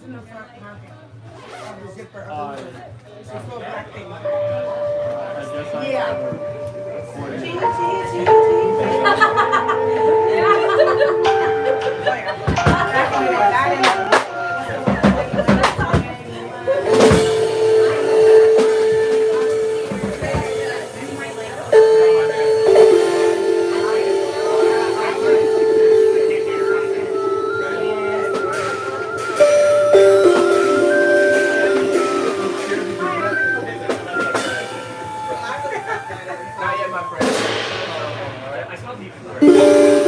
in the front pocket of the zipper of the hood. It's a little black thing. Yeah. Cheese, cheese, Not yet, my friend. I smell deep.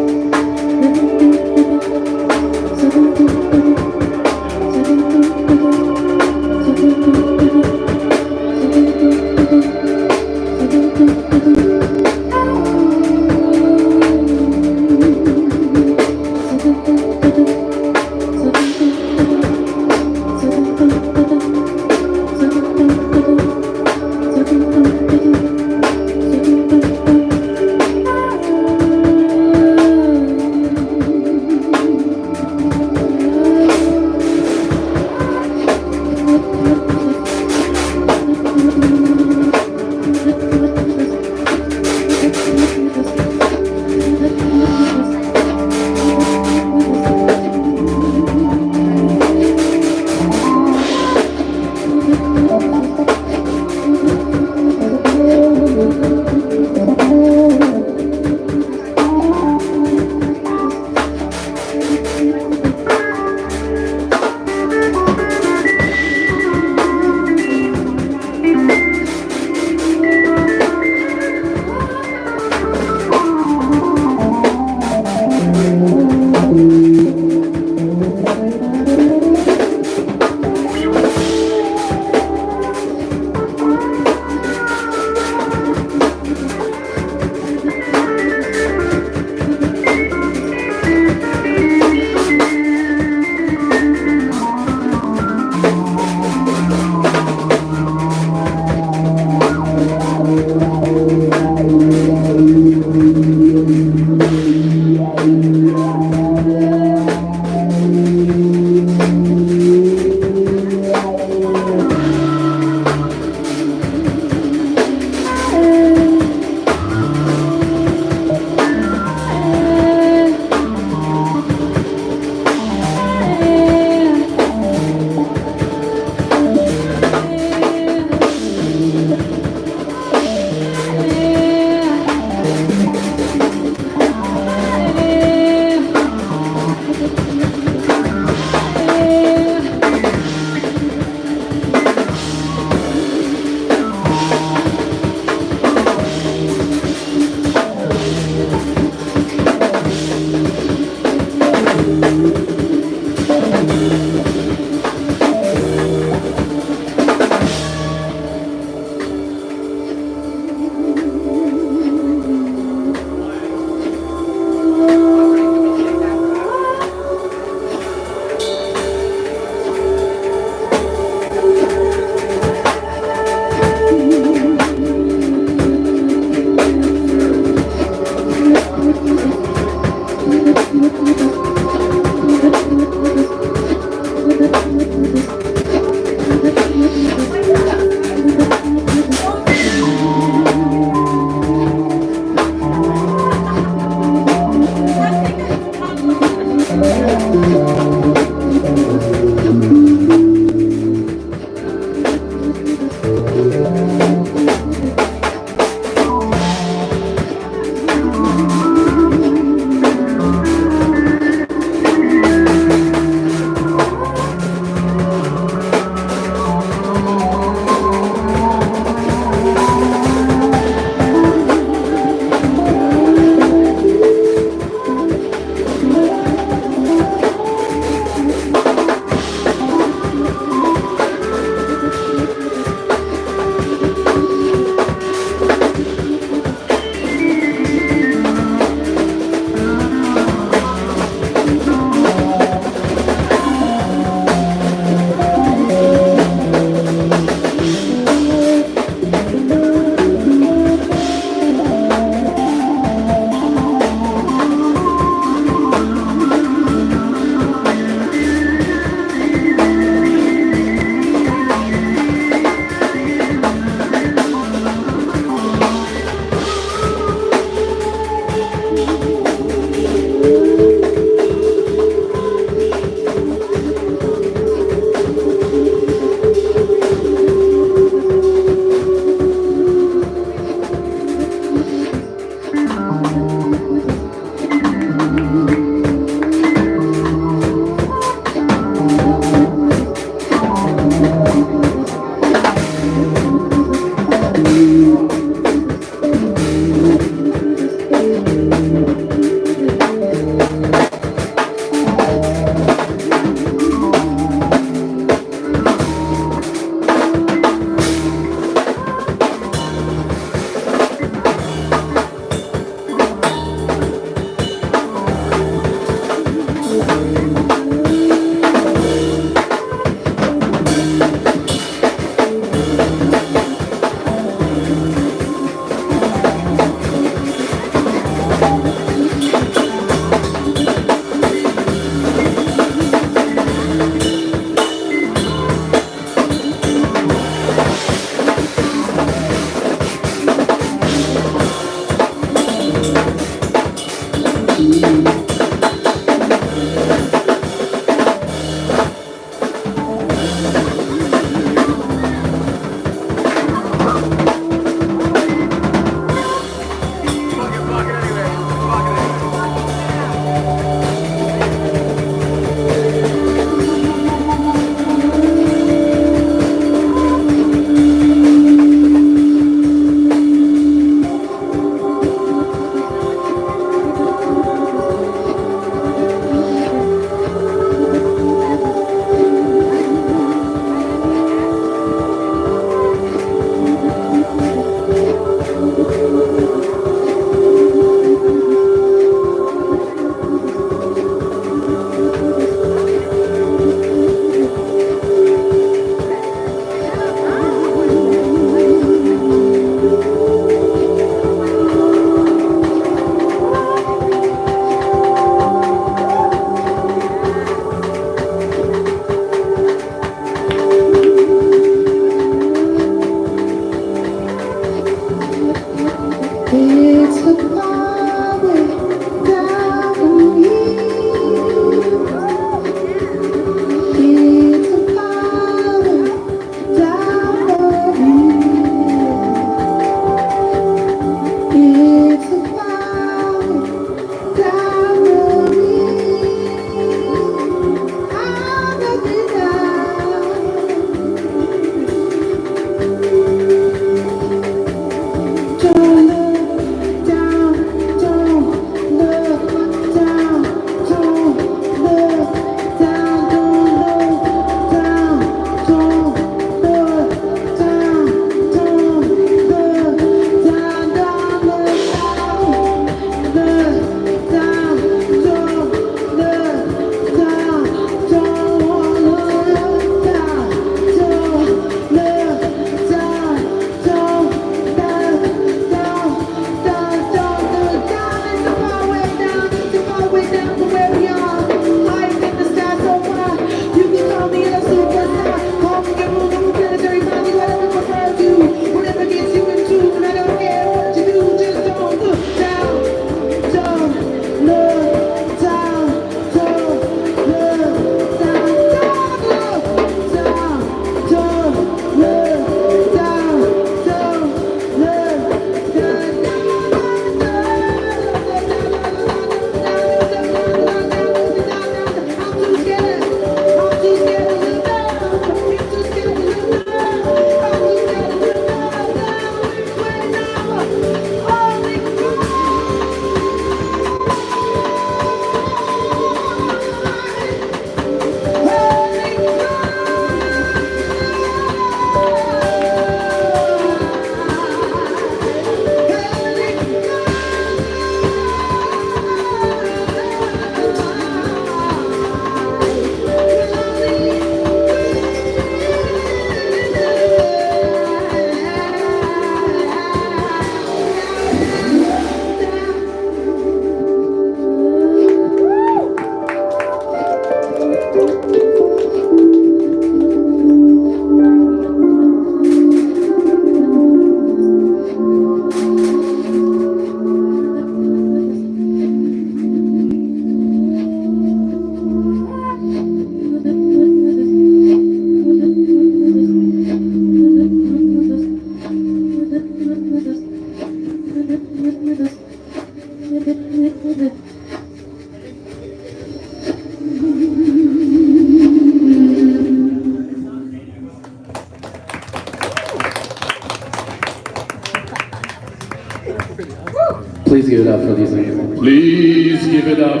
Please give it up for these amazing. Please give it up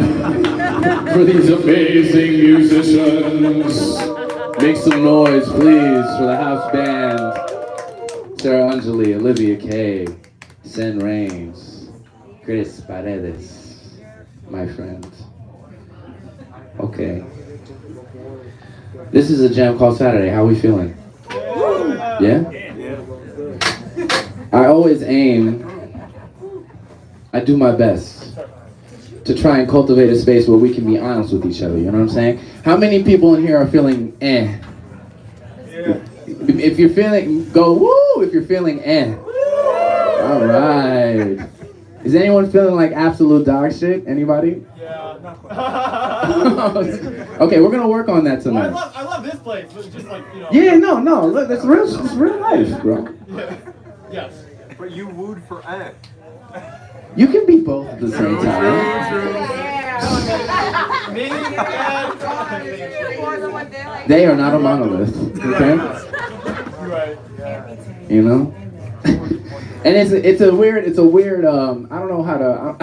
for these amazing musicians. Make some noise, please, for the house band. Sarah Anjali, Olivia Kay, Sen Rains, Chris Paredes, my friend. Okay. This is a jam called Saturday. How are we feeling? Yeah? I always I do my best to try and cultivate a space where we can be honest with each other, you know what I'm saying? How many people in here are feeling eh? Yeah. If you're feeling, go woo! If you're feeling eh. All right. Is anyone feeling like absolute dog shit? Anybody? Yeah, not quite. Okay, we're gonna work on that tonight. Well, I love this place, but it's just like, you know. Yeah, no, look, it's real life, bro. Yeah. Yes. But you wooed for eh. You can be both at the same time. They are not a monolith, okay? Right. You know? And it's a weird I don't know how to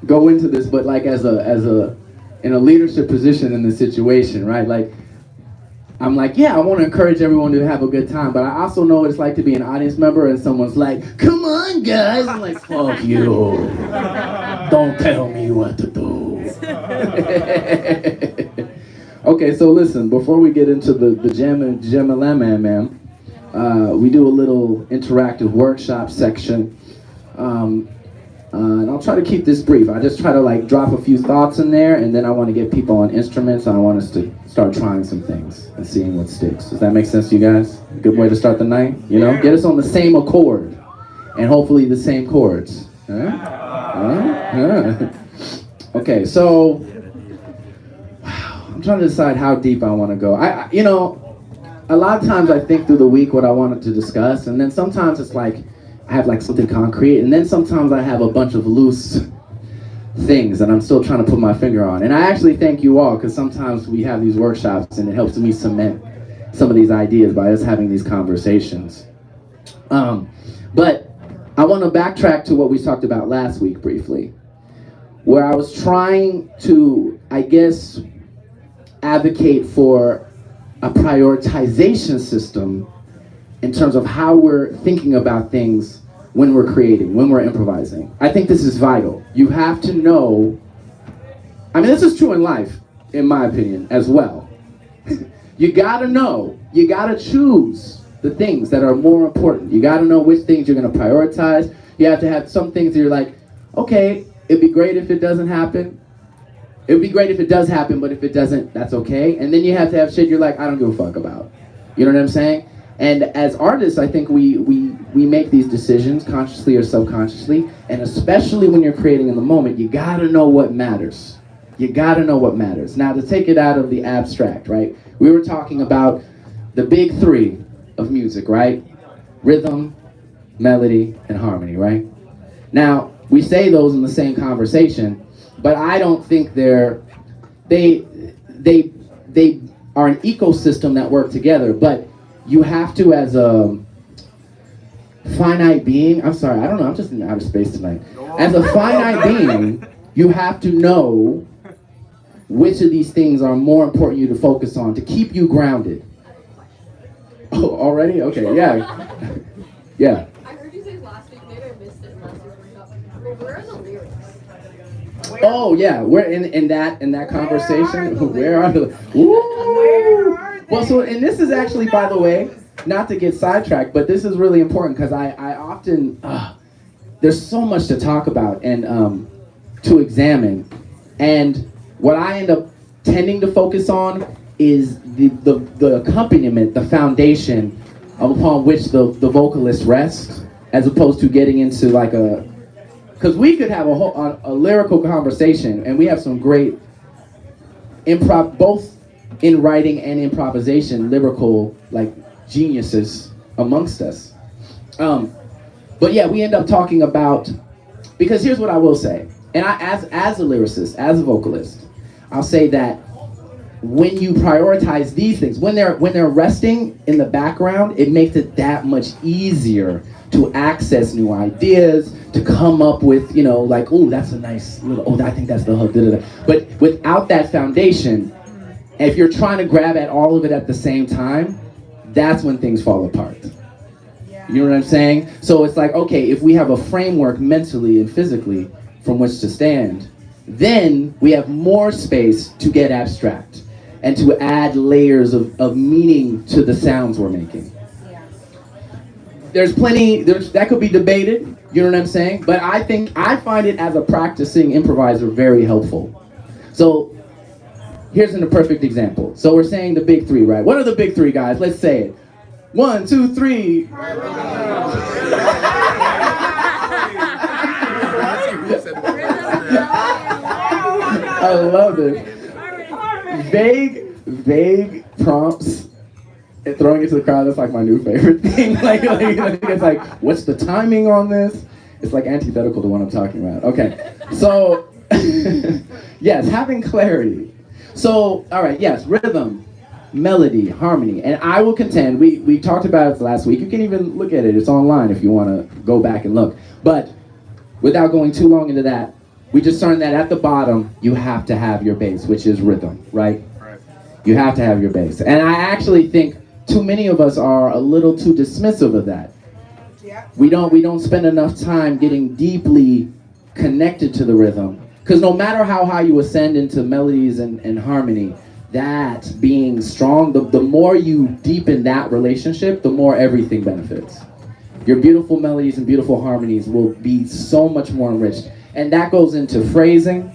go into this, but like in a leadership position in this situation, right? Like I'm like, yeah, I want to encourage everyone to have a good time, but I also know what it's like to be an audience member and someone's like, come on, guys. I'm like, fuck you. Don't tell me what to do. Okay, so listen, before we get into the jam and man, we do a little interactive workshop section. And I'll try to keep this brief. I just try to like drop a few thoughts in there, and then I want to get people on instruments, and I want us to start trying some things and seeing what sticks. Does that make sense to you guys? Good way to start the night, you know? Get us on the same accord, and hopefully the same chords. Okay, so I'm trying to decide how deep I want to go. You know, a lot of times I think through the week what I wanted to discuss, and then sometimes it's like I have like something concrete, and then sometimes I have a bunch of loose things that I'm still trying to put my finger on. And I actually thank you all, because sometimes we have these workshops and it helps me cement some of these ideas by us having these conversations. But I want to backtrack to what we talked about last week briefly, where I was trying to, I guess, advocate for a prioritization system in terms of how we're thinking about things when we're creating, when we're improvising. I think this is vital. You have to know, I mean, this is true in life, in my opinion, as well. You gotta know, you gotta choose the things that are more important. You gotta know which things you're gonna prioritize. You have to have some things that you're like, okay, it'd be great if it doesn't happen. It would be great if it does happen, but if it doesn't, that's okay. And then you have to have shit you're like, I don't give a fuck about. You know what I'm saying? And as artists, I think we make these decisions consciously or subconsciously, and especially when you're creating in the moment, you gotta know what matters. You gotta know what matters. Now, to take it out of the abstract, right? We were talking about the big three of music, right? Rhythm, melody, and harmony, right? Now, we say those in the same conversation, but I don't think they are an ecosystem that work together, but you have to, as a finite being, I'm sorry, I don't know, I'm just in outer space tonight. As a finite being, you have to know which of these things are more important you to focus on to keep you grounded. Oh, already? Okay, yeah. Yeah. I heard you say last week, maybe I missed it last week's workshop. Where are the lyrics? Oh yeah, we're in that conversation. Where are the? Woo! Well, so and this is actually, by the way, not to get sidetracked, but this is really important because I often there's so much to talk about and to examine, and what I end up tending to focus on is the accompaniment, the foundation upon which the vocalists rest, as opposed to getting into like a. Because we could have a lyrical conversation, and we have some great improv, both in writing and improvisation, lyrical like geniuses amongst us. But yeah, we end up talking about, because here's what I will say, and I, as a lyricist, as a vocalist, I'll say that when you prioritize these things, when they're resting in the background, it makes it that much easier to access new ideas, to come up with, like, oh, that's a nice little, oh, I think that's the hook, da-da-da. But without that foundation, if you're trying to grab at all of it at the same time, that's when things fall apart. You know what I'm saying? So it's like, okay, if we have a framework mentally and physically from which to stand, then we have more space to get abstract and to add layers of meaning to the sounds we're making. There's plenty, that could be debated, you know what I'm saying? But I find it as a practicing improviser very helpful. So here's a perfect example. So we're saying the big three, right? What are the big three, guys? Let's say it. 1, 2, 3. I love it. Vague prompts and throwing it to the crowd, that's like my new favorite thing. like it's like, what's the timing on this? It's like antithetical to what I'm talking about. Okay, so yes, having clarity. So, all right, yes, rhythm, melody, harmony, and I will contend, we talked about it last week. You can even look at it. It's online if you want to go back and look. But without going too long into that, we just learned that at the bottom, you have to have your bass, which is rhythm, right? You have to have your bass. And I actually think too many of us are a little too dismissive of that. Yeah. We don't spend enough time getting deeply connected to the rhythm. Because no matter how high you ascend into melodies and harmony, that being strong, the more you deepen that relationship, the more everything benefits. Your beautiful melodies and beautiful harmonies will be so much more enriched. And that goes into phrasing.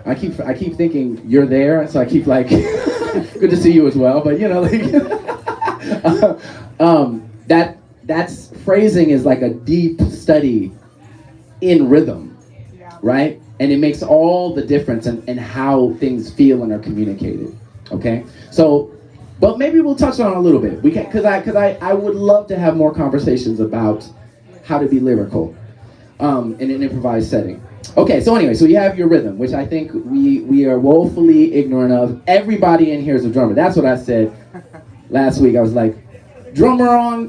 I keep thinking you're there, so I keep like, good to see you as well. But that's phrasing is like a deep study in rhythm, right? And it makes all the difference in how things feel and are communicated. Okay, so, but maybe we'll touch on it a little bit. We can, because I would love to have more conversations about how to be lyrical in an improvised setting. Okay, so anyway, so you have your rhythm, which I think we are woefully ignorant of. Everybody in here is a drummer. That's what I said last week. I was like, drummer all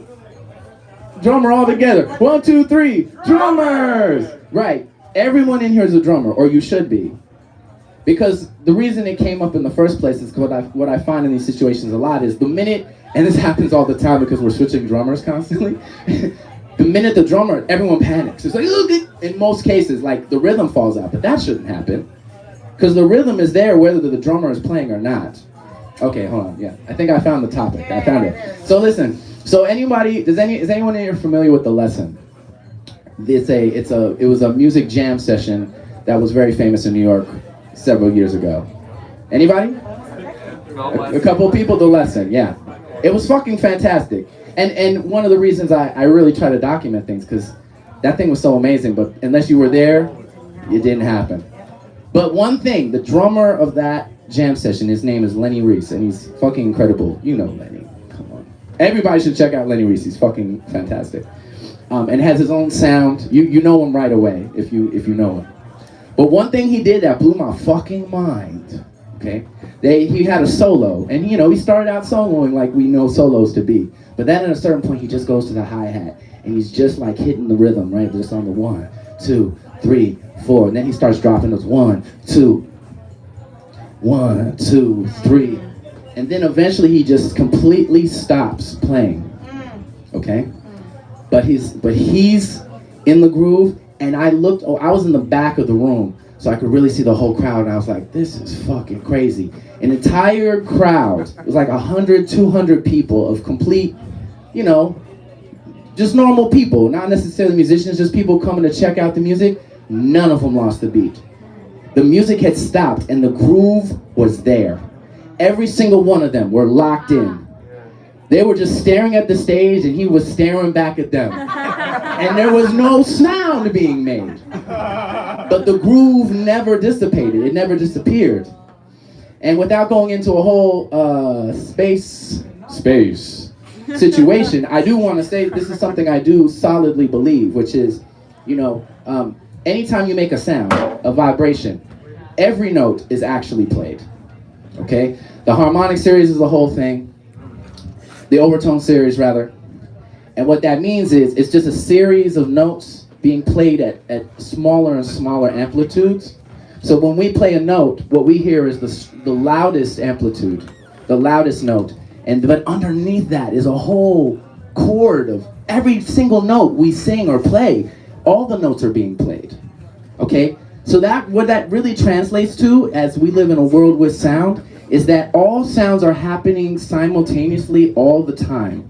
together. 1, 2, 3, drummers! Right, everyone in here is a drummer, or you should be. Because the reason it came up in the first place is what I find in these situations a lot is the minute, and this happens all the time because we're switching drummers constantly, the minute the drummer, everyone panics. It's like, in most cases, like the rhythm falls out, but that shouldn't happen. Because the rhythm is there whether the drummer is playing or not. Okay, hold on, yeah. I think I found the topic, I found it. So listen, so is anyone in here familiar with The Lesson? It was a music jam session that was very famous in New York several years ago. Anybody? A couple of people, The Lesson, yeah. It was fucking fantastic. And one of the reasons I really try to document things, because that thing was so amazing, but unless you were there, it didn't happen. But one thing, the drummer of that jam session, his name is Lenny Reese, and he's fucking incredible. You know Lenny, come on. Everybody should check out Lenny Reese, he's fucking fantastic. And has his own sound. You know him right away, if you know him. But one thing he did that blew my fucking mind, okay? He had a solo, and he started out soloing like we know solos to be. But then at a certain point, he just goes to the hi-hat, and he's just like hitting the rhythm, right? Just on the 1, 2, 3, 4, and then he starts dropping those 1, 2, 1, 2, 3, and then eventually he just completely stops playing, okay? But he's in the groove, and I was in the back of the room, so I could really see the whole crowd, and I was like, this is fucking crazy. An entire crowd, it was like 100, 200 people of complete, just normal people, not necessarily musicians, just people coming to check out the music. None of them lost the beat. The music had stopped, and the groove was there. Every single one of them were locked in. They were just staring at the stage, and he was staring back at them. And there was no sound being made. But the groove never dissipated. It never disappeared. And without going into a whole space situation, I do want to say this is something I do solidly believe, which is, anytime you make a sound, a vibration, every note is actually played. Okay? The harmonic series is the whole thing. The overtone series, rather. And what that means is it's just a series of notes being played at smaller and smaller amplitudes. So when we play a note, what we hear is the loudest amplitude, the loudest note. But underneath that is a whole chord of every single note we sing or play. All the notes are being played. Okay? So what that really translates to, as we live in a world with sound, is that all sounds are happening simultaneously all the time.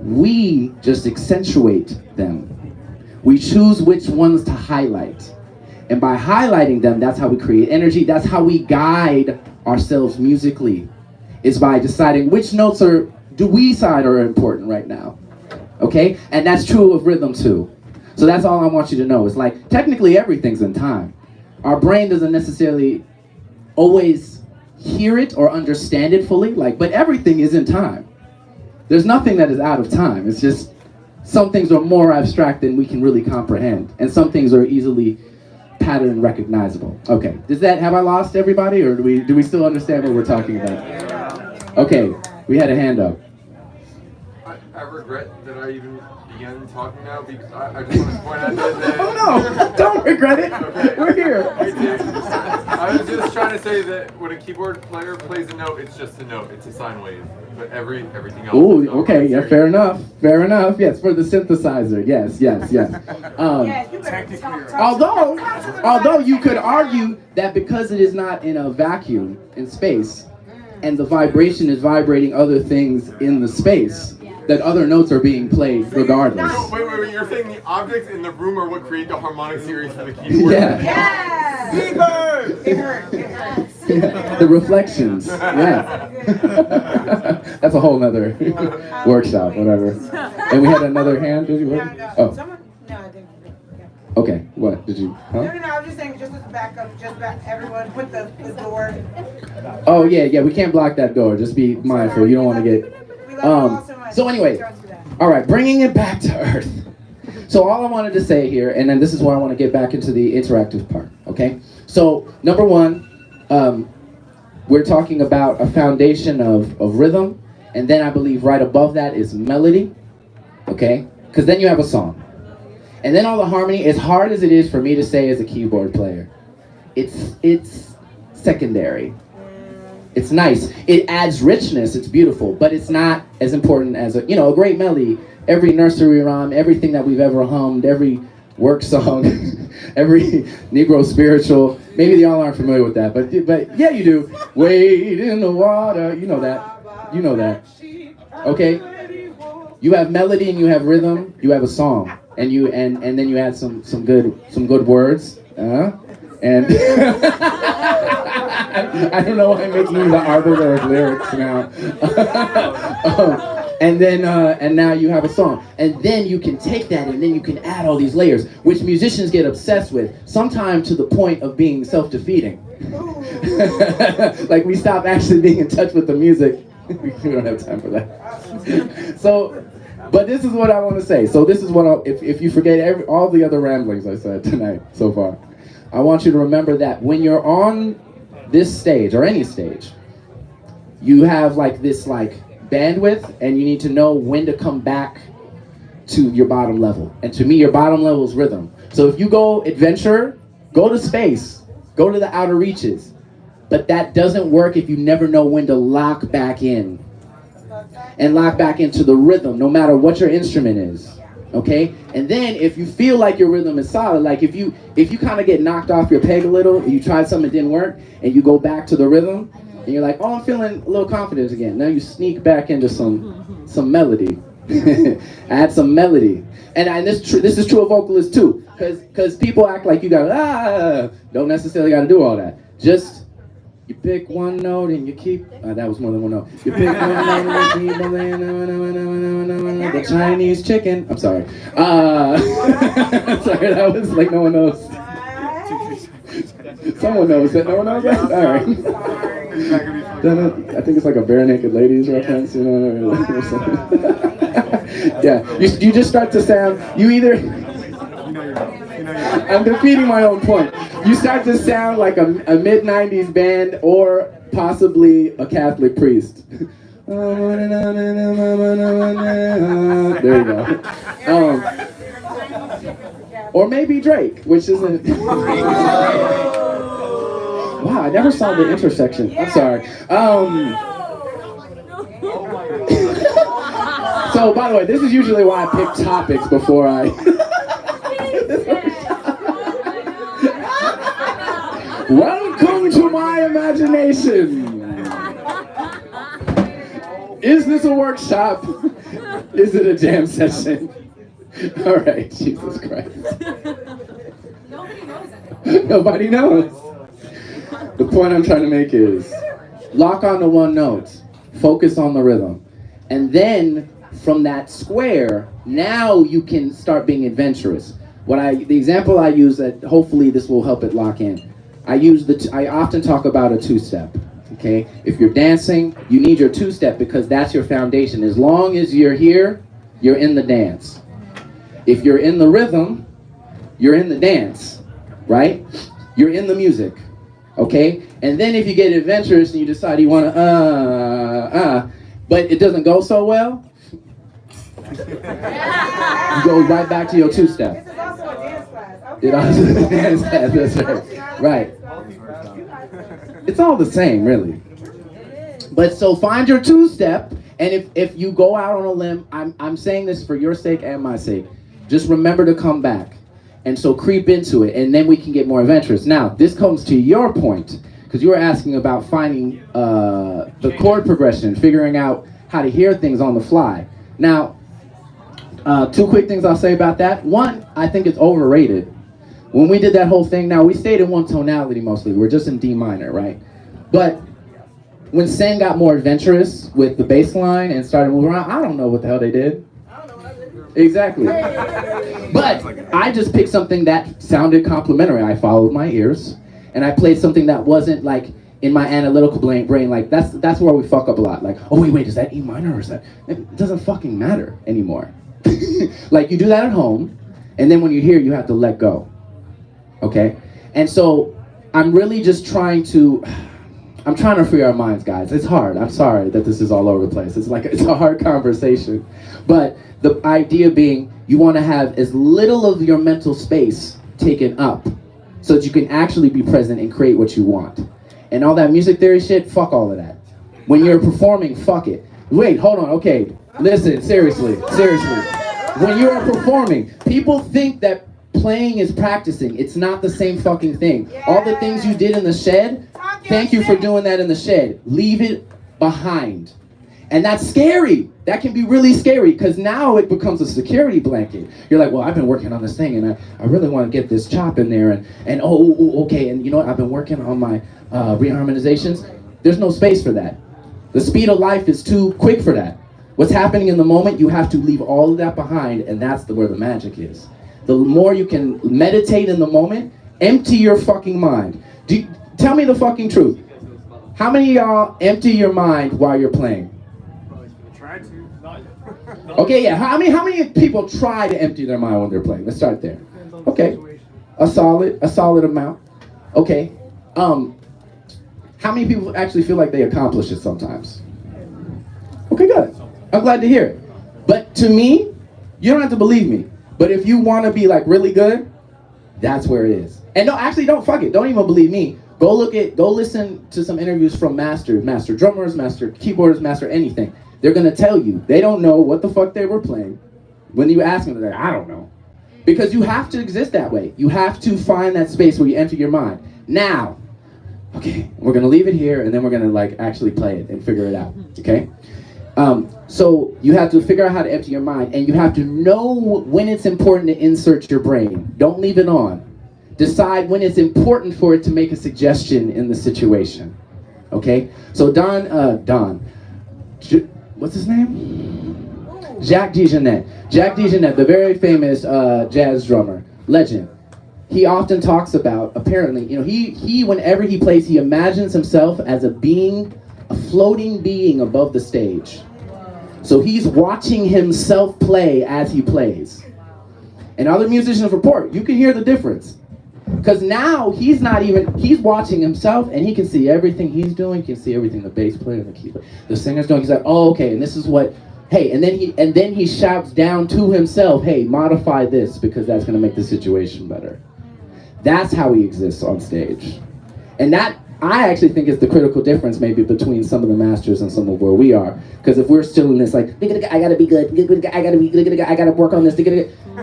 We just accentuate them. We choose which ones to highlight. And by highlighting them, that's how we create energy. That's how we guide ourselves musically, is by deciding which notes do we decide are important right now. Okay? And that's true of rhythm too. So that's all I want you to know. Is like, technically everything's in time. Our brain doesn't necessarily always hear it or understand it fully, but everything is in time. There's nothing that is out of time. It's just some things are more abstract than we can really comprehend, and some things are easily pattern recognizable. Okay, have I lost everybody, or do we still understand what we're talking about? Okay, we had a hand up. I regret that I even began talking now, because I just want to point out that Oh no, don't regret it. Okay. We're here. I was just trying to say that when a keyboard player plays a note, it's just a note. It's a sine wave. But everything else. Ooh, okay, yeah, fair enough. Fair enough. Yes, for the synthesizer. Yes. Although you could argue that because it is not in a vacuum in space, and the vibration is vibrating other things in the space, that other notes are being played regardless. No, wait, you're saying the objects in the room are what create the harmonic series for the keyboard? Yeah. It hurts. The reflections. Yeah. That's a whole nother workshop, whatever. And we had another hand, did you? No. Oh. Someone? No, I didn't. Yeah. Okay, what? Did you? Huh? No, I was just saying, just to back up, everyone, put the door. Oh, yeah, we can't block that door. Just be mindful. You don't want to get... We love you all so much. So anyway, all right, bringing it back to earth. So all I wanted to say here, and then this is where I want to get back into the interactive part, okay? So number one, we're talking about a foundation of rhythm, and then I believe right above that is melody, okay? Because then you have a song. And then all the harmony, as hard as it is for me to say as a keyboard player, it's secondary. It's nice. It adds richness. It's beautiful, but it's not as important as a great melody. Every nursery rhyme, everything that we've ever hummed, every work song, every Negro spiritual. Maybe y'all aren't familiar with that, but yeah, you do. Wade in the water. You know that. Okay. You have melody and you have rhythm. You have a song, and then you add some good words. And I don't know why I'm making you the arbiter of lyrics now. And now you have a song. And then you can take that and then you can add all these layers, which musicians get obsessed with, sometimes to the point of being self-defeating. Like we stop actually being in touch with the music. We don't have time for that. But this is what I want to say. So this is what if you forget all the other ramblings I said tonight so far, I want you to remember that when you're on this stage or any stage, you have this bandwidth, and you need to know when to come back to your bottom level. And to me, your bottom level is rhythm. So if you go adventure, go to space, go to the outer reaches. But that doesn't work if you never know when to lock back in. And lock back into the rhythm, no matter what your instrument is. Okay? And then if you feel like your rhythm is solid, like if you kind of get knocked off your peg a little, and you tried something that didn't work, and you go back to the rhythm, and you're like, oh, I'm feeling a little confident again. Now you sneak back into some melody. Add some melody. And this is true of vocalists too. Because people act like you got don't necessarily got to do all that. Just you pick one note and you keep, that was more than one note. You pick one note and you keep, the Chinese chicken. I'm sorry. Sorry, that was like no one knows. Someone knows that, no one knows that? All right. I think it's like a bare naked ladies reference, or something. Yeah, you just start to sound, I'm defeating my own point. You start to sound like a mid-90s band or possibly a Catholic priest. There you go. Or maybe Drake, which isn't. Wow, I never saw the intersection. I'm sorry. So, by the way, this is usually why I pick topics before I. Welcome to my imagination. Is this a workshop? Is it a jam session? All right, Jesus Christ. Nobody knows it. Nobody knows. The point I'm trying to make is lock on to one note, focus on the rhythm, and then from that square, now you can start being adventurous. The example I use that hopefully this will help it lock in. I often talk about a two-step. Okay, if you're dancing, you need your two-step because that's your foundation. As long as you're here, you're in the dance. If you're in the rhythm, you're in the dance, right? You're in the music, okay? And then if you get adventurous and you decide you want to, but it doesn't go so well, you go right back to your two-step. This is also a dance class. Okay. It also is a dance class, that's right. Right. It's all the same, really. But so find your two-step, and if you go out on a limb, I'm saying this for your sake and my sake, just remember to come back. And so creep into it, and then we can get more adventurous. Now, this comes to your point, because you were asking about finding the chord progression, figuring out how to hear things on the fly. Now, two quick things I'll say about that. One, I think it's overrated. When we did that whole thing, now we stayed in one tonality mostly. We're just in D minor, right? But when Sen got more adventurous with the bass line and started moving around, I don't know what the hell they did. Exactly. But I just picked something that sounded complimentary. I followed my ears, and I played something that wasn't like in my analytical brain. Like that's where we fuck up a lot. Like, oh wait, is that E minor or is that? It doesn't fucking matter anymore. Like you do that at home, and then when you're here, you have to let go. Okay? And so I'm really just trying to free our minds, guys. It's hard. I'm sorry that this is all over the place. It's a hard conversation. But the idea being you want to have as little of your mental space taken up so that you can actually be present and create what you want. And all that music theory shit, fuck all of that. When you're performing, fuck it. Wait, hold on. Okay, listen, seriously. When you are performing, people think that playing is practicing. It's not the same fucking thing. All the things you did in the shed, thank you for doing that in the shed. Leave it behind. And that's scary. That can be really scary because now it becomes a security blanket. You're like, well, I've been working on this thing and I really want to get this chop in there and okay, and you know what, I've been working on my reharmonizations. There's no space for that. The speed of life is too quick for that. What's happening in the moment, you have to leave all of that behind, and that's where the magic is. The more you can meditate in the moment, empty your fucking mind. Tell me the fucking truth. How many of y'all empty your mind while you're playing? Try to. Not yet. Okay, yeah. How many people try to empty their mind when they're playing? Let's start there. Okay. A solid amount. Okay. How many people actually feel like they accomplish it sometimes? Okay, good. I'm glad to hear it. But to me, you don't have to believe me. But if you want to be like really good, that's where it is. And no, actually, don't fuck it. Don't even believe me. Go listen to some interviews from master drummers, master keyboarders, master anything. They're gonna tell you they don't know what the fuck they were playing. When you ask them, they're like, I don't know. Because you have to exist that way. You have to find that space where you enter your mind. Now, okay, we're gonna leave it here and then we're gonna like actually play it and figure it out, okay? So you have to figure out how to empty your mind, and you have to know when it's important to insert your brain. Don't leave it on. Decide when it's important for it to make a suggestion in the situation. Okay? So what's his name? Jacques DeJohnette. Jacques DeJohnette, the very famous jazz drummer, legend. He often talks about, apparently, you know, he whenever he plays, he imagines himself as a floating being above the stage. So he's watching himself play as he plays. And other musicians report, you can hear the difference. Because now he's watching himself, and he can see everything he's doing. He can see everything the bass player, the keyboard, the singer's doing. He's like, oh, okay, and this is what, hey, and then he shouts down to himself, hey, modify this because that's gonna make the situation better. That's how he exists on stage. And that, I actually think, is the critical difference maybe between some of the masters and some of where we are. Because if we're still in this like, I gotta be good, I gotta be good, I gotta work on this,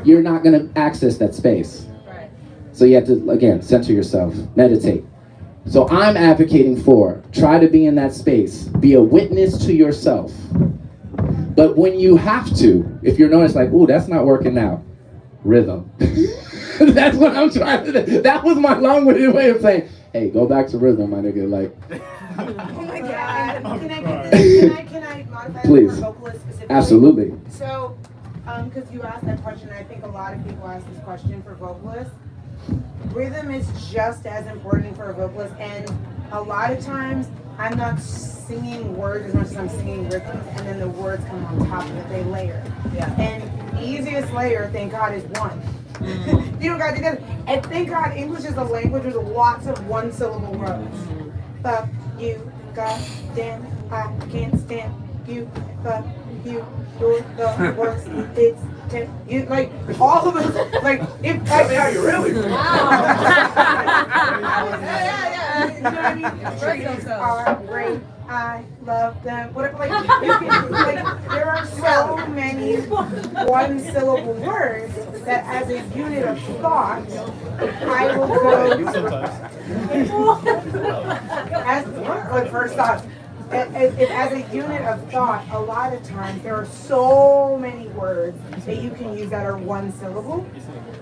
you're not gonna access that space. So you have to, again, center yourself, meditate. So I'm advocating for, try to be in that space, be a witness to yourself. But when you have to, if you're noticed like, ooh, that's not working out, rhythm. That's what I'm trying to do. That was my long-winded way of saying, hey, go back to rhythm, my nigga, like. Oh my God, can I modify Please. for vocalists specifically? Absolutely. So, because you asked that question, and I think a lot of people ask this question for vocalists. Rhythm is just as important for a vocalist, and a lot of times I'm not singing words as much as I'm singing rhythms, and then the words come on top of it, they layer. Yeah. And the easiest layer, thank God, is one. You don't gotta do that. And thank God English is a language with lots of one-syllable words. Fuck you, goddamn, I can't stand you, fuck you, you're the worst, it's you, like, all of us, like, if Yeah, you really. You know what I mean? Trees are great. I love them. Whatever, like, like, there are so many one-syllable words that, as a unit of thought, I will go. As first thought. As a unit of thought, a lot of times there are so many words that you can use that are one syllable.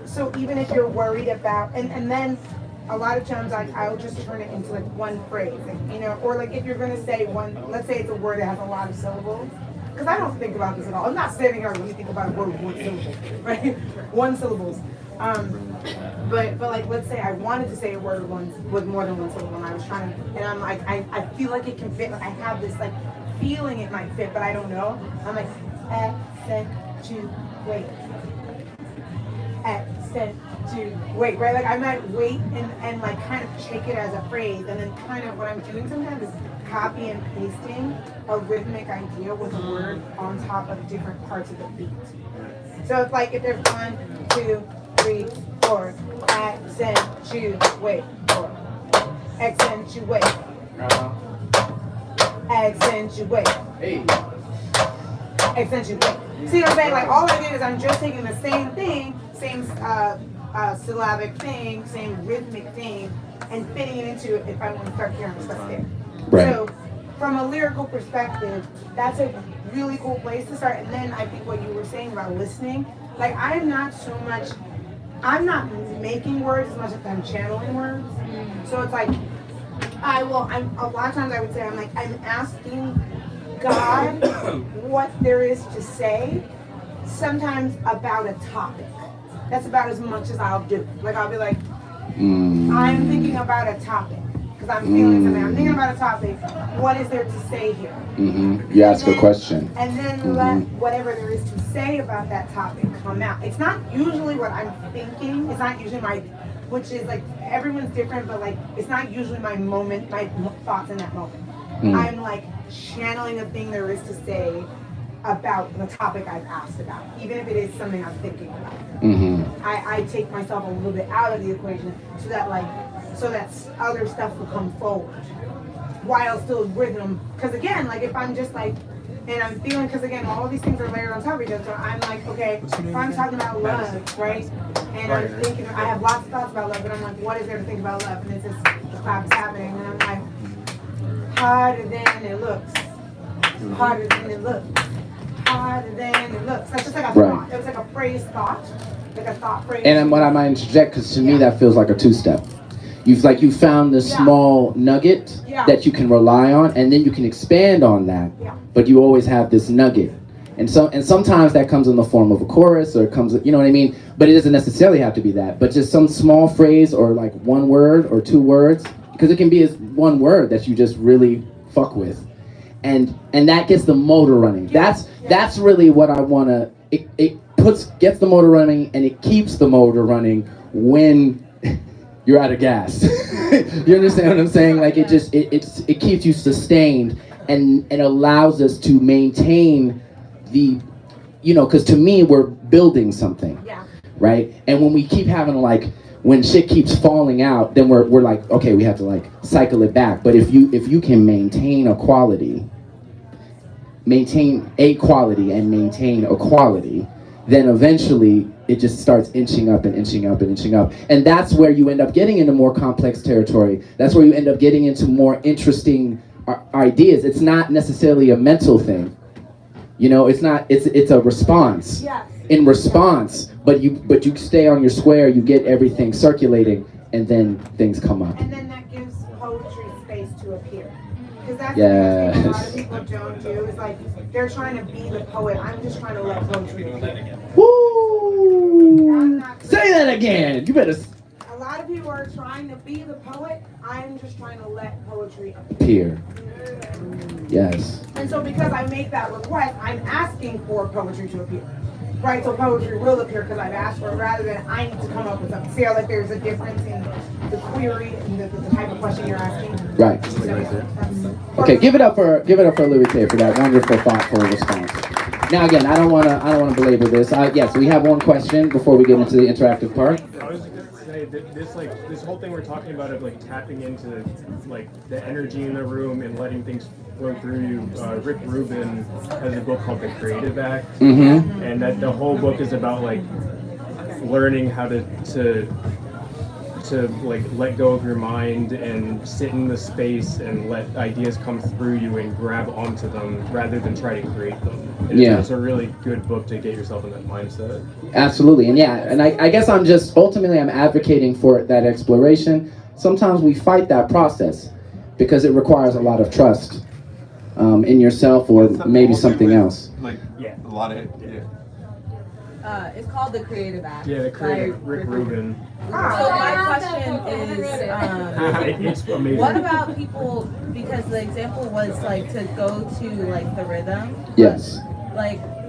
So even if you're worried about, and then a lot of times I'll just turn it into like one phrase, like, you know, or like if you're going to say one, let's say it's a word that has a lot of syllables, because I don't think about this at all. I'm not standing here when you think about a word with one syllable, right? One syllables. But like, let's say I wanted to say a word with more than one syllable, and I was trying to, and I'm like, I feel like it can fit. Like I have this like feeling it might fit, but I don't know. I'm like, accentuate, accentuate, right? Like I might wait and like kind of take it as a phrase, and then kind of what I'm doing sometimes is copy and pasting a rhythmic idea with a word on top of different parts of the beat. So it's like if there's 1, 2, 3, 4, accentuate, 4, accentuate, accentuate, Hey. accentuate. See what I'm saying? Like all I did is I'm just taking the same thing, same syllabic thing, same rhythmic thing, and fitting it into it if I want to start here and start there. Right. So from a lyrical perspective, that's a really cool place to start. And then I think what you were saying about listening, like I'm not making words as much as I'm channeling words. So it's like, a lot of times I would say, I'm asking God what there is to say, sometimes about a topic. That's about as much as I'll do. Like I'll be like, I'm thinking about a topic. Because I'm feeling something. I'm thinking about a topic. What is there to say here? You ask a question. And then let whatever there is to say about that topic come out. It's not usually what I'm thinking. It's not usually which is like, everyone's different, but like, it's not usually my moment, my thoughts in that moment. I'm like channeling a thing there is to say about the topic I've asked about, even if it is something I'm thinking about. I take myself a little bit out of the equation so that other stuff will come forward while still rhythm. Because again, like if I'm just like, and I'm feeling, because again, all of these things are layered on top of each other. So I'm like, okay, if I'm talking about love, right? And I'm thinking, I have lots of thoughts about love, but I'm like, what is there to think about love? And it's just, the clap is happening, and I'm like, harder than it looks, harder than it looks, harder than it looks. That's just like a thought. It was like a phrase thought, like a thought phrase. And what I might interject, because to me that feels like a two-step. You found this small nugget that you can rely on, and then you can expand on that. But you always have this nugget, and sometimes that comes in the form of a chorus, or it comes, you know what I mean. But it doesn't necessarily have to be that. But just some small phrase, or like one word or two words, because it can be as one word that you just really fuck with, and that gets the motor running. That's really what I wanna. It gets the motor running, and it keeps the motor running when you're out of gas. You understand what I'm saying? Like it keeps you sustained and allows us to maintain the, because to me we're building something, right? And when we keep having when shit keeps falling out, then we're like, okay, we have to cycle it back. But if you can maintain a quality, and maintain a quality, then eventually it just starts inching up and inching up and inching up. And that's where you end up getting into more complex territory. That's where you end up getting into more interesting ideas. It's not necessarily a mental thing. It's a response. In response, but you stay on your square, you get everything circulating, and then things come up. And then that gives poetry space to appear. Because that's Yes. the thing a lot of people don't do. Is they're trying to be the poet. I'm just trying to let poetry appear. Woo! Say that again. You better. A lot of people are trying to be the poet. I'm just trying to let poetry appear. Yes. And so because I make that request, I'm asking for poetry to appear. Right, so poetry will appear because I've asked for it, rather than I need to come up with something. See how there's a difference in the query and the type of question you're asking? Right. Okay, give it up for Louis K for that wonderful, thoughtful response. Now again, I don't wanna belabor this. Yes, we have one question before we get into the interactive part. I was gonna say that this whole thing we're talking about of tapping into the energy in the room and letting things flow through you. Rick Rubin has a book called The Creative Act, and that the whole book is about learning how to let go of your mind and sit in the space and let ideas come through you and grab onto them rather than try to create them. And it's a really good book to get yourself in that mindset. Absolutely, and I guess I'm advocating for that exploration. Sometimes we fight that process because it requires a lot of trust in yourself or maybe something else. A lot of It's called The Creative Act. Yeah, The Creative, Rick Rubin. So my question is, It's amazing. what about people, because the example was to go to the rhythm. Yes.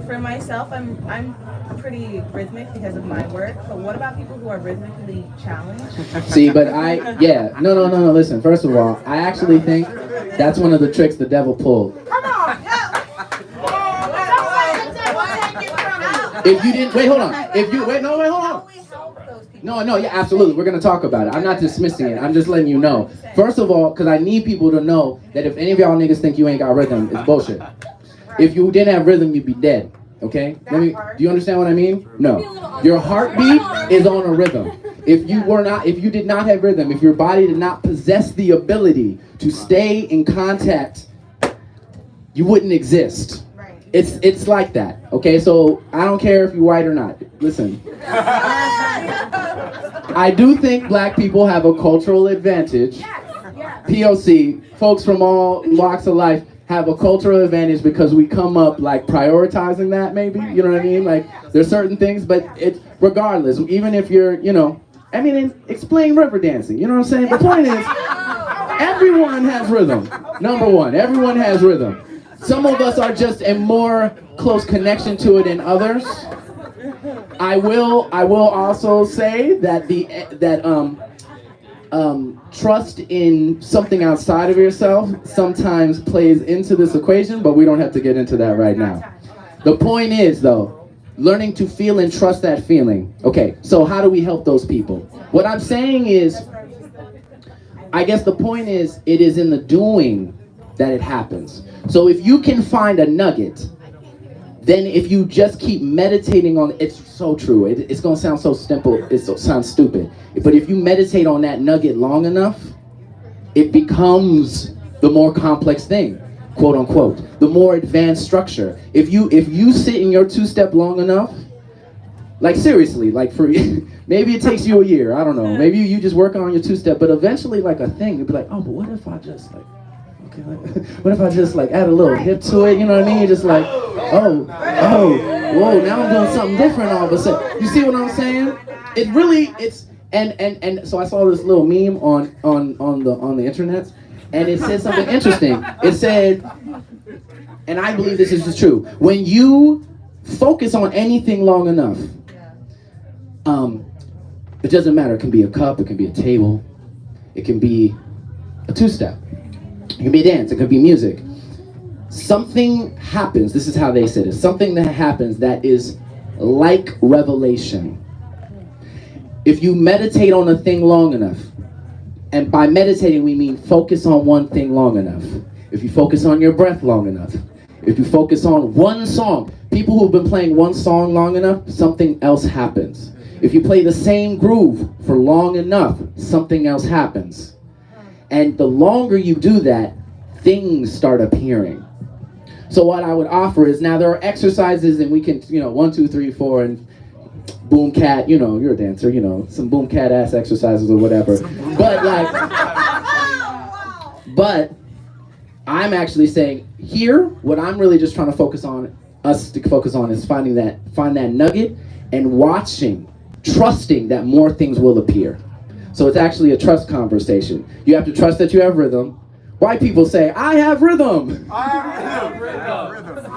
For myself, I'm pretty rhythmic because of my work, but what about people who are rhythmically challenged? See, but no, listen, first of all, I actually think that's one of the tricks the devil pulled. Come on! If you didn't, hold on. Hold on. No, yeah, absolutely. We're going to talk about it. I'm not dismissing it. I'm just letting you know. First of all, because I need people to know that if any of y'all niggas think you ain't got rhythm, it's bullshit. If you didn't have rhythm, you'd be dead. Okay? Do you understand what I mean? No. Your heartbeat is on a rhythm. If you did not have rhythm, if your body did not possess the ability to stay in contact, you wouldn't exist. It's like that. Okay? So I don't care if you're white or not. Listen. I do think black people have a cultural advantage. POC, folks from all walks of life have a cultural advantage because we come up prioritizing that, maybe, you know what I mean? There's certain things, but it's regardless, even if you're, explain river dancing, you know what I'm saying? The point is, everyone has rhythm. Number one, everyone has rhythm. Some of us are just in more close connection to it than others. I will also say that trust in something outside of yourself sometimes plays into this equation, but we don't have to get into that right now. The point is, though, learning to feel and trust that feeling. Okay, so how do we help those people? What I'm saying is, I guess the point is, it is in the doing that it happens. So if you can find a nugget, then if you just keep meditating on it's so true. It's going to sound so simple. It sounds stupid. But if you meditate on that nugget long enough, it becomes the more complex thing, quote unquote, the more advanced structure. If you sit in your two-step long enough, seriously, for maybe it takes you a year. I don't know. Maybe you just work on your two-step, but eventually a thing, you'll be like, oh, but what if I just what if I just add a little hip to it? You know what I mean? Just whoa, now I'm doing something different all of a sudden. You see what I'm saying? It really, and so I saw this little meme on the internet, and it said something interesting. It said, and I believe this is true, when you focus on anything long enough, It doesn't matter. It can be a cup, it can be a table, it can be a two-step, it can be a dance, it can be music. Something happens, this is how they said it, something that happens that is like revelation. If you meditate on a thing long enough, and by meditating we mean focus on one thing long enough. If you focus on your breath long enough, if you focus on one song, people who've been playing one song long enough, something else happens. If you play the same groove for long enough, something else happens. And the longer you do that, things start appearing. So what I would offer is, now there are exercises and we can, 1, 2, 3, 4, and boom cat, you're a dancer, some boom cat ass exercises or whatever. But I'm actually saying here, what I'm really just trying to focus on, is find that nugget and watching, trusting that more things will appear. So it's actually a trust conversation. You have to trust that you have rhythm. White people say, I have rhythm. I have rhythm. Rhythm.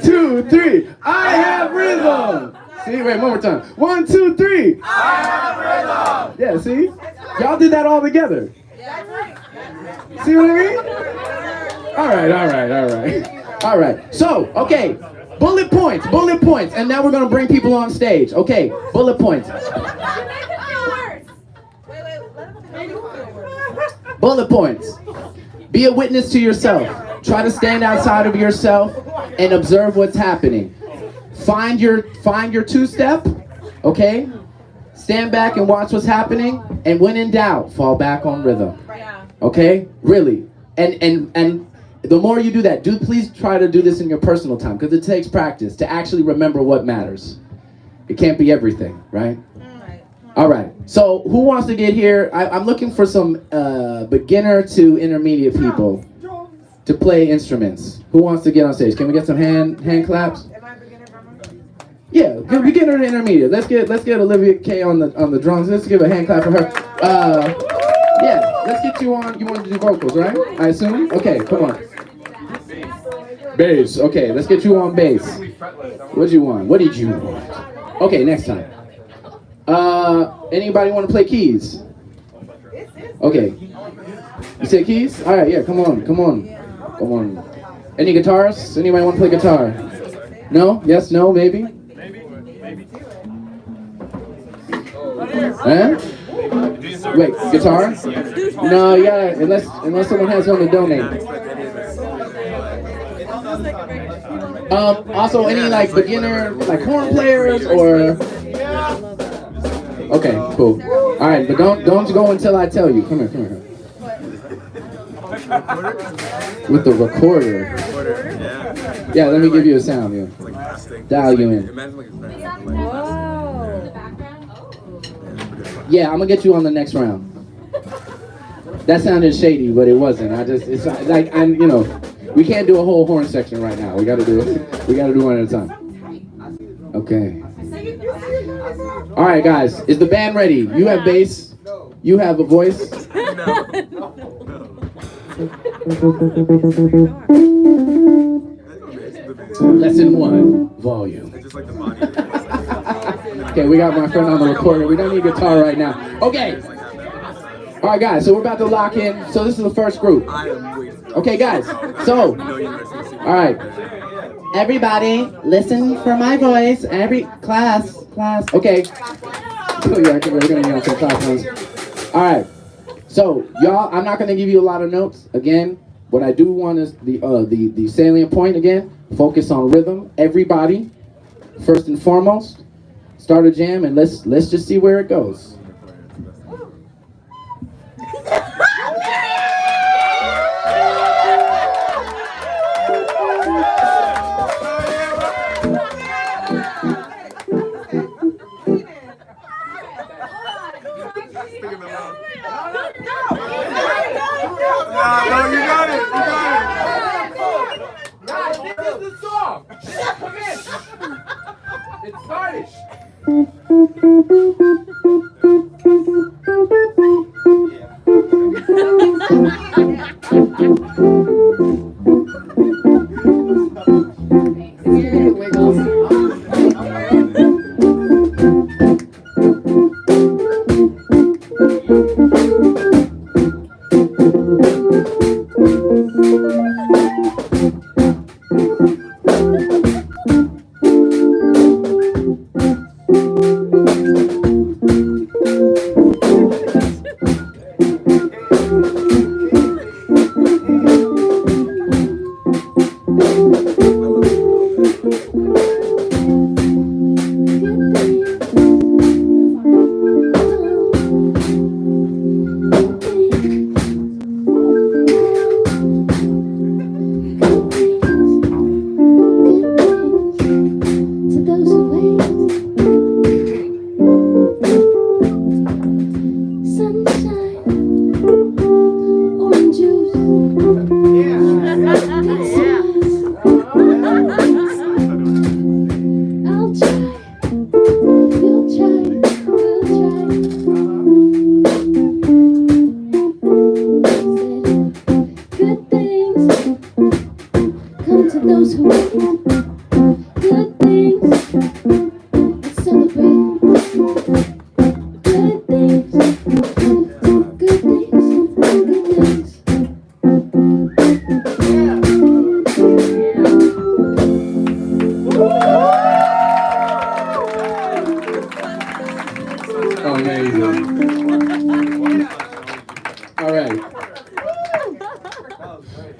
2, 3, I have rhythm. See, wait, one more time. 1, 2, 3. I have rhythm. Yeah, see? Y'all did that all together. See what I mean? All right. So, okay, bullet points. And now we're going to bring people on stage. Okay, bullet points. Bullet points. Be a witness to yourself. Try to stand outside of yourself and observe what's happening. Find your two-step, okay? Stand back and watch what's happening. And when in doubt, fall back on rhythm. Okay? Really. And the more you do that, please try to do this in your personal time, because it takes practice to actually remember what matters. It can't be everything, right? All right. So who wants to get here? I'm looking for some beginner to intermediate people to play instruments. Who wants to get on stage? Can we get some hand claps? Am I beginner drummer? Yeah, beginner to intermediate. Let's get Olivia K on the drums. Let's give a hand clap for her. Yeah, let's get you on. You want to do vocals, right? I assume. Okay, come on. Bass. Okay, let's get you on bass. What did you want? What did you want? Okay, next time. Anybody want to play keys? Okay. You said keys? All right, yeah. Come on. Any guitarists? Anybody want to play guitar? No? Yes? No? Maybe? Huh? Wait, guitar? No, you gotta, unless someone has one to donate. Also, any like beginner, like horn players or? Okay, cool. All right, but don't go until I tell you. Come here. With the recorder. Yeah, let me give you a sound. Yeah. Dial you in. Yeah, I'm gonna get you on the next round. That sounded shady, but it wasn't. It's like we can't do a whole horn section right now. We gotta do one at a time. Okay. All right, guys, is the band ready? You have bass. You have a voice. Lesson 1, volume. Okay, we got my friend on the recorder. We don't need guitar right now. Okay. All right, guys, so we're about to lock in. So this is the first group. Okay, guys, so, all right. Everybody, listen for my voice. Class. Okay. We're gonna get on some class ones. All right. So, y'all, I'm not gonna give you a lot of notes. Again, what I do want is the salient point again. Focus on rhythm. Everybody, first and foremost, start a jam and let's just see where it goes. No, you got it. Guys, this is the song. Come in. It started.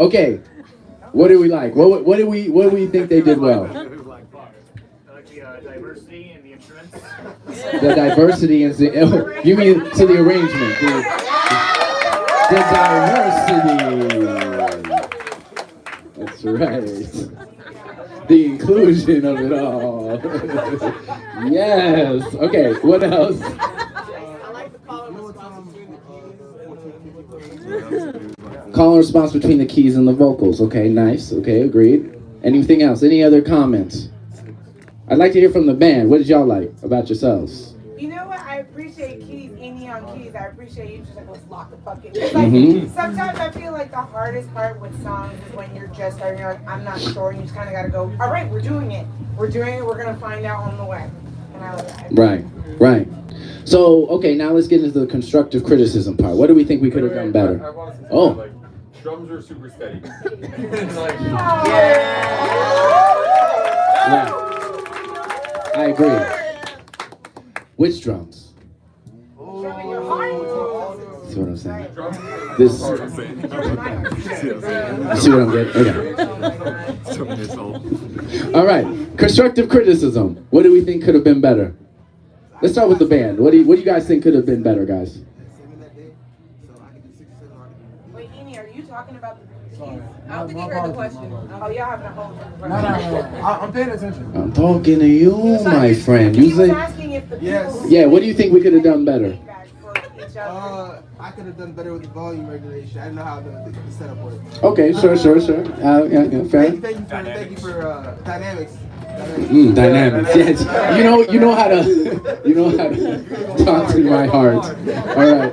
Okay, what do we like? What do we think they did well? I like the diversity in the instruments. The diversity is the, you mean to the arrangement? The diversity. That's right. The inclusion of it all. Yes. Okay. What else? I like the call and response between the keys. Call and response between the keys and the vocals. Okay. Nice. Okay. Agreed. Anything else? Any other comments? I'd like to hear from the band. What did y'all like about yourselves? You know what? I appreciate keys, any on keys. I appreciate you just like, let's lock the fuck in. It's like, sometimes I feel like the hardest part with songs is when you're just starting, you're like, I'm not sure, and you just kind of got to go, all right, we're doing it. We're doing it. We're going to find out on the way. And I like that. Right. So, okay, now let's get into the constructive criticism part. What do we think we could have done better? I want to say Oh. like, drums are super steady. Right. I agree. Which drums? Showing your heart. See what I'm saying? Drums This. are hard to say. See what I'm getting? Okay. All right. Constructive criticism. What do we think could have been better? Let's start with the band. What do you guys think could have been better, guys? Wait, Amy, are you talking about the keys? I don't think you heard the question. Oh, y'all having a whole No. I'm paying attention. I'm talking to you, my friend. He You was say, asking if the people Yes. who yeah. What do you think we could have done better? feedback for each other. I could have done better with the volume regulation. I didn't know how the setup worked. Okay, sure. Yeah, fair. Thank you for dynamics. Dynamics. Yes. You know how to talk to my heart. All right.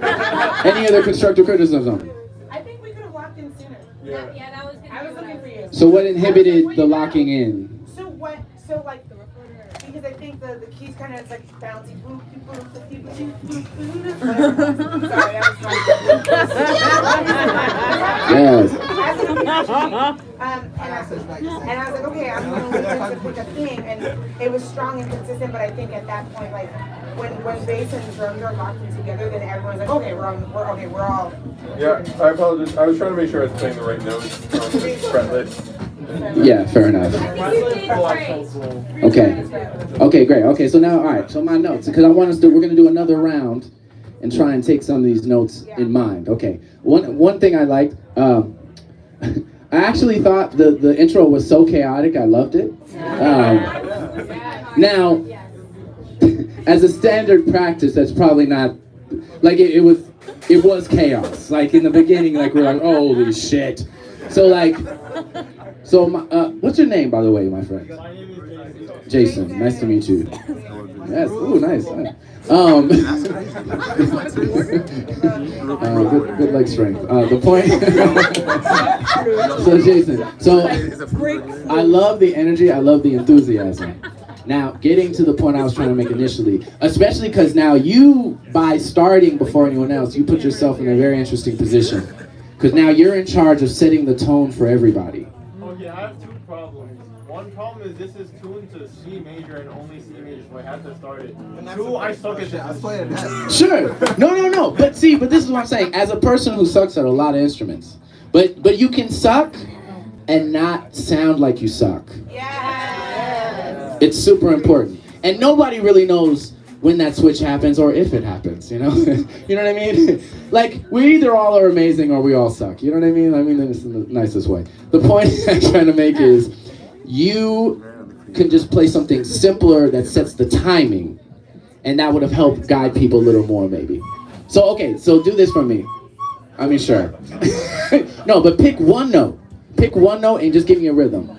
Any other constructive criticism? I think we could have locked in sooner. Yeah. Yeah, that was I was looking for you. So what inhibited the locking in? So what? So like the recorder, because I think the keys kind of it's like bouncy. Boop, boop, boop, boop, boop, boop, boop, boop. Sorry, that was Yes. And I was like, okay, I'm gonna leave it to pick a thing, and it was strong and consistent. But I think at that point, like when bass and drums are locked in together, then everyone's like, okay, we're all. Yeah, I apologize. I was trying to make sure I was playing the right notes on the fret list. Yeah, fair enough. Okay, great. Okay, so now, all right. So my notes, because we're gonna do another round, and try and take some of these notes in mind. Okay. One thing I liked. I actually thought the intro was so chaotic. I loved it. Now, as a standard practice, that's probably not like it was chaos. Like in the beginning, like we're like, holy shit. So what's your name, by the way, my friend? My name is Jason. Nice to meet you. Yes. Ooh, nice. Good leg strength. The point. So Jason, I love the energy. I love the enthusiasm. Now, getting to the point I was trying to make initially, especially because now you, by starting before anyone else, you put yourself in a very interesting position. Because now you're in charge of setting the tone for everybody. Oh yeah, I have two problems. One problem is this is tuned to C major and only C major, so I have to start it. Two, I suck at I this. play at that. Sure. No. But this is what I'm saying. As a person who sucks at a lot of instruments, but you can suck and not sound like you suck. Yeah. It's super important. And nobody really knows when that switch happens or if it happens, you know? You know what I mean? Like, we either all are amazing or we all suck. You know what I mean? I mean this in the nicest way. The point I'm trying to make is you can just play something simpler that sets the timing, and that would have helped guide people a little more maybe. So, okay, so do this for me. I mean, sure. No, but pick one note. Pick one note and just give me a rhythm.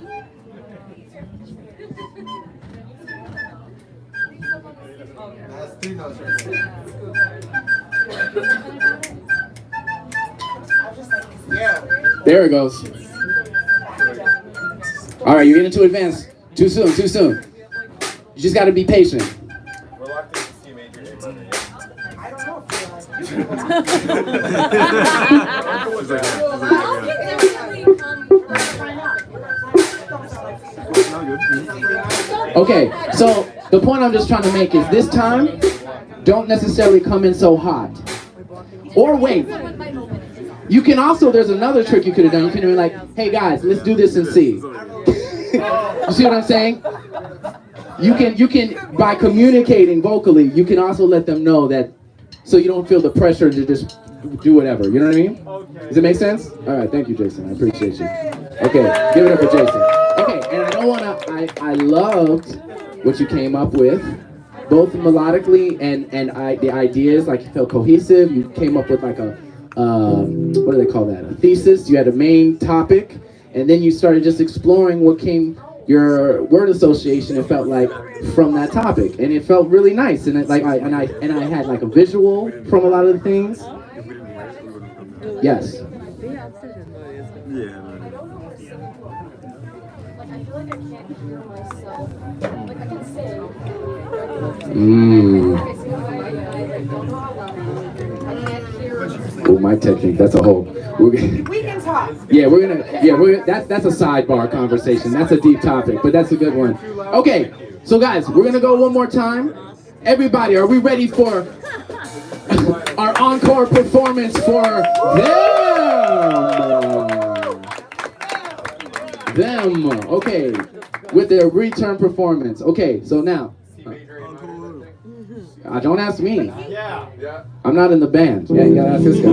That's 3 notes right there. Yeah. There it goes. All right, you're getting too advanced. Too soon. You just got to be patient. We're locked into C major, A minor. I don't know if Okay, so the point I'm just trying to make is this time, don't necessarily come in so hot. Or wait. You can also, there's another trick you could have done. You could have been like, hey guys, let's do this in C. You see what I'm saying? You can, by communicating vocally, you can also let them know that, so you don't feel the pressure to just do whatever. You know what I mean? Does it make sense? All right, thank you, Jason. I appreciate you. Okay, give it up for Jason. Okay, and I don't wanna, I loved what you came up with, both melodically and the ideas, like you felt cohesive. You came up with like a, what do they call that? A thesis. You had a main topic, and then you started just exploring what came, your word association, it felt like, from that topic, and it felt really nice. And it, like I had like a visual from a lot of the things. Yes. Oh, my technique. That's a whole. We can talk. Yeah, we're gonna. That's a sidebar conversation. That's a deep topic, but that's a good one. Okay, so guys, we're gonna go one more time. Everybody, are we ready for our encore performance for them? Okay, with their return performance. Okay, so now. Don't ask me. Yeah. I'm not in the band. Yeah, you gotta ask this guy.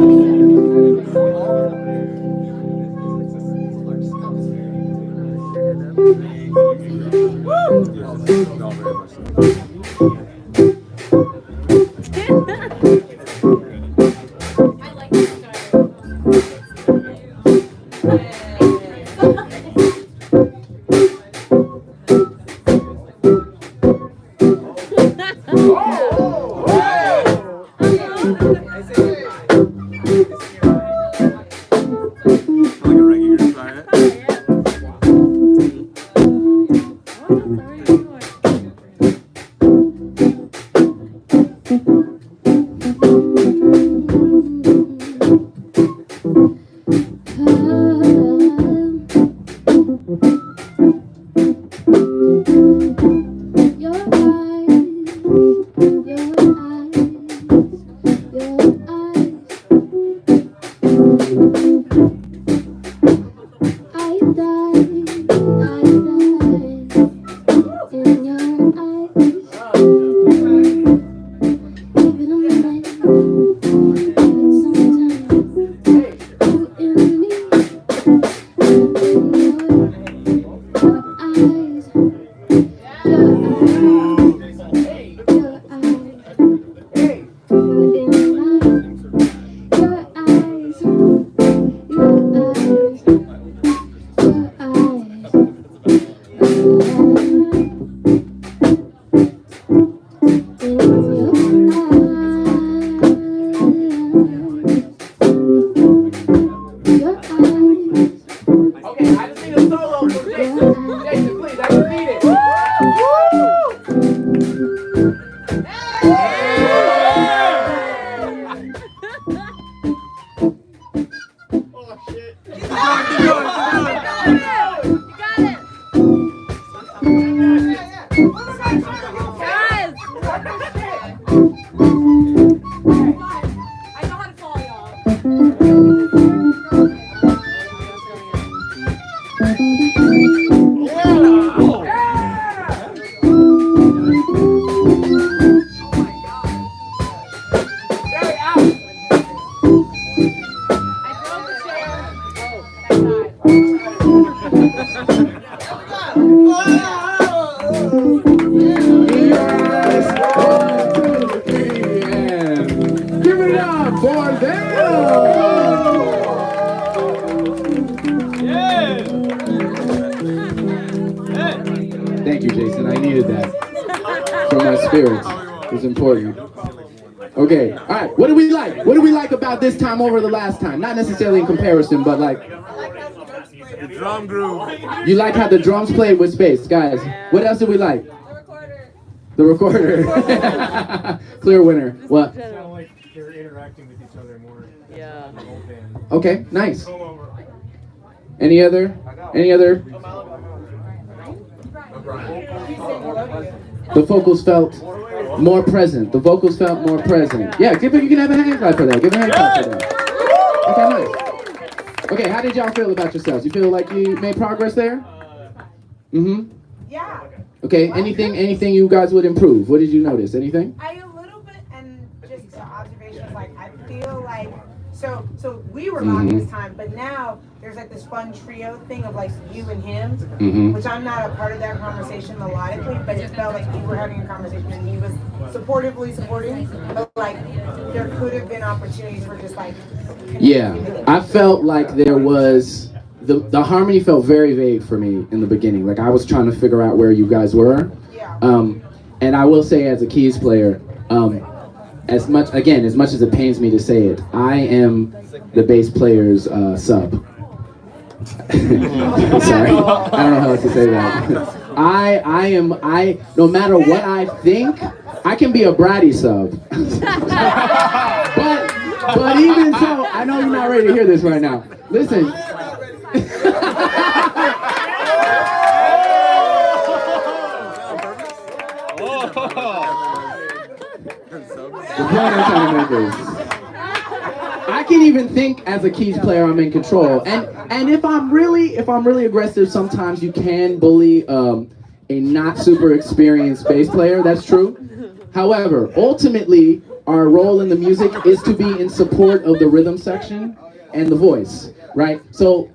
Thank you, Jason. I needed that for my spirits. It was important. Okay, all right. What do we like? What do we like about this time over the last time? Not necessarily in comparison, but like. The drum groove. You like how the drums played with space, guys. What else did we like? The recorder. Clear winner. What? It sounded like they were interacting with each other more. Yeah. The whole band. Okay, nice. Any other? The vocals felt more present. The vocals felt more present. Yeah, you can have a hand clap for that. Give a hand clap for that. Okay, nice. Okay, how did y'all feel about yourselves? You feel like you made progress there? Mm-hmm. Yeah. Okay, anything you guys would improve? What did you notice? Anything? I a little bit, and just the observations, like I feel like so we were locked this time, but now there's like this fun trio thing of like you and him, which I'm not a part of that conversation melodically, but it felt like we were having a conversation and he was supportively supporting, but like there could have been opportunities for just like Yeah, I felt like there was the harmony felt very vague for me in the beginning. Like I was trying to figure out where you guys were. Yeah. And I will say as a keys player, as much as it pains me to say it, I am the bass player's sub. Sorry, I don't know how else to say that. No matter what I think, I can be a bratty sub. But even so, I know you're not ready to hear this right now. Listen. The point I'm trying to make is, I can even think as a keys player I'm in control, and if I'm really aggressive, sometimes you can bully a not super experienced bass player. That's true. However, ultimately, our role in the music is to be in support of the rhythm section and the voice, right? So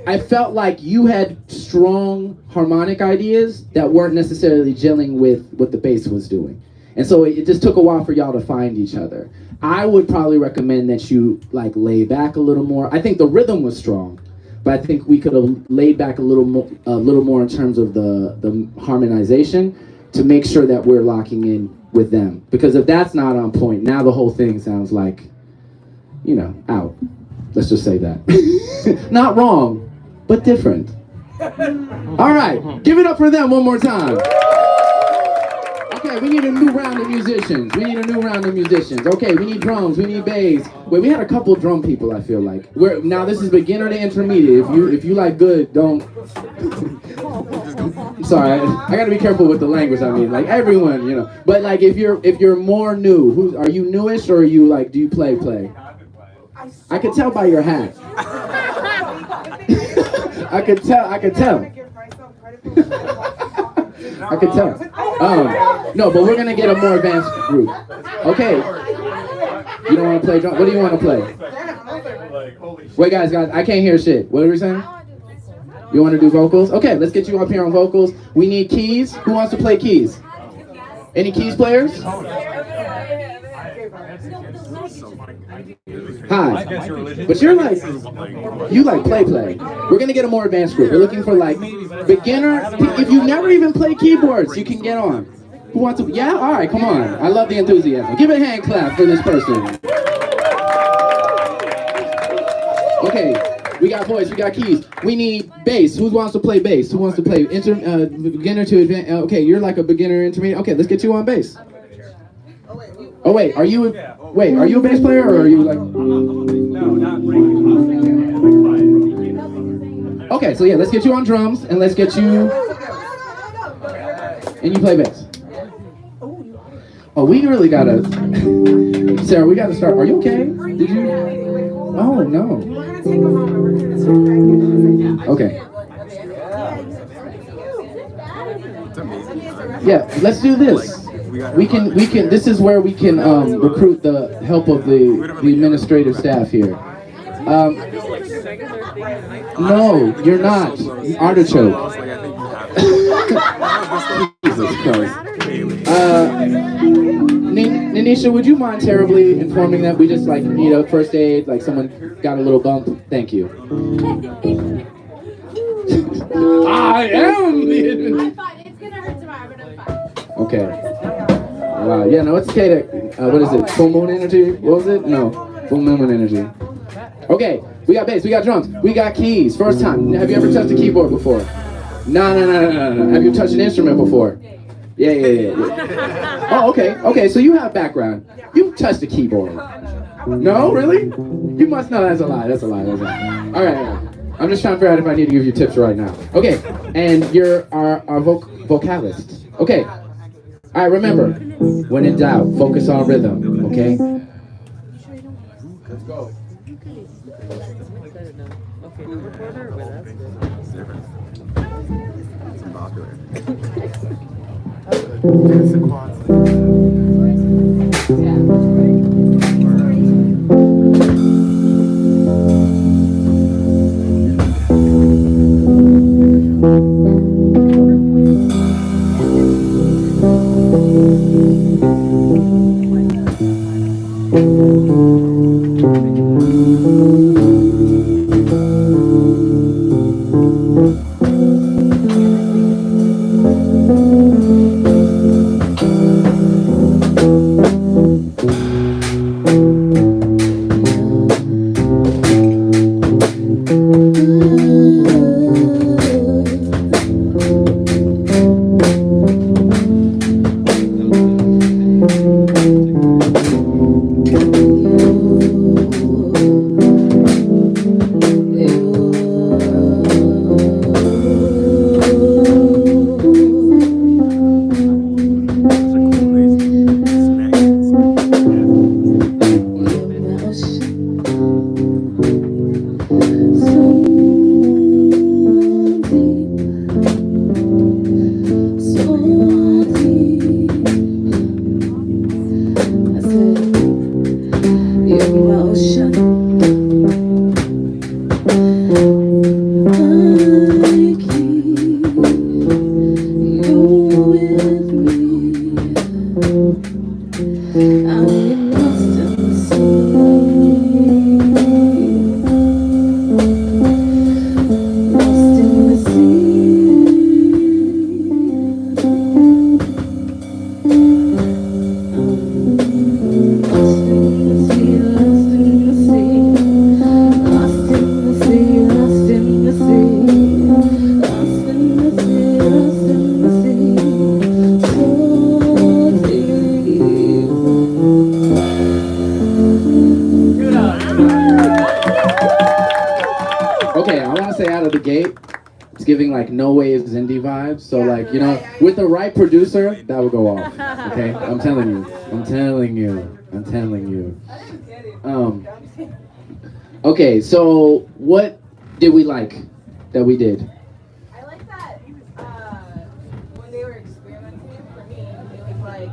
I felt like you had strong harmonic ideas that weren't necessarily gelling with what the bass was doing. And so it just took a while for y'all to find each other. I would probably recommend that you like lay back a little more. I think the rhythm was strong, but I think we could have laid back a little more in terms of the harmonization to make sure that we're locking in with them. Because if that's not on point, now the whole thing sounds like, you know, out. Let's just say that. Not wrong, but different. All right, give it up for them one more time. Okay, we need a new round of musicians. Okay, we need drums, we need bass. Wait, we had a couple drum people, I feel like. Now this is beginner to intermediate. If you like good, don't. Sorry, I gotta be careful with the language. I mean, like everyone, you know. But like, if you're more new, are you newish or are you like? Do you play? I could tell by your hat. I could tell. I could tell. No, but we're gonna get a more advanced group. Okay. You don't want to play drum? What do you want to play? Wait, guys, I can't hear shit. What are we saying? You want to do vocals? Okay, let's get you up here on vocals. We need keys. Who wants to play keys? Any keys players? Hi. But you like play. We're gonna get a more advanced group. We're looking for like beginner. If you never even played keyboards, you can get on. Who wants to? Yeah, all right, come on. I love the enthusiasm. Give it a hand clap for this person. Okay, we got voice, we got keys. We need bass. Who wants to play bass? Who wants to play beginner to advanced? Okay, you're like a beginner intermediate. Okay, let's get you on bass. Oh wait, are you a bass player or are you like? No, not really. Okay, so yeah, let's get you on drums and let's get you. And you play bass. Oh, we really gotta. Sarah, we gotta start. Are you okay? Did you? Oh no. Okay. Yeah, let's do this. We can. This is where we can recruit the help of the administrative staff here. No, you're not. Artichoke. Jesus Christ. Nanisha, would you mind terribly informing that we just like need a first aid, like someone got a little bump? Thank you. I am the. I'm fine. It's gonna hurt tomorrow, but I'm fine. Okay. Wow. Yeah. No, it's okay. What is it? Full moon energy? What was it? No. Full moon energy. Okay. We got bass. We got drums. We got keys. First time. Have you ever touched a keyboard before? No. Have you touched an instrument before? Yeah. Oh, okay. Okay. So you have background. You've touched a keyboard. No, really? You must know. That's a lie. All right. I'm just trying to figure out if I need to give you tips right now. Okay. And you're our vocalist. Okay. All right. Remember, when in doubt, focus on rhythm. Okay. Let's go. Okay, no recorder, but that's good. It's different. It's popular. It's a quad. Okay, I want to say out of the gate, it's giving like no waves indie vibes. So like, you know, with the right producer, that would go off. Okay, I'm telling you. Okay, so what did we like that we did? I like that when they were experimenting, for me, it was like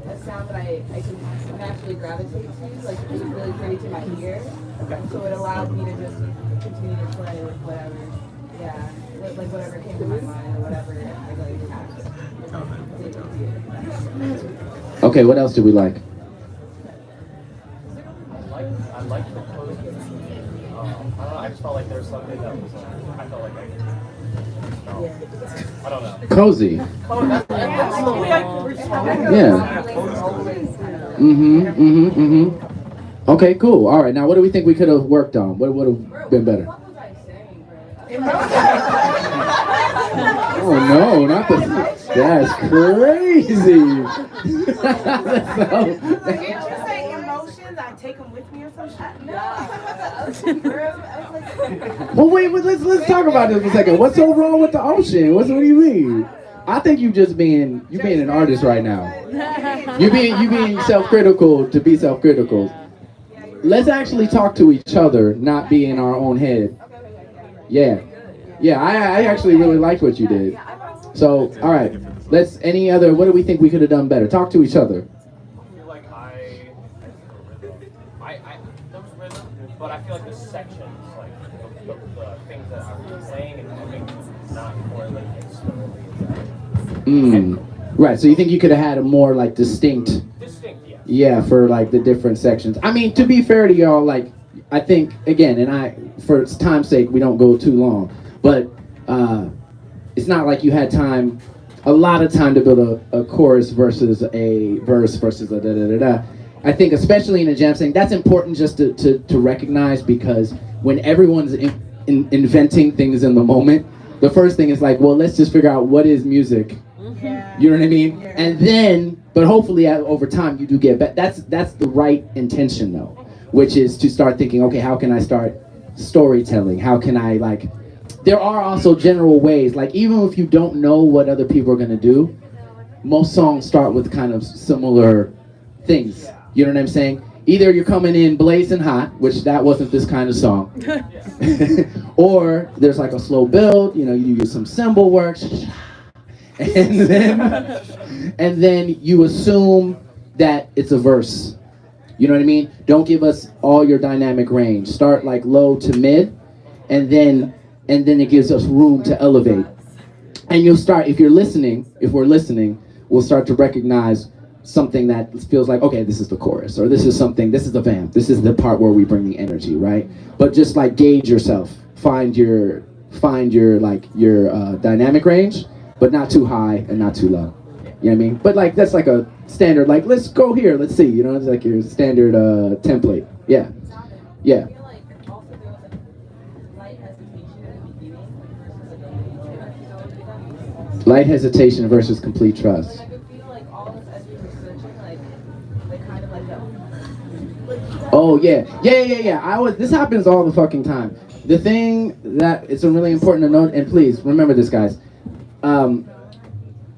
a sound that I could naturally gravitate to. Like, it was really pretty to my ear. So it allowed me to just continue to play with whatever, like whatever came to my mind or whatever I Okay, what else did we like? I liked the closing. I don't know, I just felt like there was something that was, I felt like I don't know. Cozy. Yeah. Okay, cool. All right, now what do we think we could have worked on? What would have been better? Oh no, not the. That's crazy. Did you say emotions? I take them with me or something? No. Well, wait, let's talk about this for a second. What's so wrong with the ocean? What do you mean? I think you being an artist right now. You being self-critical to be self-critical. Let's actually talk to each other, not be in our own head. Yeah. I actually really liked what you did. So, all right. What do we think we could have done better? Talk to each other. I feel like there was rhythm, but I feel like the sections, like the things that I was playing and moving, not correlating slowly. Right. So you think you could have had a more like distinct? Yeah, for like the different sections. I mean, to be fair to y'all, like I think again, and for time's sake, we don't go too long, but it's not like you had a lot of time to build a chorus versus a verse versus a da-da-da-da. I think especially in a jam session, that's important just to recognize, because when everyone's inventing things in the moment, the first thing is like, well, let's just figure out what is music. You know what I mean? And then, but hopefully over time you do get better. That's the right intention though, which is to start thinking, okay, how can I start storytelling? How can I there are also general ways, like even if you don't know what other people are gonna do, most songs start with kind of similar things. You know what I'm saying? Either you're coming in blazing hot, which that wasn't this kind of song, or there's like a slow build, you know, you do some cymbal work, and then you assume that it's a verse. You know what I mean? Don't give us all your dynamic range. Start like low to mid, and then it gives us room to elevate. And you'll start, if we're listening, we'll start to recognize something that feels like, okay, this is the chorus, or this is the vamp, this is the part where we bring the energy, right? But just like gauge yourself, find your dynamic range, but not too high and not too low. You know what I mean? But like that's like a standard, like let's go here, let's see, you know, it's like your standard template. Yeah. Yeah. I feel like also there was like light hesitation at the beginning versus like a Light hesitation versus complete trust. Like I could feel like all this as we were searching, like kind of like that. Oh yeah. This happens all the fucking time. The thing that it's really important to note, and please remember this, guys.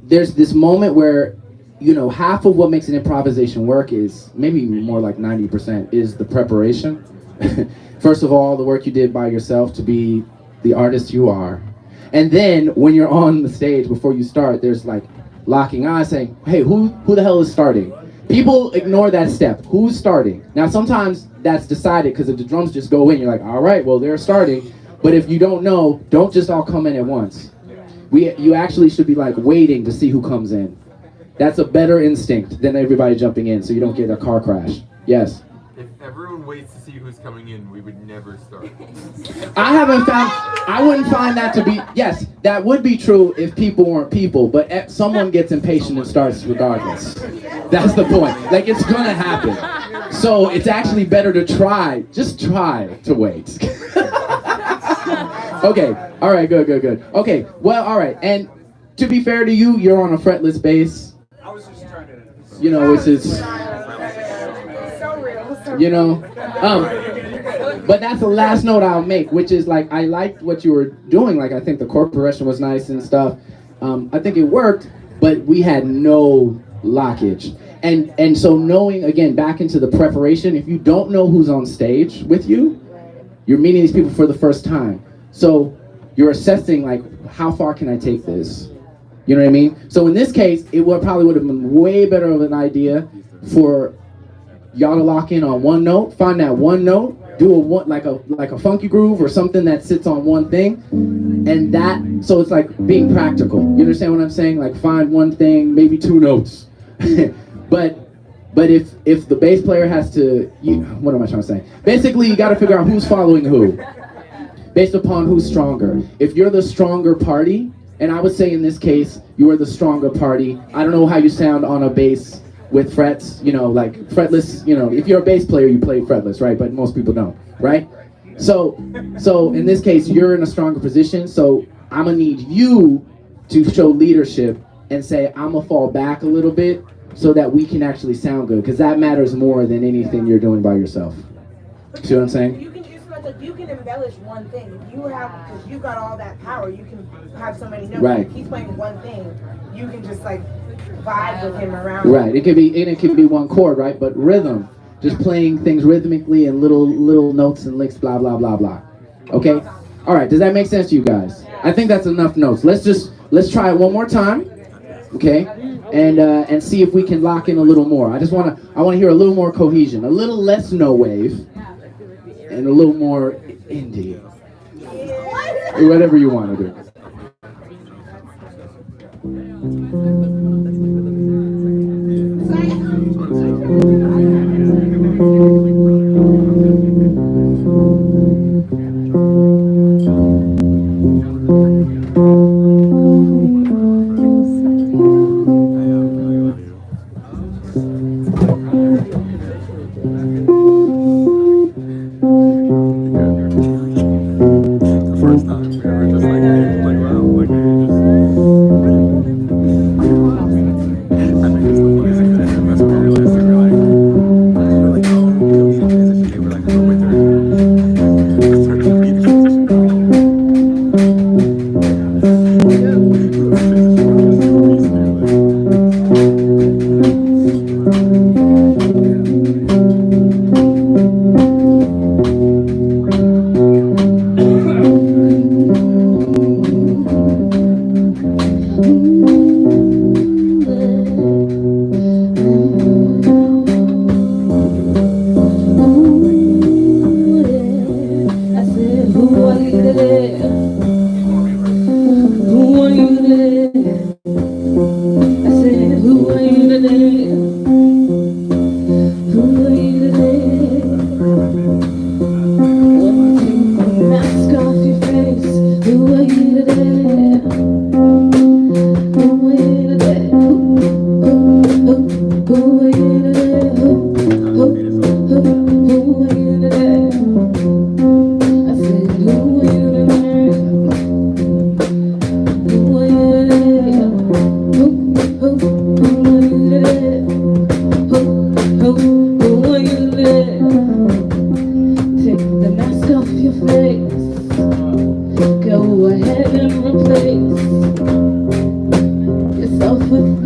There's this moment where, you know, half of what makes an improvisation work is, maybe more like 90%, is the preparation. First of all, the work you did by yourself to be the artist you are. And then when you're on the stage, before you start, there's like locking eyes saying, hey, who the hell is starting? People ignore that step. Who's starting? Now, sometimes that's decided because if the drums just go in, you're like, all right, well, they're starting. But if you don't know, don't just all come in at once. You actually should be like waiting to see who comes in. That's a better instinct than everybody jumping in so you don't get a car crash. Yes? If everyone waits to see who's coming in, we would never start. I wouldn't find that to be, yes, that would be true if people weren't people, but someone gets impatient and starts regardless. That's the point. Like, it's gonna happen. So it's actually better to just try to wait. Okay, all right, good. Okay, well, all right, and to be fair to you, you're on a fretless bass. I was just trying to, you know, which is, you know, but that's the last note I'll make, which is like, I liked what you were doing. Like, I think the chord progression was nice and stuff. I think it worked, but we had no lockage. And so knowing, again, back into the preparation, if you don't know who's on stage with you, you're meeting these people for the first time. So you're assessing, like, how far can I take this? You know what I mean? So in this case, it probably would have been way better of an idea for y'all to lock in on one note, find that one note, do like a funky groove or something that sits on one thing, and that, so it's like being practical. You understand what I'm saying? Like, find one thing, maybe two notes. But if the bass player has to, what am I trying to say? Basically, you got to figure out who's following who, based upon who's stronger. If you're the stronger party, and I would say in this case, you are the stronger party. I don't know how you sound on a bass with frets, you know, like fretless, you know, if you're a bass player, you play fretless, right? But most people don't, right? So in this case, you're in a stronger position, so I'm gonna need you to show leadership and say, I'm gonna fall back a little bit so that we can actually sound good, because that matters more than anything you're doing by yourself. See what I'm saying? You can embellish one thing. If you have, because you've got all that power, you can have so many notes. Right. If he's playing one thing, you can just like vibe with him around. Right. It could be one chord, right? But rhythm, just playing things rhythmically and little notes and licks, blah blah blah blah. Okay. All right. Does that make sense to you guys? I think that's enough notes. Let's try it one more time. Okay. And see if we can lock in a little more. I want to hear a little more cohesion, a little less no wave, and a little more indie. Whatever you want to do. First time we were just like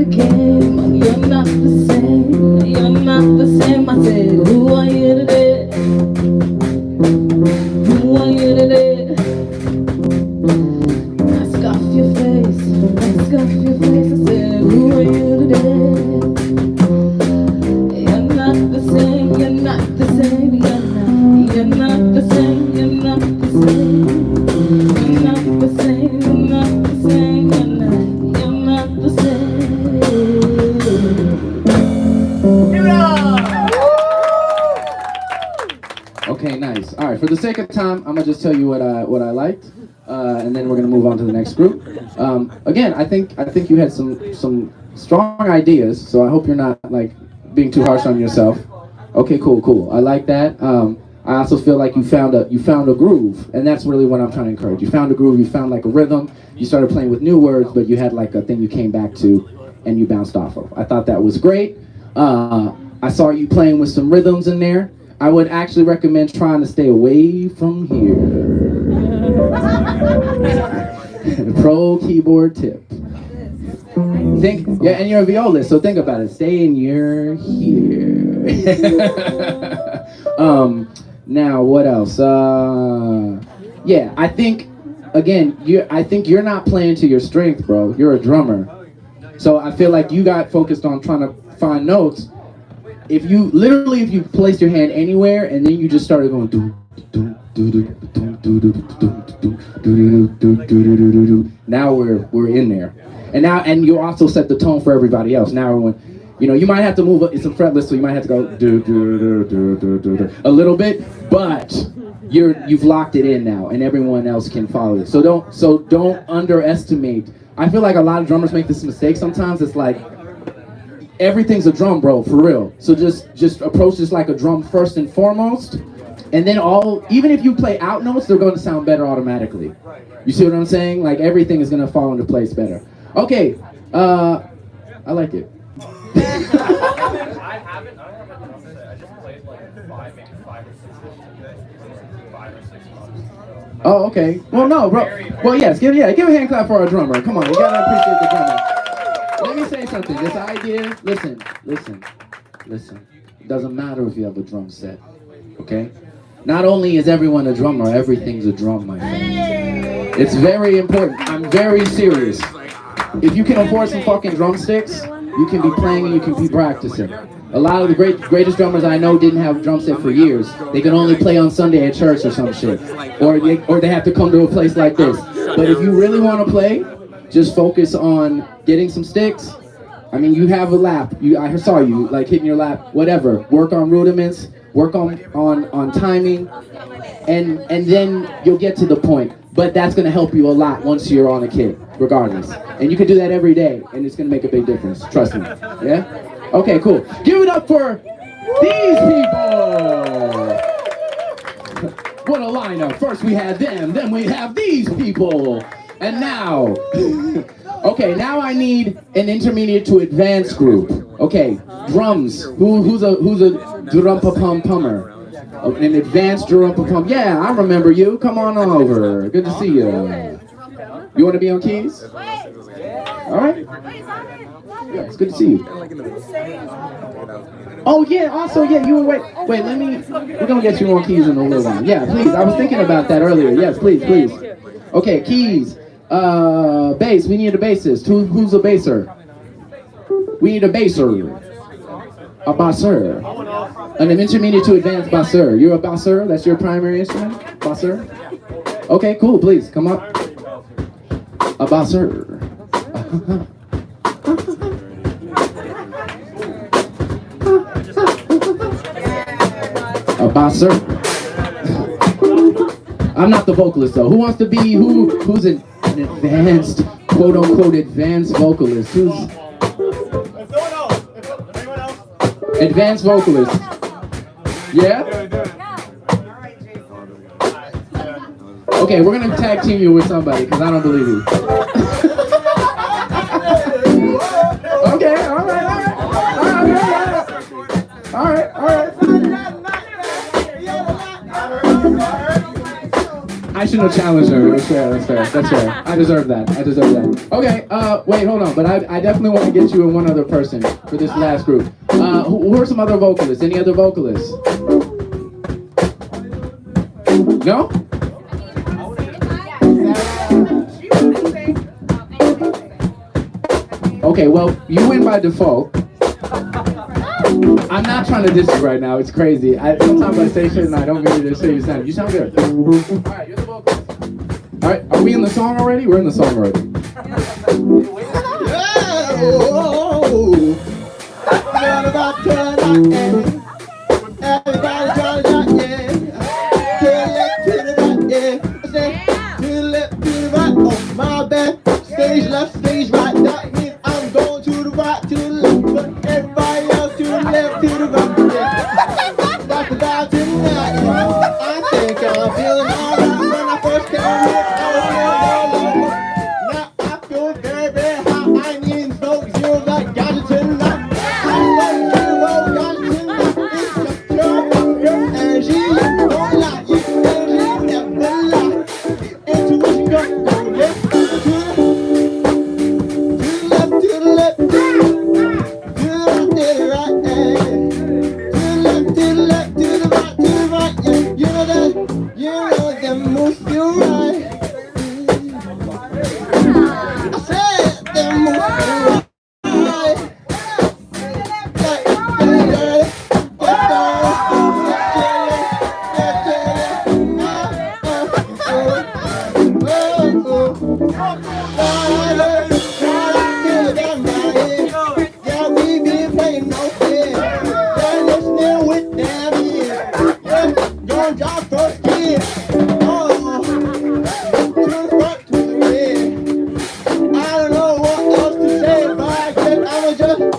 the game. You're not the same. You're not the same. I said, who are you today? Who are you today? Mask off your face. Mask off your face. I said, who are you today? You're not the same. You're not the same. You're not the same. You're not the same. You're not the same. You're not the same. You're not the same. Okay, nice. All right, for the sake of time, I'm gonna just tell you what I liked, and then we're gonna move on to the next group. Again, I think you had some strong ideas, so I hope you're not like being too harsh on yourself. Okay, cool. I like that. I also feel like you found a groove, and that's really what I'm trying to encourage. You found a groove. You found like a rhythm. You started playing with new words, but you had like a thing you came back to, and you bounced off of. I thought that was great. I saw you playing with some rhythms in there. I would actually recommend trying to stay away from here. Pro keyboard tip. And you're a violist, so think about it. Stay in your here. Now, what else? Yeah, I think again, you're not playing to your strength, bro. You're a drummer, so I feel like you got focused on trying to find notes. If you placed your hand anywhere and then you just started going do do do do do do do do do do, now we're in there, and you also set the tone for everybody else. Now everyone, you might have to move. It's a fretless, so you might have to go do do do do do do a little bit, but you've locked it in now, and everyone else can follow it. So don't underestimate. I feel like a lot of drummers make this mistake sometimes. It's like everything's a drum, bro, for real. So just approach this like a drum first and foremost, and then even if you play out notes, they're going to sound better automatically. You see what I'm saying? Like everything is going to fall into place better. Okay, I like it. I haven't drum set. I just played like maybe 5 or 6 months. Oh, okay. Well, no, bro. Well, yes. Give a hand clap for our drummer. Come on, you gotta appreciate the drummer. Let me say something. This idea, listen. It doesn't matter if you have a drum set, okay? Not only is everyone a drummer, everything's a drum, my friend. It's very important. I'm very serious. If you can afford some fucking drumsticks, you can be playing and you can be practicing. A lot of the greatest drummers I know didn't have a drum set for years. They can only play on Sunday at church or some shit. Or they have to come to a place like this. But if you really want to play, just focus on getting some sticks. I mean, you have a lap. I saw you like hitting your lap. Whatever. Work on rudiments. Work on timing, and then you'll get to the point. But that's gonna help you a lot once you're on a kit, regardless. And you can do that every day, and it's gonna make a big difference. Trust me. Yeah. Okay. Cool. Give it up for these people. What a lineup. First we had them, then we have these people. And now, okay, now I need an intermediate to advanced group. Okay, drums. Who's a drum-pa-pum-pummer? An advanced drum-pa-pum. Yeah, I remember you. Come on over. Good to see you. You want to be on keys? All right. Yeah, it's good to see you. Oh yeah. Also, yeah. You wait. We're gonna get you on keys in a little while. Yeah, please. I was thinking about that earlier. Yes, please. Okay, keys. Bass. We need a bassist. Who's a basser? We need a basser. A basser. An intermediate to advanced basser. You're a basser? That's your primary instrument? Basser? Okay, cool. Please, come up. A basser. A basser. I'm not the vocalist though. Who wants to be, who's an advanced, quote unquote advanced vocalist? Who's advanced vocalist? Yeah? Okay, we're gonna tag team you with somebody because I don't believe you. Okay, all right. All right. I shouldn't have challenged her. That's fair. That's fair. I deserve that. Okay. Wait, hold on. But I definitely want to get you and one other person for this last group. Who are some other vocalists? Any other vocalists? No? Okay, well, you win by default. I'm not trying to diss you right now. It's crazy. Sometimes I say shit and I don't mean to say you sound. You sound good. All right, you're the vocalist. All right, are we in the song already? We're in the song already. My bad. Stage left, stage right. That means I'm going to the right, to the left, but everybody else to the left, to the right. Yeah. That's about tonight. You know, I think I'm feeling alright. When I first came here, I was feeling all over. Now I feel very, very hot. I need smoke zero like ganja tonight. I'm like zero ganja tonight. It's just your energy. Don't lie, your energy never lie. Intuition go left.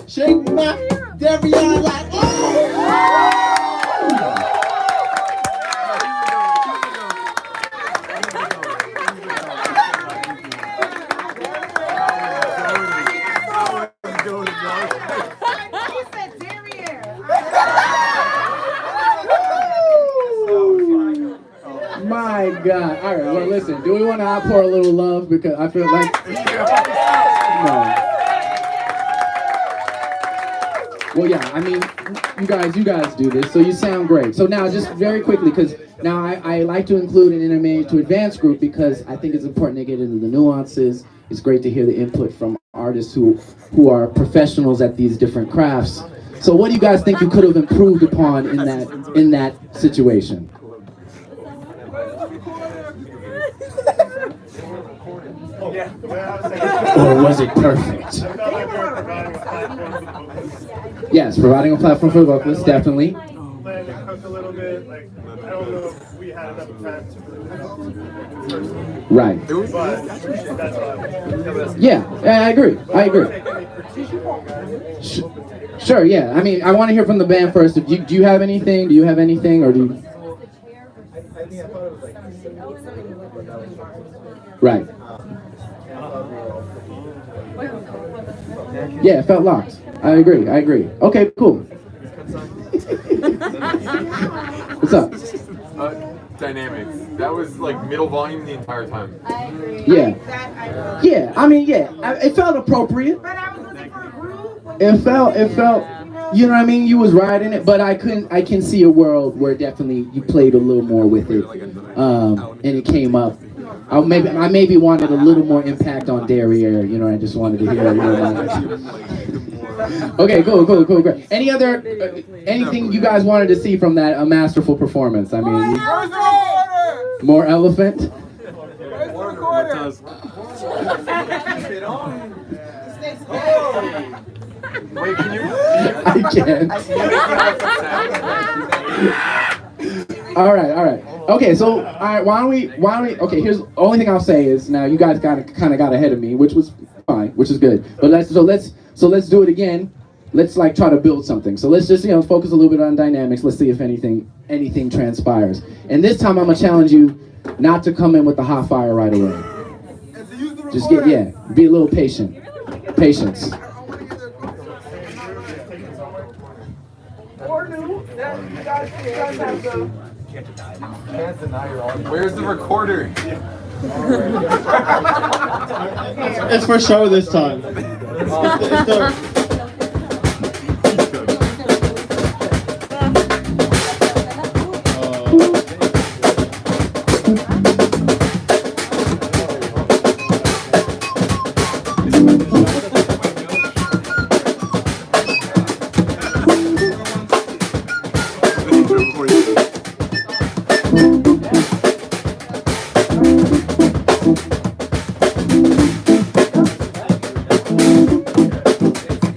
Shake my derriere like My God. All right, well, listen, do we want to outpour a little love? Because I feel like... No. Well, yeah, I mean, you guys do this, so you sound great. So now, just very quickly, because now I like to include an intermediate to advanced group because I think it's important to get into the nuances. It's great to hear the input from artists who are professionals at these different crafts. So what do you guys think you could have improved upon in that situation? Or was it perfect? Yes, providing a platform for the vocalists, definitely. Plan to cook a little bit. Like, I don't know if we had enough time to really Right. but that's all. Yeah, I agree. Sure, yeah. I mean, I want to hear from the band first. Do you have anything? Do you have anything, or do you... Right. Yeah, it felt locked. I agree. Okay, cool. What's up? Dynamics. That was like middle volume the entire time. I agree. Yeah. Yeah, I mean, yeah. It felt appropriate. But I was looking for a groove. It felt, you know what I mean? You was riding it, but I can see a world where definitely you played a little more with it. And it came up. I maybe wanted a little more impact on derriere, you know, I just wanted to hear a little more. Okay, cool, great. Anything you guys wanted to see from that masterful performance? I mean, more elephant? Wait, can you? I can't. All right. Okay, so all right, why don't we? Okay, here's the only thing I'll say is now you guys kind of got ahead of me, which was fine, which is good. But let's do it again. Let's like try to build something. So let's just focus a little bit on dynamics. Let's see if anything transpires. And this time I'm gonna challenge you not to come in with the hot fire right away. Just be a little patient. Patience. Or new. You guys have the Can't deny your audience. Where's the recorder? It's for show this time. It's the-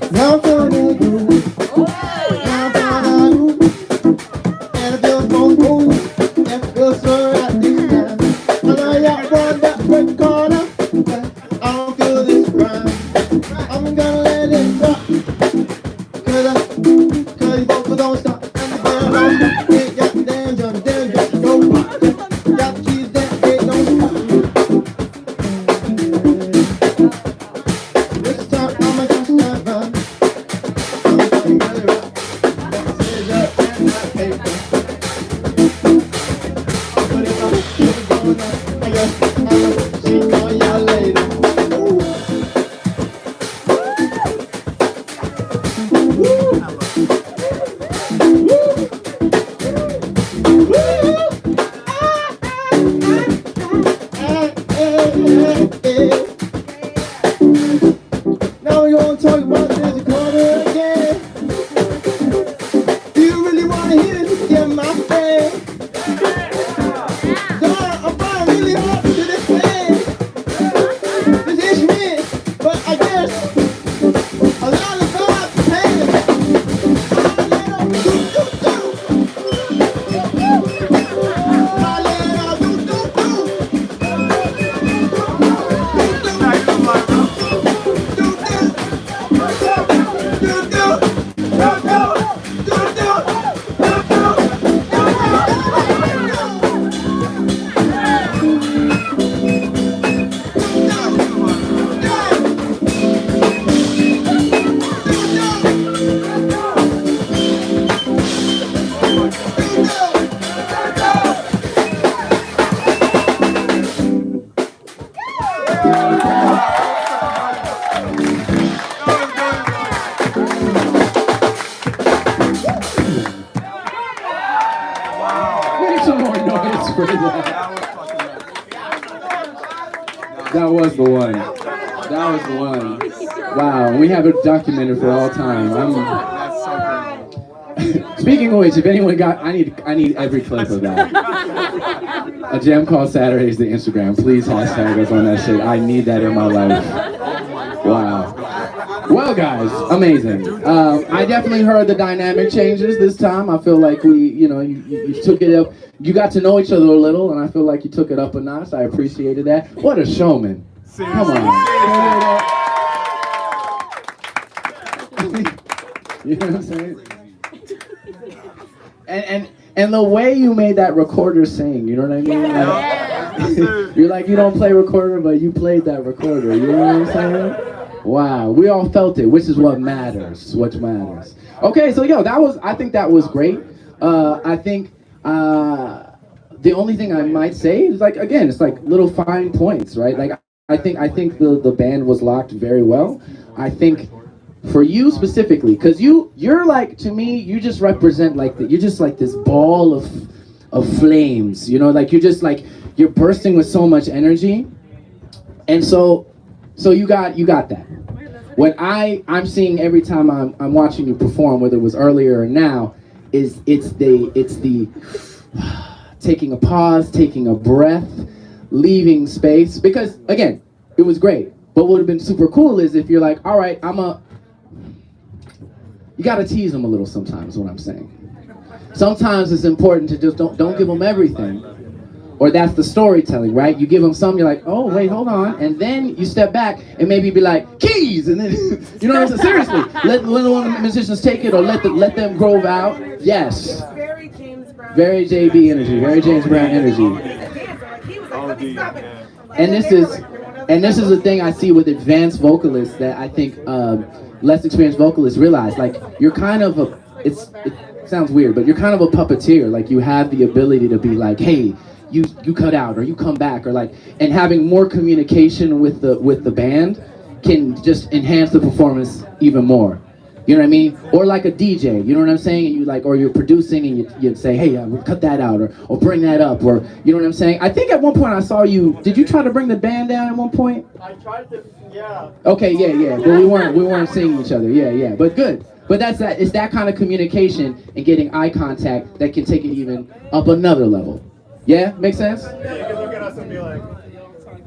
Now for the groove. Now for the groove. And it feels so cool. And it feels so right this time. I know y'all want that red corner. But I don't feel this grind. I'm gonna let it drop. Cause vocals don't stop. And the band don't stop. Hey, got damn jump, go pop. Got the keys that they don't stop. This time I'ma just not run. Now we're gonna talk about this recorder again. Do you really wanna hear this again, my friend? Come on, I'm trying really hard to this thing. This instrument, but I guess a lot of God's pain. Make some more noise for that. That was the one. That was the one. Wow, we have it documented for all time. Speaking of which, if anyone got, I need every clip of that. A Jam Call Saturdays, the Instagram. Please hashtag us on that shit. I need that in my life. Wow. Well, guys, amazing. I definitely heard the dynamic changes this time. I feel like you took it up. You got to know each other a little, and I feel like you took it up a notch. I appreciated that. What a showman. Come on. You know what I'm saying? And the way you made that recorder sing, you know what I mean? Like, you're like, you don't play recorder, but you played that recorder. You know what I'm saying? Wow, we all felt it, which is what matters. What matters. Okay, so I think that was great. I think the only thing I might say is it's like little fine points, right? Like I think the band was locked very well. I think for you specifically, because you're like, to me, you just represent you're just like this ball of flames, you know, like you're bursting with so much energy, and so you got that. What I'm seeing every time I'm watching you perform, whether it was earlier or now, is it's the taking a pause, taking a breath, leaving space. Because again, it was great. But what would have been super cool is if you're like, all right, you gotta tease them a little sometimes, is what I'm saying. Sometimes it's important to just don't give them everything. Or that's the storytelling, right? You give them some, you're like, oh, wait, hold on. And then you step back and maybe be like, keys! And then, you know what I'm saying? Seriously, let the musicians take it or let them groove out. Yes. Very James Brown. Very JB energy, very James Brown energy. And this is the thing I see with advanced vocalists that I think less experienced vocalists realize. Like, you're kind of sounds weird, but you're kind of a puppeteer. Like you have the ability to be like, hey, you cut out or you come back, or like, and having more communication with the band can just enhance the performance even more. You know what I mean? Or like a DJ, you know what I'm saying? And you like, or you're producing and you'd say, hey, we'll cut that out, or bring that up, or you know what I'm saying? I think at one point I saw you. Did you try to bring the band down at one point? I tried to, yeah. Okay, yeah, but we weren't seeing each other. Yeah, but good. But it's that kind of communication and getting eye contact that can take it even up another level. Yeah, make sense? Yeah, you can look at us and be like,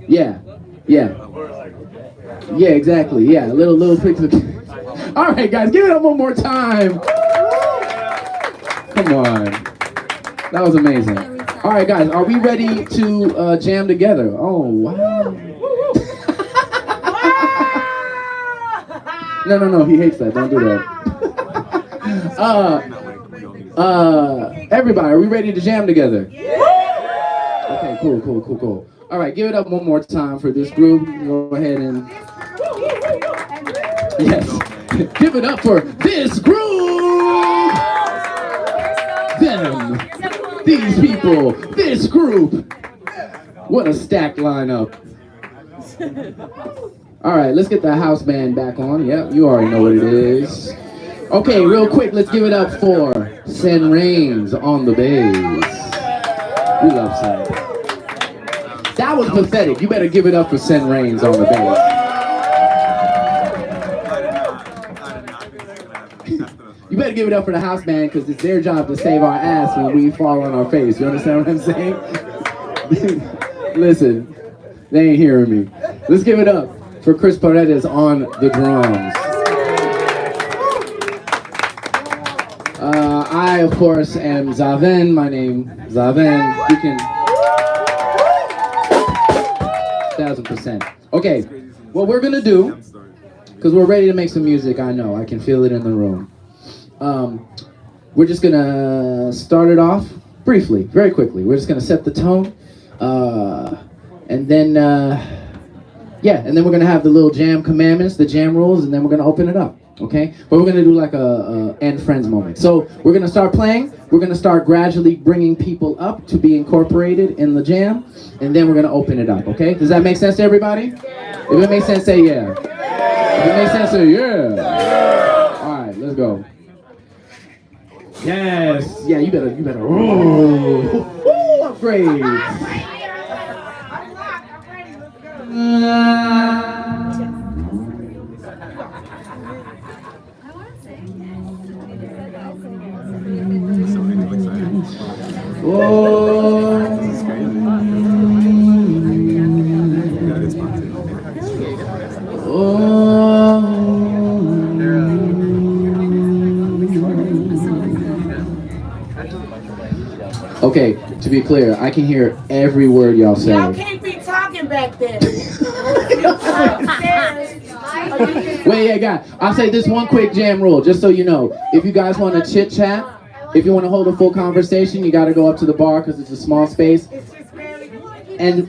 Yeah. or like, Yeah, exactly. Yeah, a little picture. All right, guys, give it up one more time. Come on. That was amazing. All right, guys, are we ready to jam together? Oh, wow. No, he hates that. Don't do that. Everybody, are we ready to jam together? Okay, cool. All right, give it up one more time for this group. Go ahead and... Yes. Give it up for this group! Them. These people. This group. What a stacked lineup. All right, let's get the house band back on. Yep, you already know what it is. Okay, real quick, let's give it up for Sen Rains on the bass. We love Sen. That was pathetic. You better give it up for Sen Rains on the bass. You better give it up for the house band because it's their job to save our ass when we fall on our face. You understand what I'm saying? Listen, they ain't hearing me. Let's give it up for Chris Paredes on the drums. I, of course, am Zaven. My name is Zaven. You can... 1000%. Okay, what we're going to do, because we're ready to make some music, I know. I can feel it in the room. We're just going to start it off briefly, very quickly. We're just going to set the tone. And then we're going to have the little jam commandments, the jam rules, and then we're going to open it up. Okay, but we're gonna do like a end friends moment. So we're gonna start playing. We're gonna start gradually bringing people up to be incorporated in the jam, and then we're gonna open it up. Okay, does that make sense to everybody? Yeah. If it makes sense, say yeah. If it makes sense, say yeah. All right, let's go. Yes, yeah, you better. Oh, upgrades. Okay, to be clear, I can hear every word y'all say. Y'all can't be talking back there. Wait, yeah, guys. I'll say this one quick jam rule, just so you know. If you guys want to chit chat, if you want to hold a full conversation, you got to go up to the bar because it's a small space. And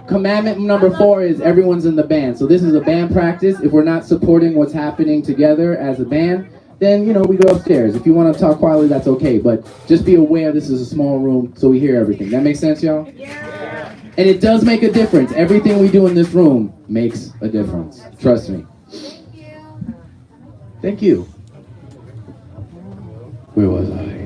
commandment number 4 is everyone's in the band. So this is a band practice. If we're not supporting what's happening together as a band, then, we go upstairs. If you want to talk quietly, that's okay. But just be aware this is a small room, so we hear everything. That makes sense, y'all? Yeah. And it does make a difference. Everything we do in this room makes a difference. Trust me. Thank you. Where was I?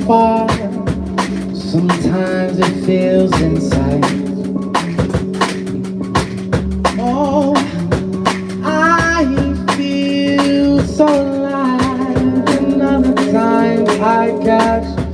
far, sometimes it feels inside. Oh, I feel so alive, and other times I catch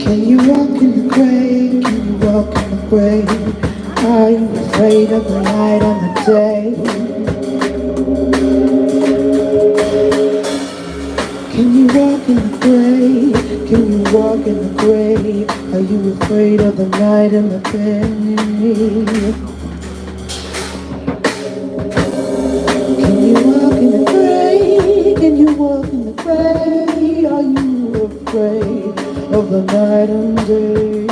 Can you walk in the gray? Can you walk in the gray? Are you afraid of the night and the day? Can you walk in the gray? Can you walk in the gray? Are you afraid of the night and the day? Can you walk in the gray? Can you walk in the gray? Are you afraid of the night and day?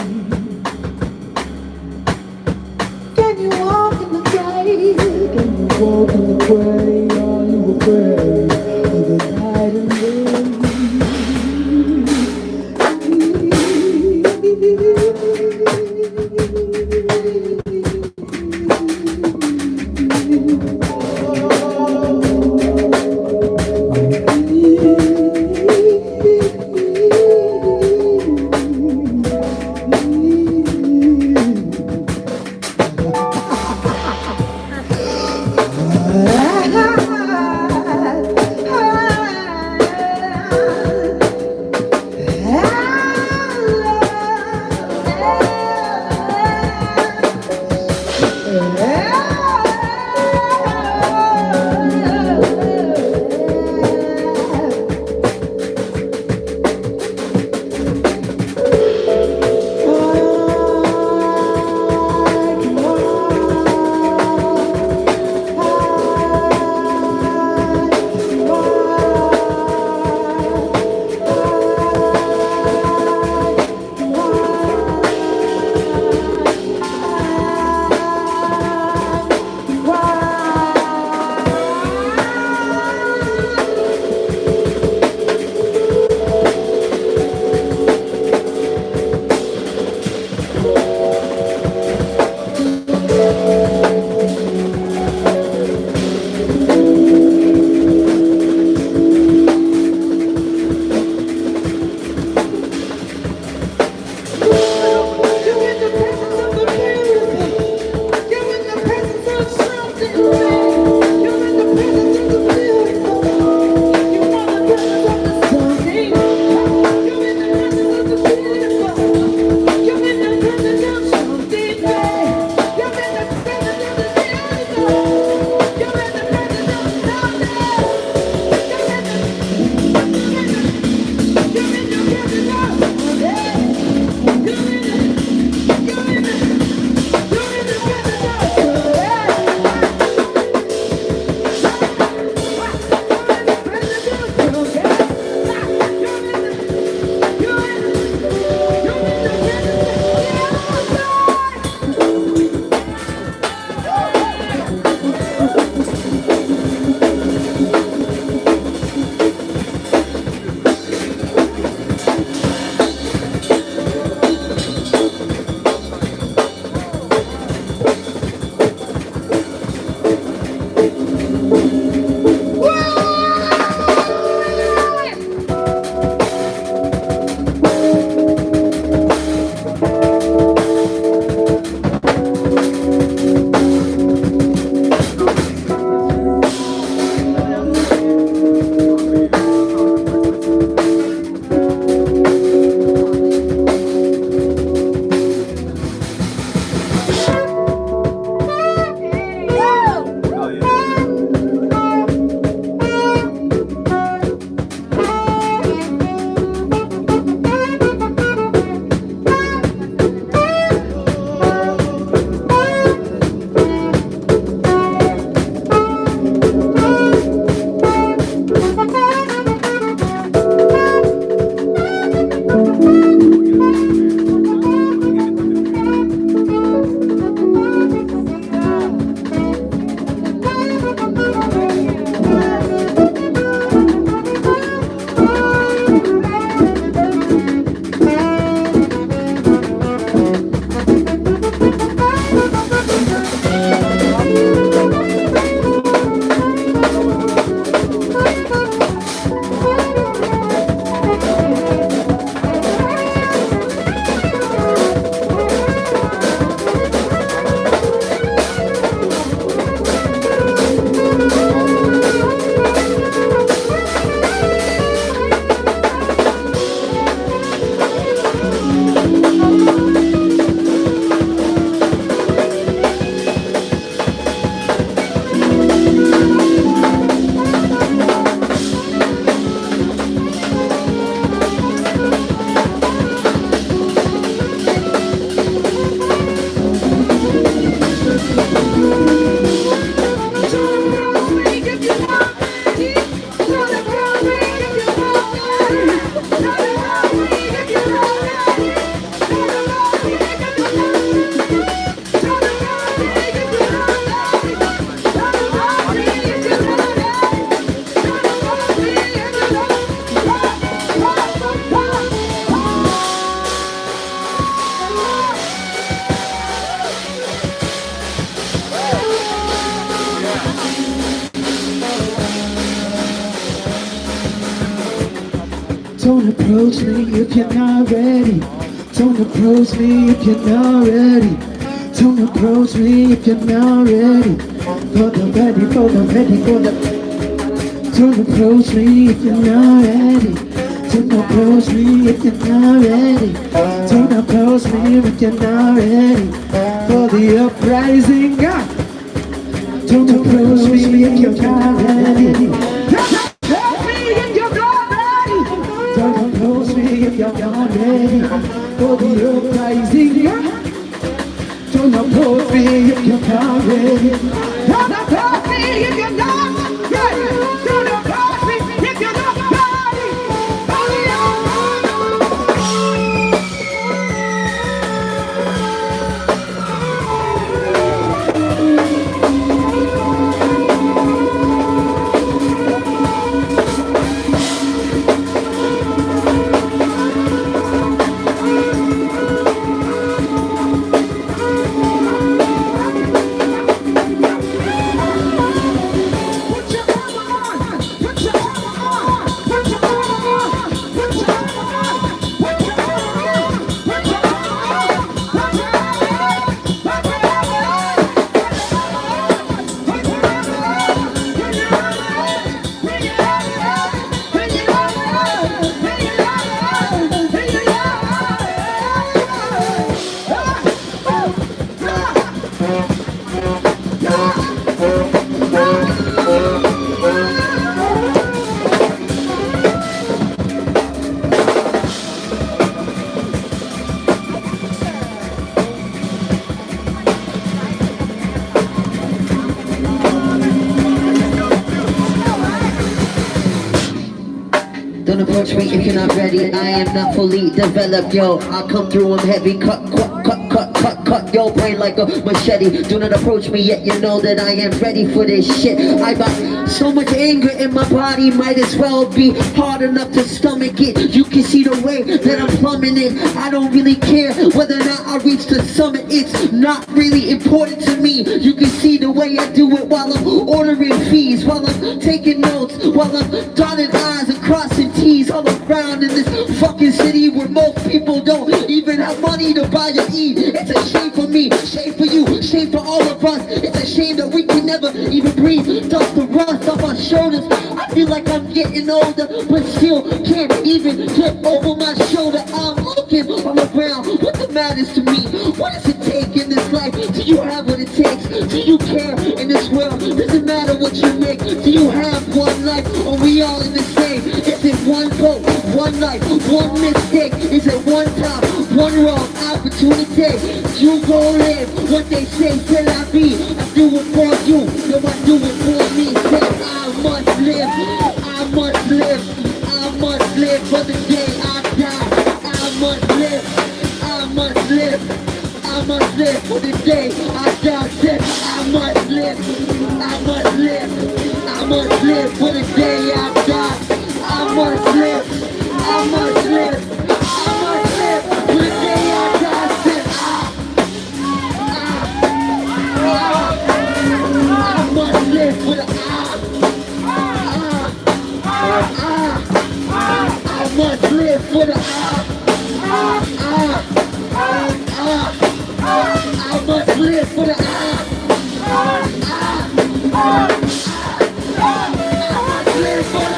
Can you walk in the gray? Can you walk in the gray? Are you afraid of the night and day? Don't approach me if you're not ready. Don't approach me if you're not ready. Don't approach me if you're not ready. For the ready, for the ready, for the. Don't approach me if you're not ready. Don't approach me if you're not ready. Don't approach me if you're not ready. For the uprising, don't approach me if you're not ready. Don't approach me if you're not ready. For the uprising, don't approach me if you're not ready. Don't approach me if you're not ready. Don't approach me if you're not ready. Don't approach me if you're not ready. I am not fully developed, yo. I come through, I'm heavy. Cut your brain like a machete. Do not approach me yet, you know that I am ready for this shit. I got so much anger in my body, might as well be hard enough to stomach it. You can see the way that I'm plummeting. I don't really care whether or not I reach the summit. It's not really important to me. You can see the way I do it while I'm ordering fees, while I'm taking notes, while I'm dotting I's and crossing T's all around in this fucking city where most people don't even have money to buy or eat. It's a shame for me, shame for you, shame for all of us. It's a shame that we can never even breathe. Dust the rust off our shoulders. I feel like I'm getting older, but still can't even get over my shoulder. I'm looking all around. What the matters to me? What does it take in this life? Do you have what it takes? Do you care in this world? Does it matter what you make? Do you have one life? Are we all in the same? Is it one vote, one life, one mistake? Is it one time, one wrong opportunity? You gon' live what they say till I be. I do it for you, no I do it for me. Say I must live, I must live, I must live for the day I die. I must live, I must live, I must live for the day I die. Say I must live, I must live, I must live for the day I die. I must live, I must live, I must live for the day I die. Say I must live for the I must live for the I must live for the I must live for the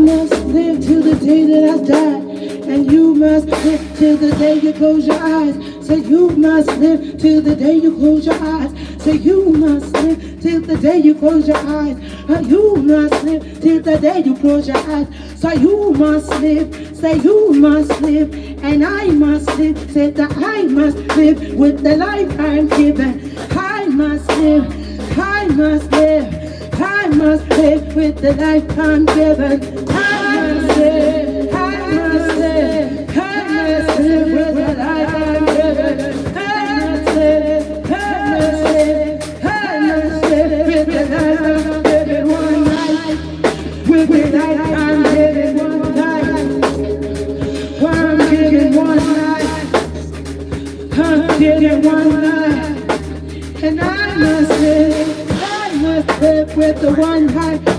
must live till the day that I die. And you must live till the day you close your eyes. So you must live till the day you close your eyes. So you must live till the day you close your eyes. You must live till the day you close your eyes. So you must live, say you must live, and I must live, say that I must live with the life I'm given. I must live, I must live, I must live with the life I'm given. I must live, I must live, I must live with the life I'm given. I must live, I must live, I must live with the life I'm given. One life, with the life I'm given. One life, I'm given one life. I'm given one life. And I must live with the one high. I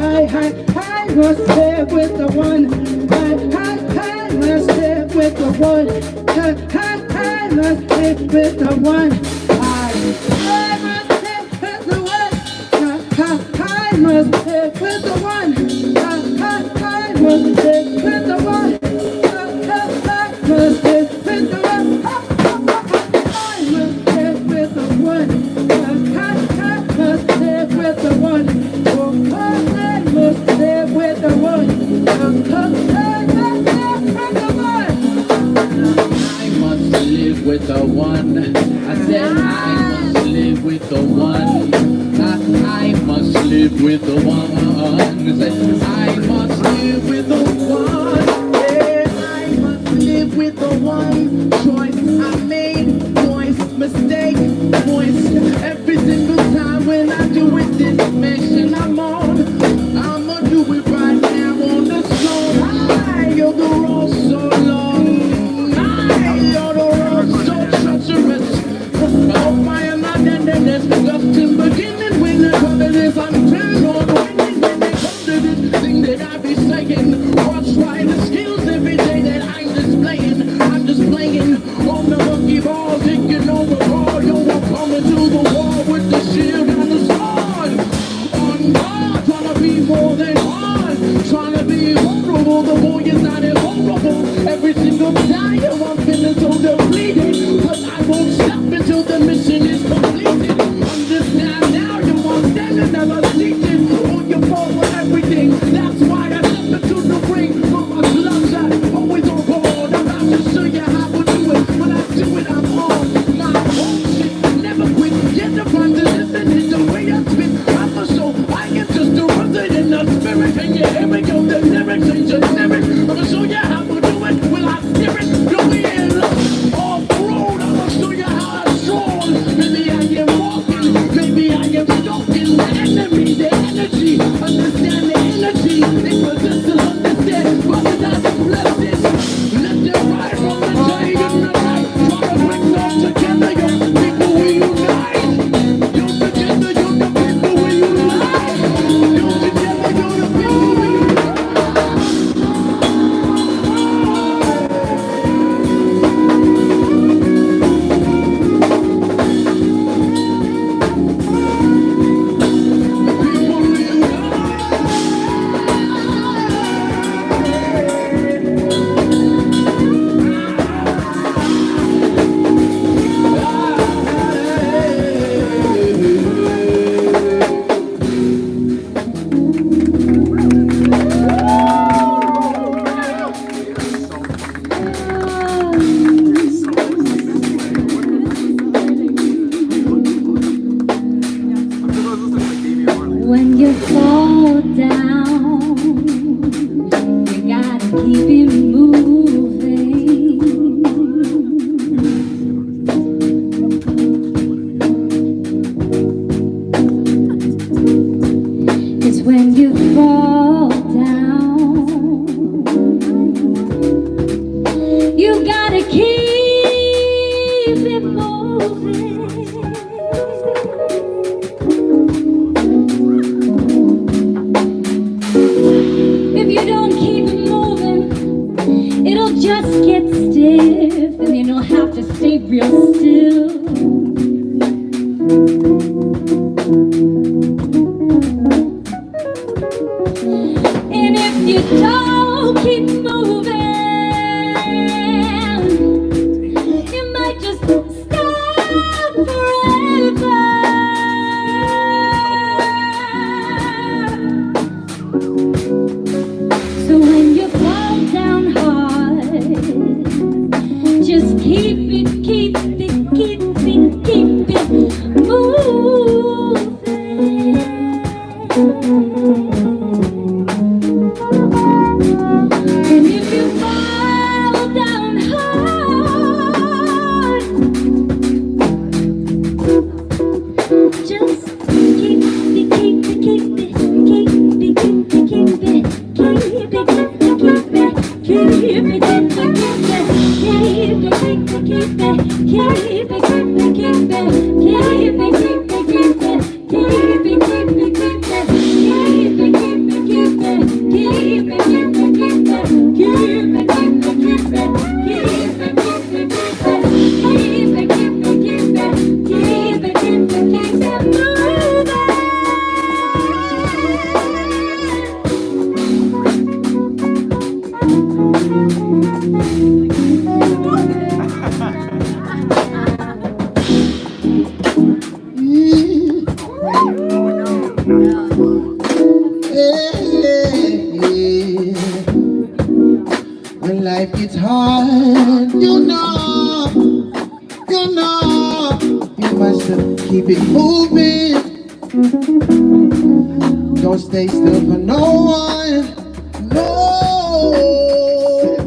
must live with the one high. I must live with the one high. I must live with the one high. I must live with the one high. I must live with the one high. I must live with the one high. I must live with the one high. With the one, I said I must live with the one. I must live with the one. I said I must live with the one. Yeah, I must live with the one. Choice I made, voice mistake, voice. Every single time when I do it, this mission I'm on. I'ma do it right now on the song. You're the road so long. You're the road so treacherous. Oh my, am I tenderness? Just in beginning when the trouble is I'm turned on. When they come to this thing that I be saying, watch right the skills every day that I'm displaying. I'm displaying on the monkey ball, taking over all. Yo, I'm coming to the wall with the shield and the sword. On guard, trying to be more than hard. Trying to be vulnerable, the boy is not invulnerable. Every single time I'm feeling so depleted, but I won't stop until the mission is completed. Understand now, you want standing, never seated. On your phone for everything. That's why I step into the ring. But my gloves are always on board. I'm about to show you how to do it. When I do it, I'm on my own shit. Never quit. Get the fun to listen in the way I spit. I'm a show. I am just a resident in the spirit. And you hear me go, the lyrics ain't generic. I'ma show you how to do it. Will I steer it? You'll be in off-road. I'ma show you how I stroll. Maybe I am walking. Maybe I am stalking the enemy, the energy. Understand the energy. They possess to understand. But that's blessed. Left and right from the day and the night. Try to bring them together. Your people we unite. You together, you're the people we unite. You together, you're the people we unite. When you fall down, you gotta keep it moving. It's when you fall down, you gotta keep it moving. If you don't keep it moving, it'll just get stiff, and then you'll have to stay real still. And if you don't When life gets hard, you know, you must keep it moving. Don't stay still for no one, no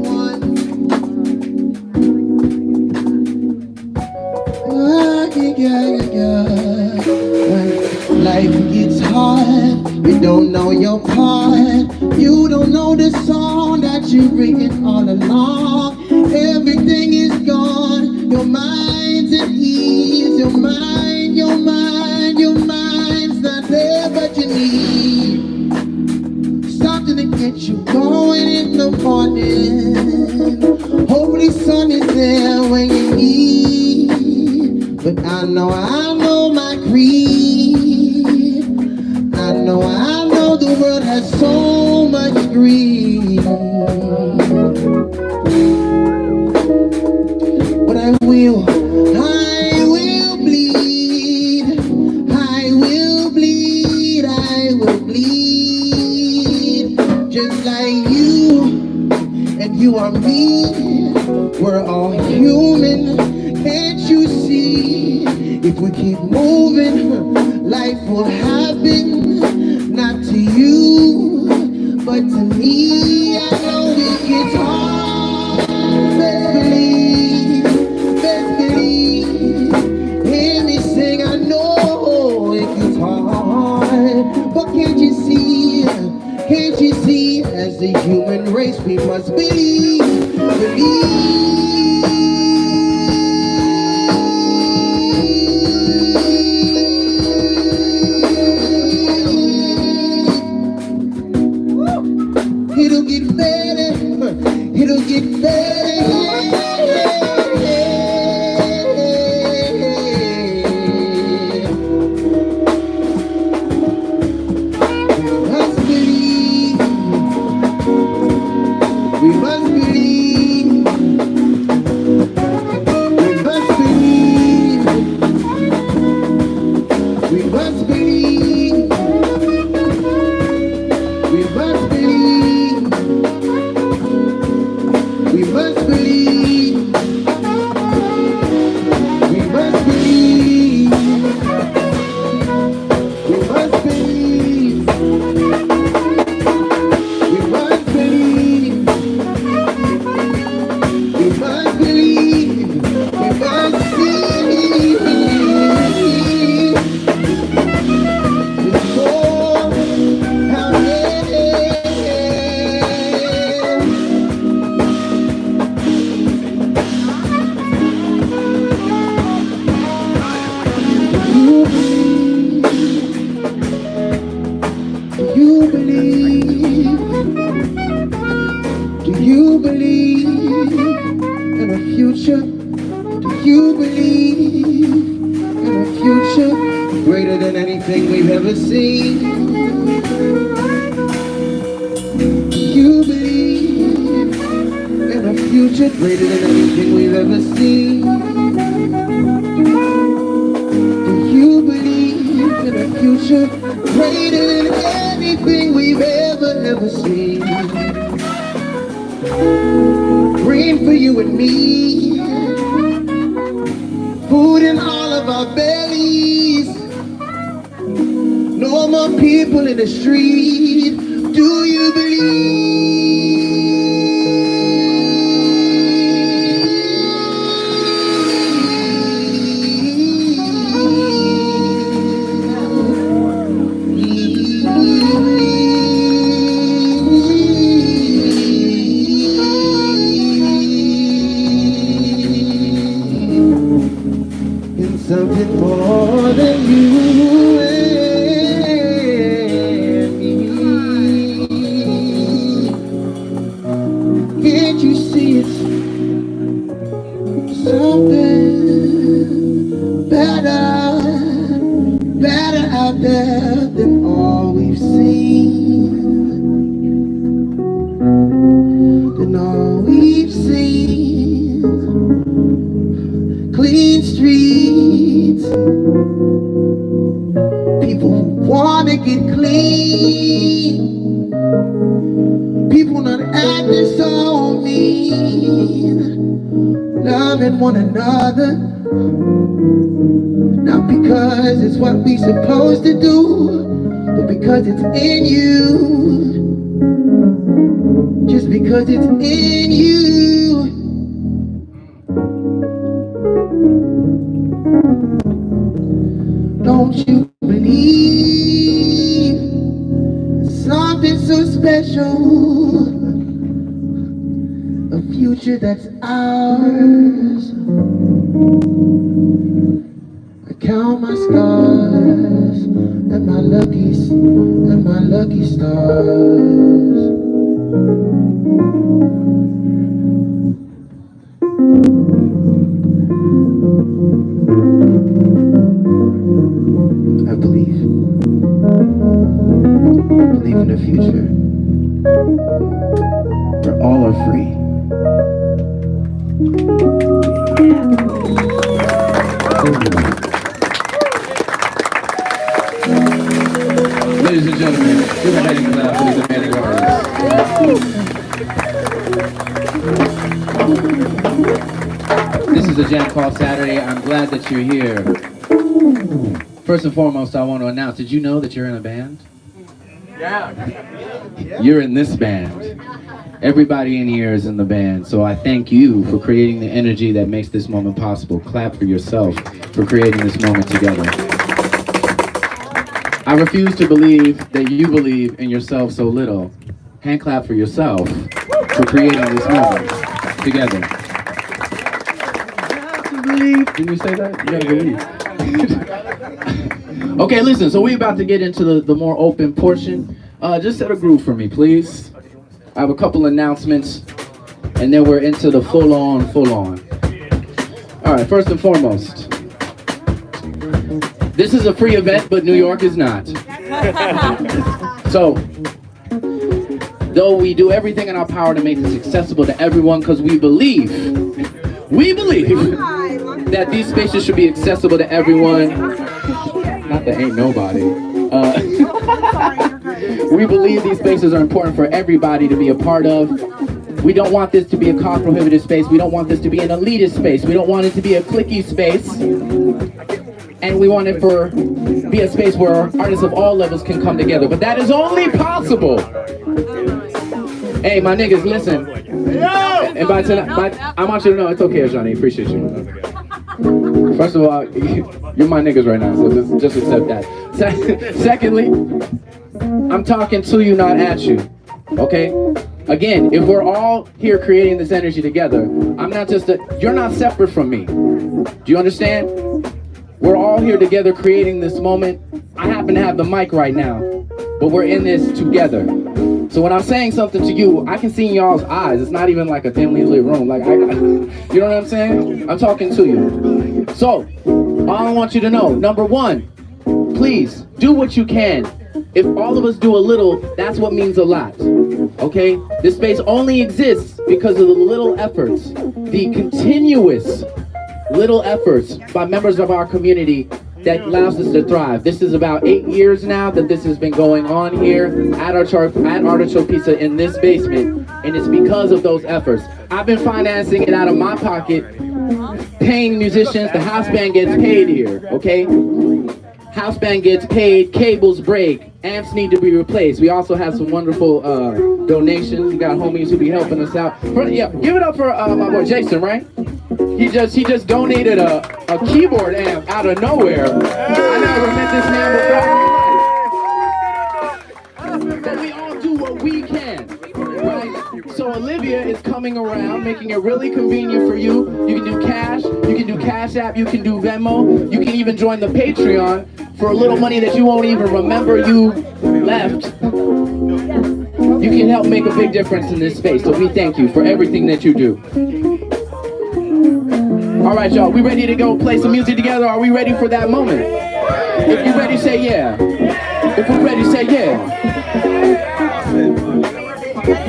one. When life gets hard, you don't know your part. You don't know the song that you're bringing all along. Everything is gone. Your mind's at ease. Your mind's not there, but you need something to get you going in the morning. Hopefully sun is there when you need. But I know my creed. I know the world has so much greed. But I will bleed, just like you, and you are me. We're all human, can't you see? If we keep moving, life will happen, not to you, but to me. I know it gets hard, best believe, anything I know it gets hard. But can't you see, as the human race we must believe. It'll get better, it'll get better. We must believe. We must believe. We must believe. We must believe. We must believe. We must believe. We must believe. We must believe. We must believe. We must believe. Before how many? Do you believe? Do you believe in a future? Do you believe in a future greater than anything we've ever seen? Do you believe in a future greater than anything we've ever seen? Do you believe in a future greater than anything we've ever seen? Green for you and me, food in all of our bellies, no more people in the street. Do you believe? you see it's something better, better out there than all we've seen, than all we've seen. Clean streets, people who wanna get clean, people not acting so mean, loving one another, not because it's what we supposed to do, but because it's in you, just because it's in you. Don't you believe in something so special, a future that's ours? I count my scars and my lucky stars. I believe in the future where all are free. Ladies and gentlemen, give a hand clap for these amazing artists. This is a jam called Saturday. I'm glad that you're here. First and foremost, I want to announce, did you know that you're in a band? Yeah. You're in this band. Everybody in here is in the band, so I thank you for creating the energy that makes this moment possible. Clap for yourself for creating this moment together. I refuse to believe that you believe in yourself so little. Hand clap for yourself for creating this moment together. Did you say that? You gotta believe. Okay, listen, so we're about to get into the more open portion. Just set a groove for me, please. I have a couple announcements, and then we're into the full on. All right, first and foremost, this is a free event, but New York is not. So, though we do everything in our power to make this accessible to everyone, because we believe that these spaces should be accessible to everyone. Not that ain't nobody. We believe these spaces are important for everybody to be a part of. We don't want this to be a cost prohibitive space. We don't want this to be an elitist space. We don't want it to be a cliquey space. And we want it to be a space where artists of all levels can come together. But that is only possible. Hey, my niggas, listen. And by tonight, I want you to know it's okay, Johnny. Appreciate you. First of all, you're my niggas right now, so just accept that. Secondly, I'm talking to you, not at you. Okay? Again, if we're all here creating this energy together, you're not separate from me. Do you understand? We're all here together creating this moment. I happen to have the mic right now, but we're in this together. So when I'm saying something to you, I can see in y'all's eyes. It's not even like a dimly lit room. Like, you know what I'm saying? I'm talking to you. So, all I want you to know, number one, please do what you can. If all of us do a little, that's what means a lot. Okay? This space only exists because of the little efforts, the continuous little efforts by members of our community that allows us to thrive. This is about 8 years now that this has been going on here at Artichoke Pizza in this basement, and it's because of those efforts. I've been financing it out of my pocket, paying musicians. The house band gets paid here, okay? House band gets paid, cables break, amps need to be replaced. We also have some wonderful donations. We got homies who be helping us out. Give it up for my boy Jason, right? He just donated a keyboard amp out of nowhere. I never met this man before. But we all do what we can, right? So Olivia is coming around, making it really convenient for you. You can do cash, you can do Cash App, you can do Venmo, you can even join the Patreon for a little money that you won't even remember you left. You can help make a big difference in this space. So we thank you for everything that you do. All right, y'all. We ready to go play some music together? Are we ready for that moment? If you're ready, say yeah. If we're ready, say yeah.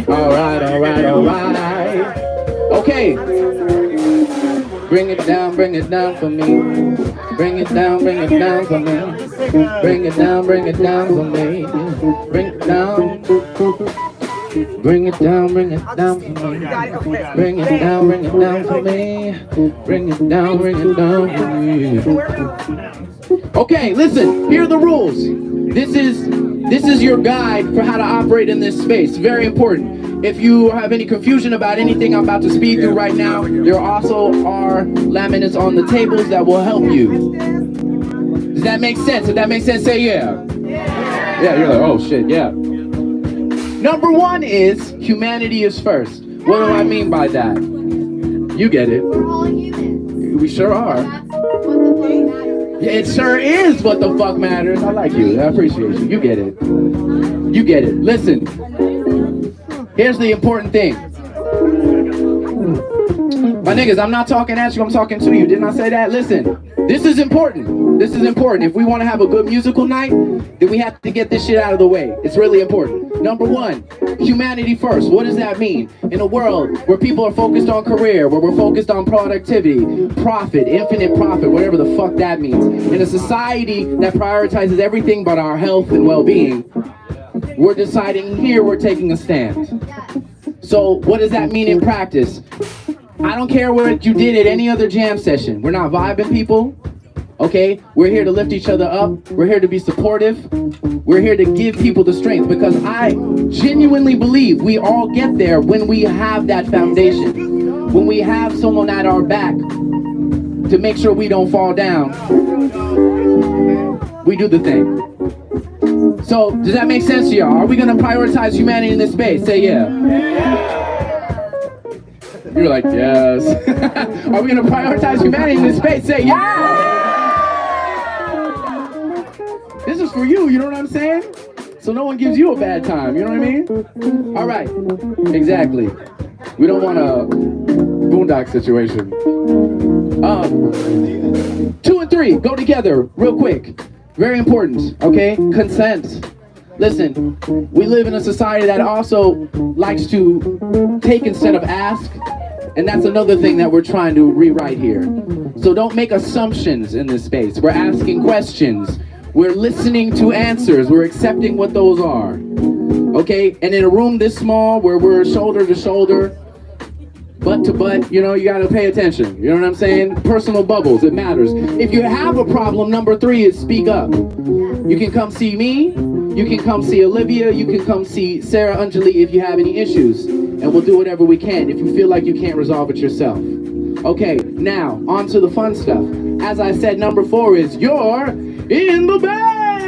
All right, all right, all right. Okay. Bring it down for me. Bring it down for me. Bring it down for me. Bring it down. Bring it down for me. Bring it down for me. Bring it down for me. Okay, listen, here are the rules. This is your guide for how to operate in this space. Very important. If you have any confusion about anything I'm about to speak through right now, there also are laminates on the tables that will help you. Does that make sense? If that makes sense, say yeah. Yeah, you're like, oh shit, yeah. Number one is humanity is first. What do I mean by that? You get it. We're all humans. We sure are. That's what the fuck matters. Yeah, it sure is what the fuck matters. I like you. I appreciate you. You get it. You get it. Listen. Here's the important thing. My niggas, I'm not talking at you, I'm talking to you. Didn't I say that? Listen, this is important. This is important. If we want to have a good musical night, then we have to get this shit out of the way. It's really important. Number one, humanity first. What does that mean? In a world where people are focused on career, where we're focused on productivity, profit, infinite profit, whatever the fuck that means. In a society that prioritizes everything but our health and well-being, we're deciding here we're taking a stand. So what does that mean in practice? I don't care what you did at any other jam session. We're not vibing people, okay? We're here to lift each other up. We're here to be supportive. We're here to give people the strength because I genuinely believe we all get there when we have that foundation. When we have someone at our back to make sure we don't fall down. We do the thing. So, does that make sense to y'all? Are we gonna prioritize humanity in this space? Say yeah. You're like, yes. Are we gonna prioritize humanity in this space? Say yeah. This is for you, you know what I'm saying? So no one gives you a bad time, you know what I mean? All right, exactly. We don't want a boondock situation. 2 and 3, go together, real quick. Very important, okay? Consent. Listen, we live in a society that also likes to take instead of ask, and that's another thing that we're trying to rewrite here. So don't make assumptions in this space. We're asking questions. We're listening to answers. We're accepting what those are, okay? And in a room this small where we're shoulder to shoulder, butt to butt, you know, you gotta pay attention. You know what I'm saying? Personal bubbles, it matters. If you have a problem, number 3 is speak up. You can come see me, you can come see Olivia, you can come see Sarah, Anjali if you have any issues, and we'll do whatever we can if you feel like you can't resolve it yourself. Okay, now, on to the fun stuff. As I said, number 4 is you're in the band!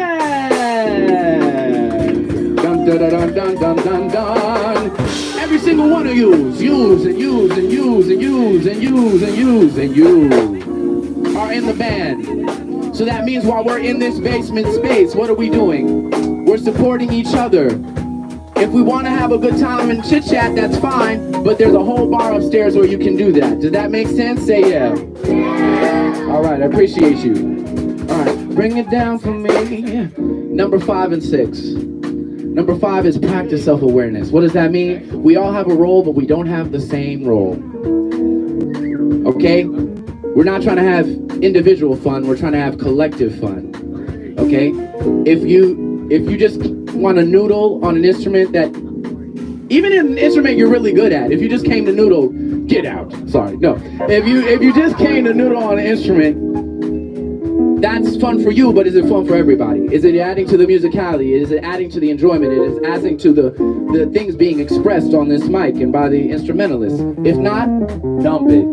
Dun dun dun dun dun dun dun. Every single one of yous, use and use and use and use and use and use and you are in the band. So that means while we're in this basement space, what are we doing? We're supporting each other. If we want to have a good time and chit chat, that's fine, but there's a whole bar upstairs where you can do that. Does that make sense? Say yeah. All right, I appreciate you. All right, bring it down for me. Number 5 and 6. Number 5 is practice self-awareness. What does that mean? We all have a role, but we don't have the same role. Okay? We're not trying to have individual fun, we're trying to have collective fun. Okay? If you just want to noodle on an instrument that, even in an instrument you're really good at, if you just came to noodle, get out. Sorry, no. If you just came to noodle on an instrument, that's fun for you, but is it fun for everybody? Is it adding to the musicality? Is it adding to the enjoyment? It is adding to the things being expressed on this mic and by the instrumentalists. If not, dump it.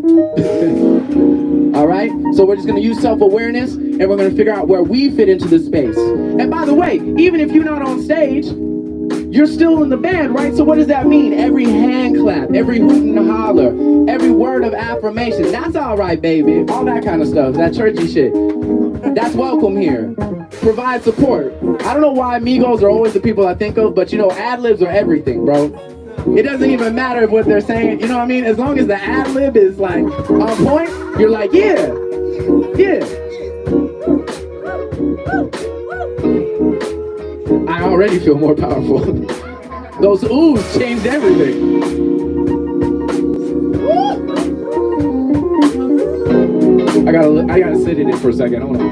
All right? So we're just going to use self-awareness, and we're going to figure out where we fit into the space. And by the way, even if you're not on stage, you're still in the band, right? So what does that mean? Every hand clap, every hoot and holler, every word of affirmation, that's all right, baby. All that kind of stuff, that churchy shit. that's welcome here. Provide support. I don't know why Migos are always the people I think of, but you know, ad-libs are everything, bro. It doesn't even matter what they're saying, you know what I mean? As long as the ad-lib is like on point, you're like, yeah, yeah. I already feel more powerful. Those oohs changed everything. I gotta sit in it for a second. Hold on.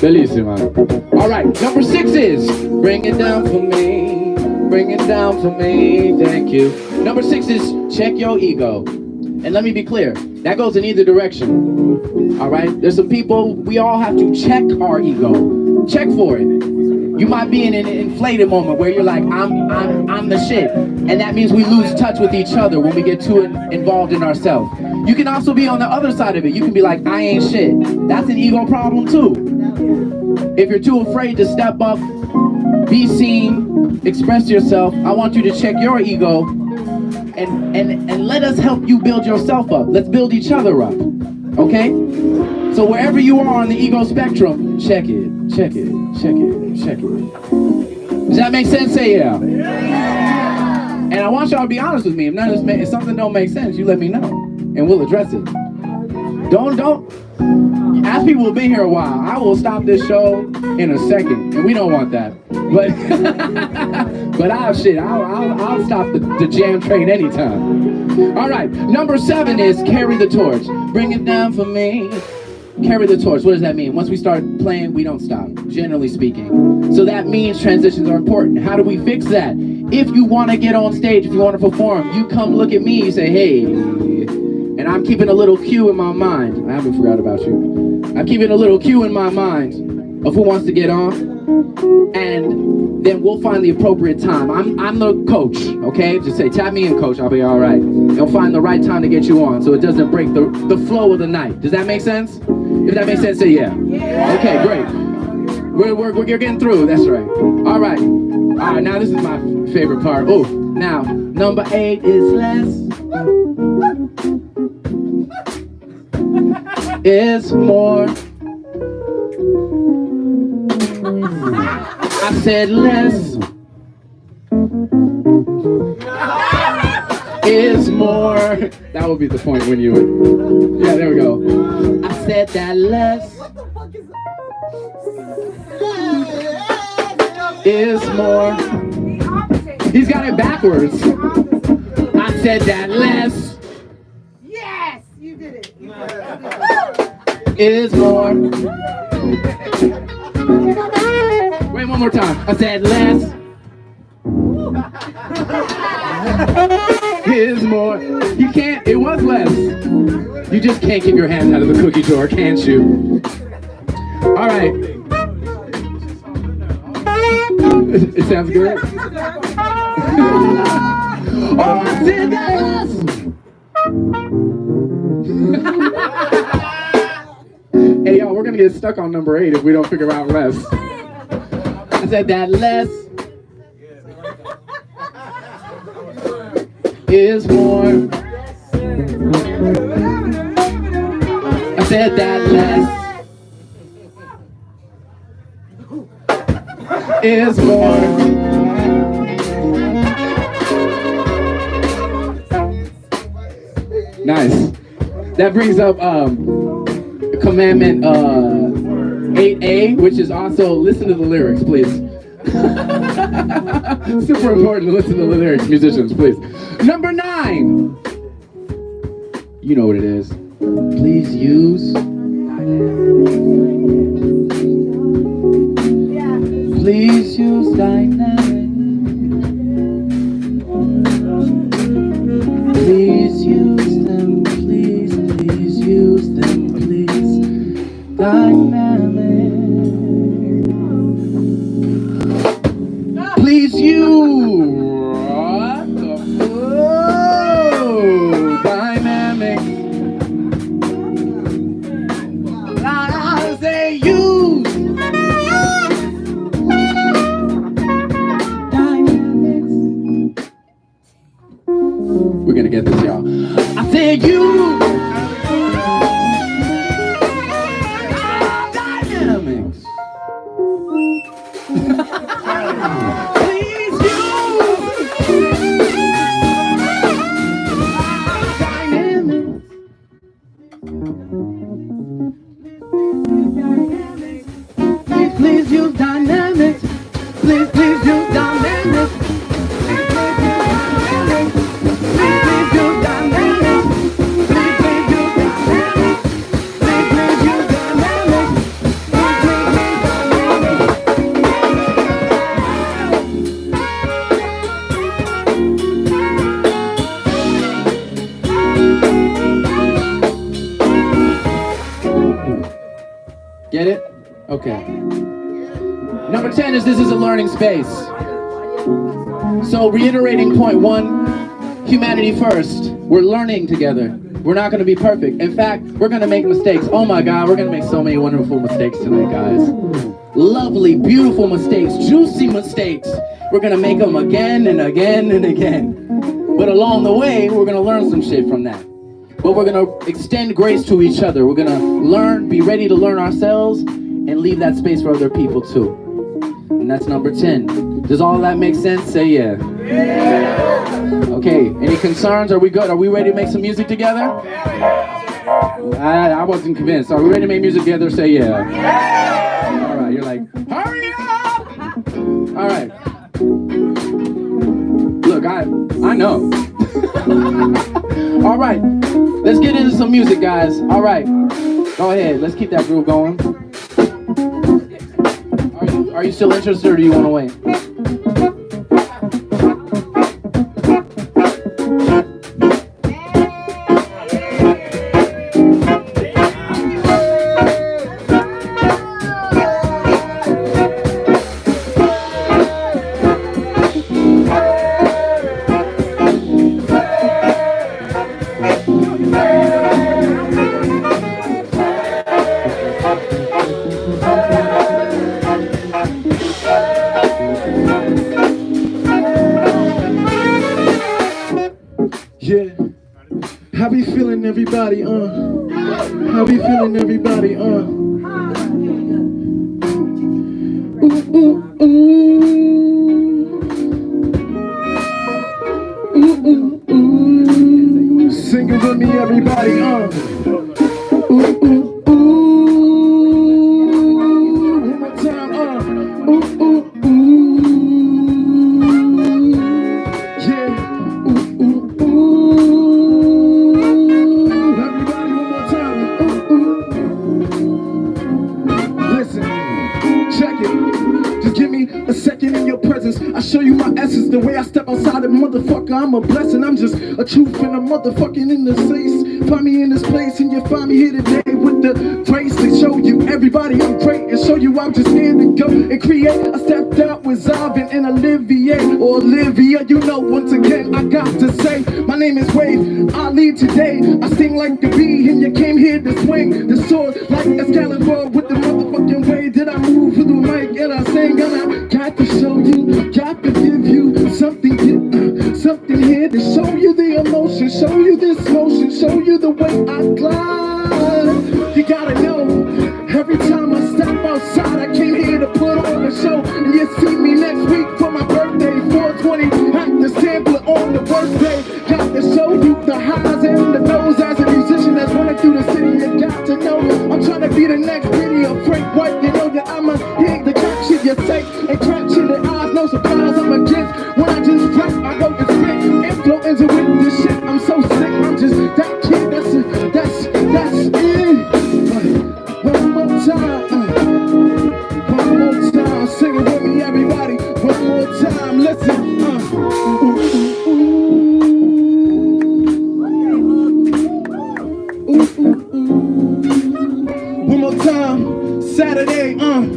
Bellissima. All right, number 6 is bring it down for me. Bring it down for me. Thank you. Number 6 is check your ego. And let me be clear, that goes in either direction. All right, there's some people, we all have to check our ego. Check for it. You might be in an inflated moment where you're like, I'm the shit. And that means we lose touch with each other when we get too involved in ourselves. You can also be on the other side of it. You can be like, I ain't shit. That's an ego problem too. If you're too afraid to step up, be seen, express yourself, I want you to check your ego and let us help you build yourself up. Let's build each other up, okay? So wherever you are on the ego spectrum, check it, check it, check it, check it. Does that make sense? Say yeah. And I want y'all to be honest with me. If something don't make sense, you let me know, and we'll address it. Don't. As people have been here a while, I will stop this show in a second, and we don't want that. But I'll stop the jam train anytime. All right, number 7 is carry the torch. Bring it down for me. Carry the torch. What does that mean? Once we start playing, we don't stop, generally speaking. So that means transitions are important. How do we fix that? If you want to get on stage, if you want to perform, you come look at me, you say, hey, and I'm keeping a little cue in my mind. I haven't forgot about you. I'm keeping a little cue in my mind of who wants to get on, and then we'll find the appropriate time. I'm the coach, okay? Just say, tap me in, coach, I'll be all right. I'll find the right time to get you on so it doesn't break the flow of the night. Does that make sense? If that makes sense, say yeah. Okay, great. We're getting through, that's right. All right, now this is my favorite part. Oh, now, number 8 is less. Is more. I said less is more. That would be the point when you would. Yeah, there we go. I said that less is more. He's got it backwards. I said that less. Yes, you did it. Is more. Wait, one more time. I said less is more. You can't, it was less. You just can't keep your hand out of the cookie jar, can't you? All right. It sounds good? Oh, I said that Hey, y'all, we're gonna get stuck on number 8 if we don't figure out less. I said that less is more. I said that less is more. Nice. That brings up commandment 8A, which is also listen to the lyrics, please. Super important to listen to the lyrics, musicians, please. Number 9. You know what it is. Please use. Please use dynamic. Please use them, please use them, please. Dynamic. Please use. Dynamic. I say use. Dynamic. please use dynamics. Please, please use dynamics. Please, please use dynamics. Please, please use dynamics. Please, please use dynamics. Please, please use dynamics. Please, please use dynamics. Get it? Okay. Number 10 is this is a learning space. So reiterating point 1, humanity first. We're learning together. We're not going to be perfect. In fact, we're going to make mistakes. Oh my God, we're going to make so many wonderful mistakes tonight, guys. Lovely, beautiful mistakes, juicy mistakes. We're going to make them again and again and again. But along the way, we're going to learn some shit from that. But we're going to extend grace to each other. We're going to learn, be ready to learn ourselves, and leave that space for other people too. And that's number 10. Does all of that make sense? Say yeah. Okay, any concerns? Are we good? Are we ready to make some music together? I wasn't convinced. Are we ready to make music together? Say yeah. All right, you're like, hurry up! All right. Look, I know. All right, let's get into some music, guys. All right, go ahead. Let's keep that groove going. Are you still interested, or do you want to wait? Yeah, how we feeling, everybody, How we feeling, everybody, Ooh, ooh, ooh. Ooh, ooh, ooh. Sing it with me, everybody, Ooh, ooh, ooh. One more time, Ooh, ooh, ooh. Yeah, ooh, ooh. A second in your presence, I show you my essence. The way I step outside the motherfucker, I'm a blessing. I'm just a truth and a motherfucking in the space. Find me in this place and you find me here today with the grace to show you everybody I'm great and show you I'm just here to go and create. I stepped out with Zalvin and Olivier or Olivia, you know. Once again I got to say my name is Wave. I lead today. I sting like the bee and you came here to swing the sword like Excalibur with the motherfucking way that I move through the mic and I sing. And I got to show you, got to give you something here to show you the emotion, show you this motion, show you the way I glide. You gotta know, every time I step outside, I came here to put on a show. And you see me next week for my birthday, 420, at the sampler on the birthday. Got to show you the highs and the lows as a musician that's running through the city. You got to know, I'm trying to be the next video, Frank White. You know that I'm a hit the crap shit you say and crap shit that eyes, no surprise I'm against. When I just rap, I go and spit, influence with this shit. I'm so sick, I'm just that kid, that's it. One more time, sing it with me, everybody. One more time, listen. One more time, Saturday. One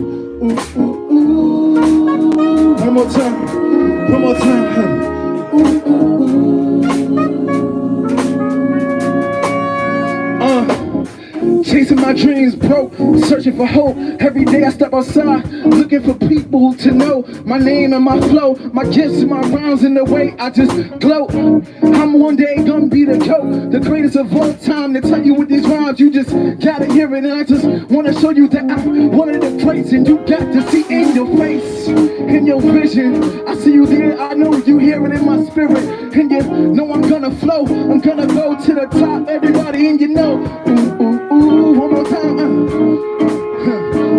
more time. Chasing my dreams, broke, searching for hope. Every day I step outside, looking for people to know my name and my flow, my gifts and my rhymes and the way I just gloat. I'm one day gonna be the GOAT, the greatest of all time. To tell you with these rhymes, you just gotta hear it. And I just wanna show you that I'm one of the greats, and you got to see in your face, in your vision. I see you there, I know you hear it in my spirit. And you know I'm gonna flow, I'm gonna go to the top, everybody, and you know. Ooh, ooh, ooh, one more time.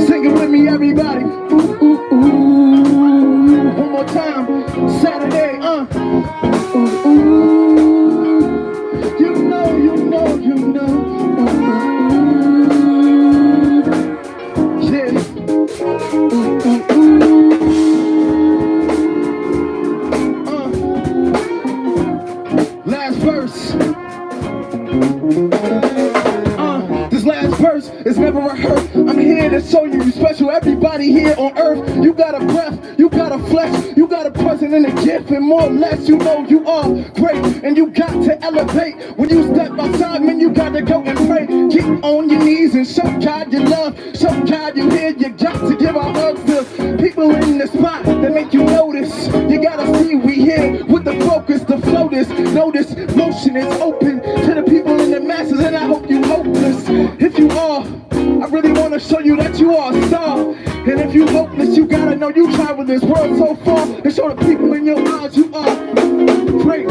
Sing it with me, everybody. never a hurt. I'm here to show you special. Everybody here on earth, you got a breath, you got a flesh, you got a present and a gift, and more or less you know you are great, and you got to elevate. When you step outside, man, you got to go and pray. Get on your knees and show God your love, show God you here. You got to give our hugs to people in the spot that make you notice. You gotta see we here with the focus, the flow this. Notice motion is open to the people in the masses, and I hope you hopeless. If you are, I really want to show you that you are a star. And if you hopeless, you gotta know you travel this world so far, and show the people in your eyes you are great.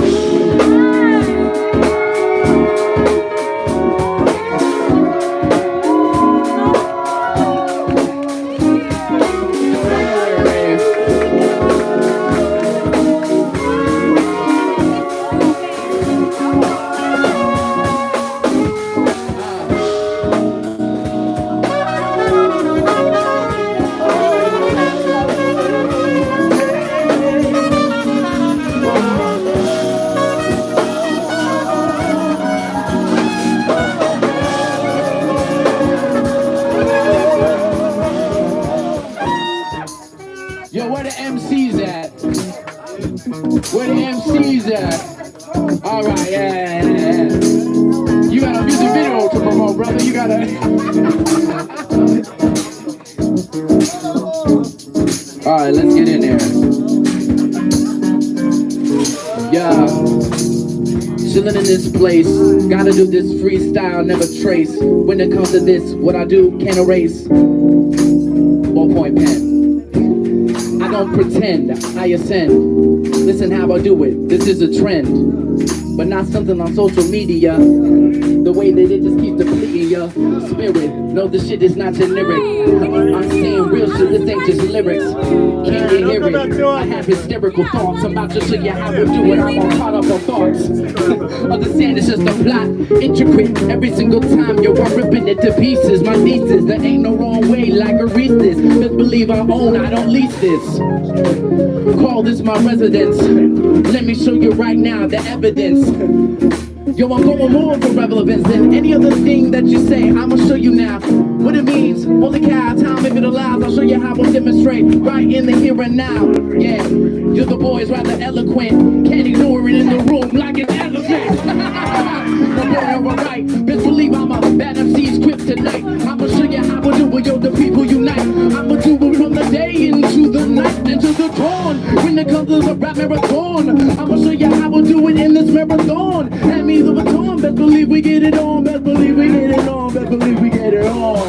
Yo, where the MCs at? Where the MCs at? Alright, yeah. You got a music video to promote, brother. You gotta. Alright, let's get in there. Yeah. Chilling in this place. Gotta do this freestyle, never trace. When it comes to this, what I do can't erase. Ballpoint pen. I don't pretend, I ascend. Listen how I do it, this is a trend. But not something on social media. The way that it just keeps depleting your spirit. No, this shit is not generic. I'm saying real shit, this ain't just lyrics. Can't you hear it? I have hysterical thoughts. I'm about to show you how to do it. I'm all caught up on thoughts. Understand it's just a plot, intricate. Every single time you're ripping it to pieces. My thesis, there ain't no wrong way like erase this. Just believe I own, I don't lease this. Call this my residence. Let me show you right now the evidence. Yo, I'm going more for relevance than any other thing that you say. I'ma show you now what it means. Holy cow, time if it allows, I'll show you how I'll demonstrate right in the here and now. Yeah, you're the boys rather eloquent. Can't ignore it in the room like an elephant. Alright, best believe I'm a bad MC's kryptonite. I'ma show you how I do it, yo, the people unite. I'ma do it from the day into the night, into the dawn. When it comes to the rap marathon, I'ma show you how I do it in this marathon. Hand me the baton, best believe we get it on. Best believe we get it on. Best believe we get it on.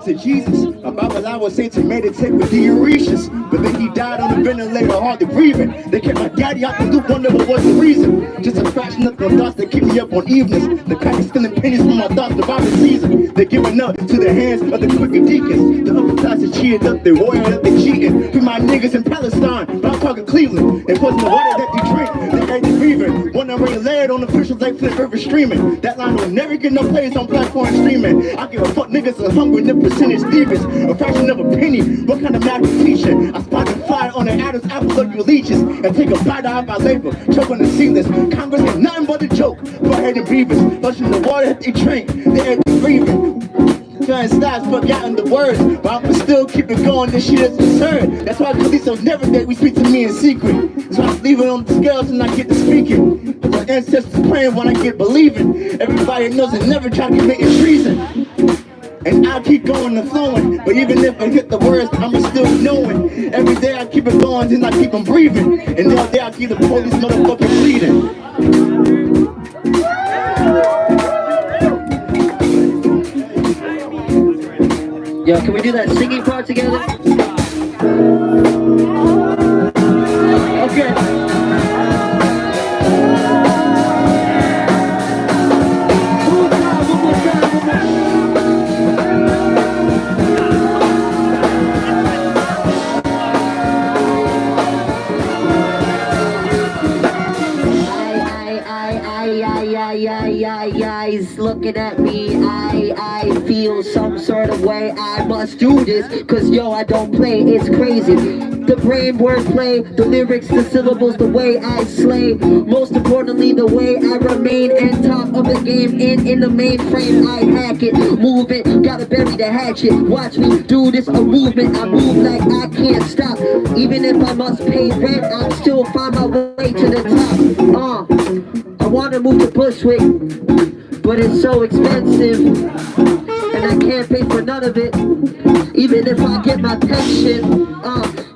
To Jesus, a Bible I would say to meditate with the Euretians, but then he died on the ventilator, hardly breathing. They kept my daddy out the loop, wonder what was the reason. Just a fraction of the thoughts that keep me up on evenings. The crack is stealing pennies from my thoughts, the Bible season. They're giving up to the hands of the quicker deacons. The upper class is cheered up, they warrior up, they cheating. Free my niggas in Palestine, but I'm talking Cleveland. And putting the water that they drink, they ain't breathing. One already layered on the officials like Flip River streaming. That line will never get no plays on platform streaming. I give a fuck niggas are hungry, the percentage thievers. A fraction of a penny, what kind of math you teaching? I spot the fire on the Adam's apple of your leeches and take a bite out of my labor, choke on the seamless. Congress ain't nothing but a joke. Go ahead and breathers, flushing the water that they drink, they ain't breathing. Trying stats, forgotten the words, but I'ma still keep it going, this shit is absurd. That's why Calisto's never dead, we speak to me in secret. That's why I leave it on the scales and I get to speaking. But my ancestors praying when I get believing. Everybody knows they never try to commit treason. And I keep going and flowing, but even if I hit the words, I'm still knowing. Every day I keep it going, then I keep them breathing. And all day I keep the police motherfucking bleeding. Yo, can we do that singing part together? Okay. eyes looking at me. I feel some sort of way. I must do this, cause yo, I don't play, it's crazy. The brain wordplay, the lyrics, the syllables, the way I slay. Most importantly, the way I remain on top of the game. In the mainframe, I hack it, move it, gotta bury the hatchet. Watch me do this, a movement. I move like I can't stop. Even if I must pay rent, I'll still find my way to the top. I wanna move to Bushwick, but it's so expensive, and I can't pay for none of it, even if I get my pension.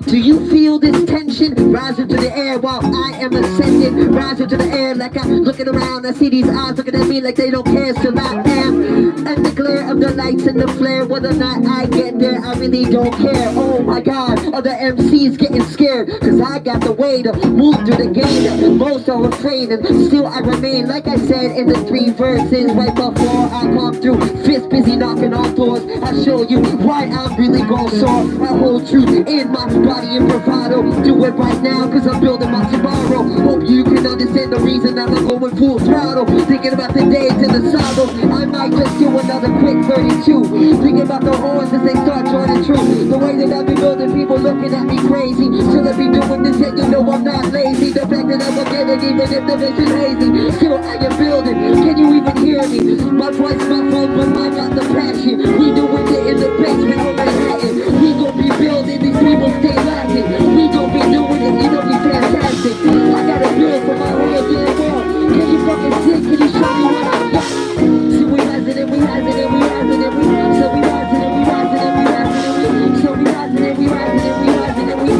Do you feel this tension rising to the air while I am ascending? Rising to the air like I'm looking around. I see these eyes looking at me like they don't care. Still I am. And the glare of the lights and the flare, whether or not I get there, I really don't care. Oh my God, other MCs getting scared, cause I got the way to move through the game that most are afraid. And still I remain, like I said in the 3 verses right before I come through. Fist busy knocking on doors. I show you why I'm really gon' soar. I hold truth in my body and bravado. Do it right now, cause I'm building my tomorrow. Hope you can understand the reason that I'm going full throttle. Thinking about the days and the sorrow. I might just do another quick 32. Thinking about the horns as they start joining true. The way that I've been building, people looking at me crazy. Still I be doing this and you know I'm not lazy. The fact that I'm getting even if the vision hazy. Still I am building, can you even hear me? My voice, my phone, but I got the passion. We doing it in the basement of Manhattan. We gon' be building, these people stay laughing. We gon' be doing it, you know we fantastic. I gotta build for my whole damn world. Can you fucking see, can you show me what I got? See we rising and we rising and we rising and we so we rising and we rising and we rising and we so we rising and we rising and we rising and we so we rising and we rising and we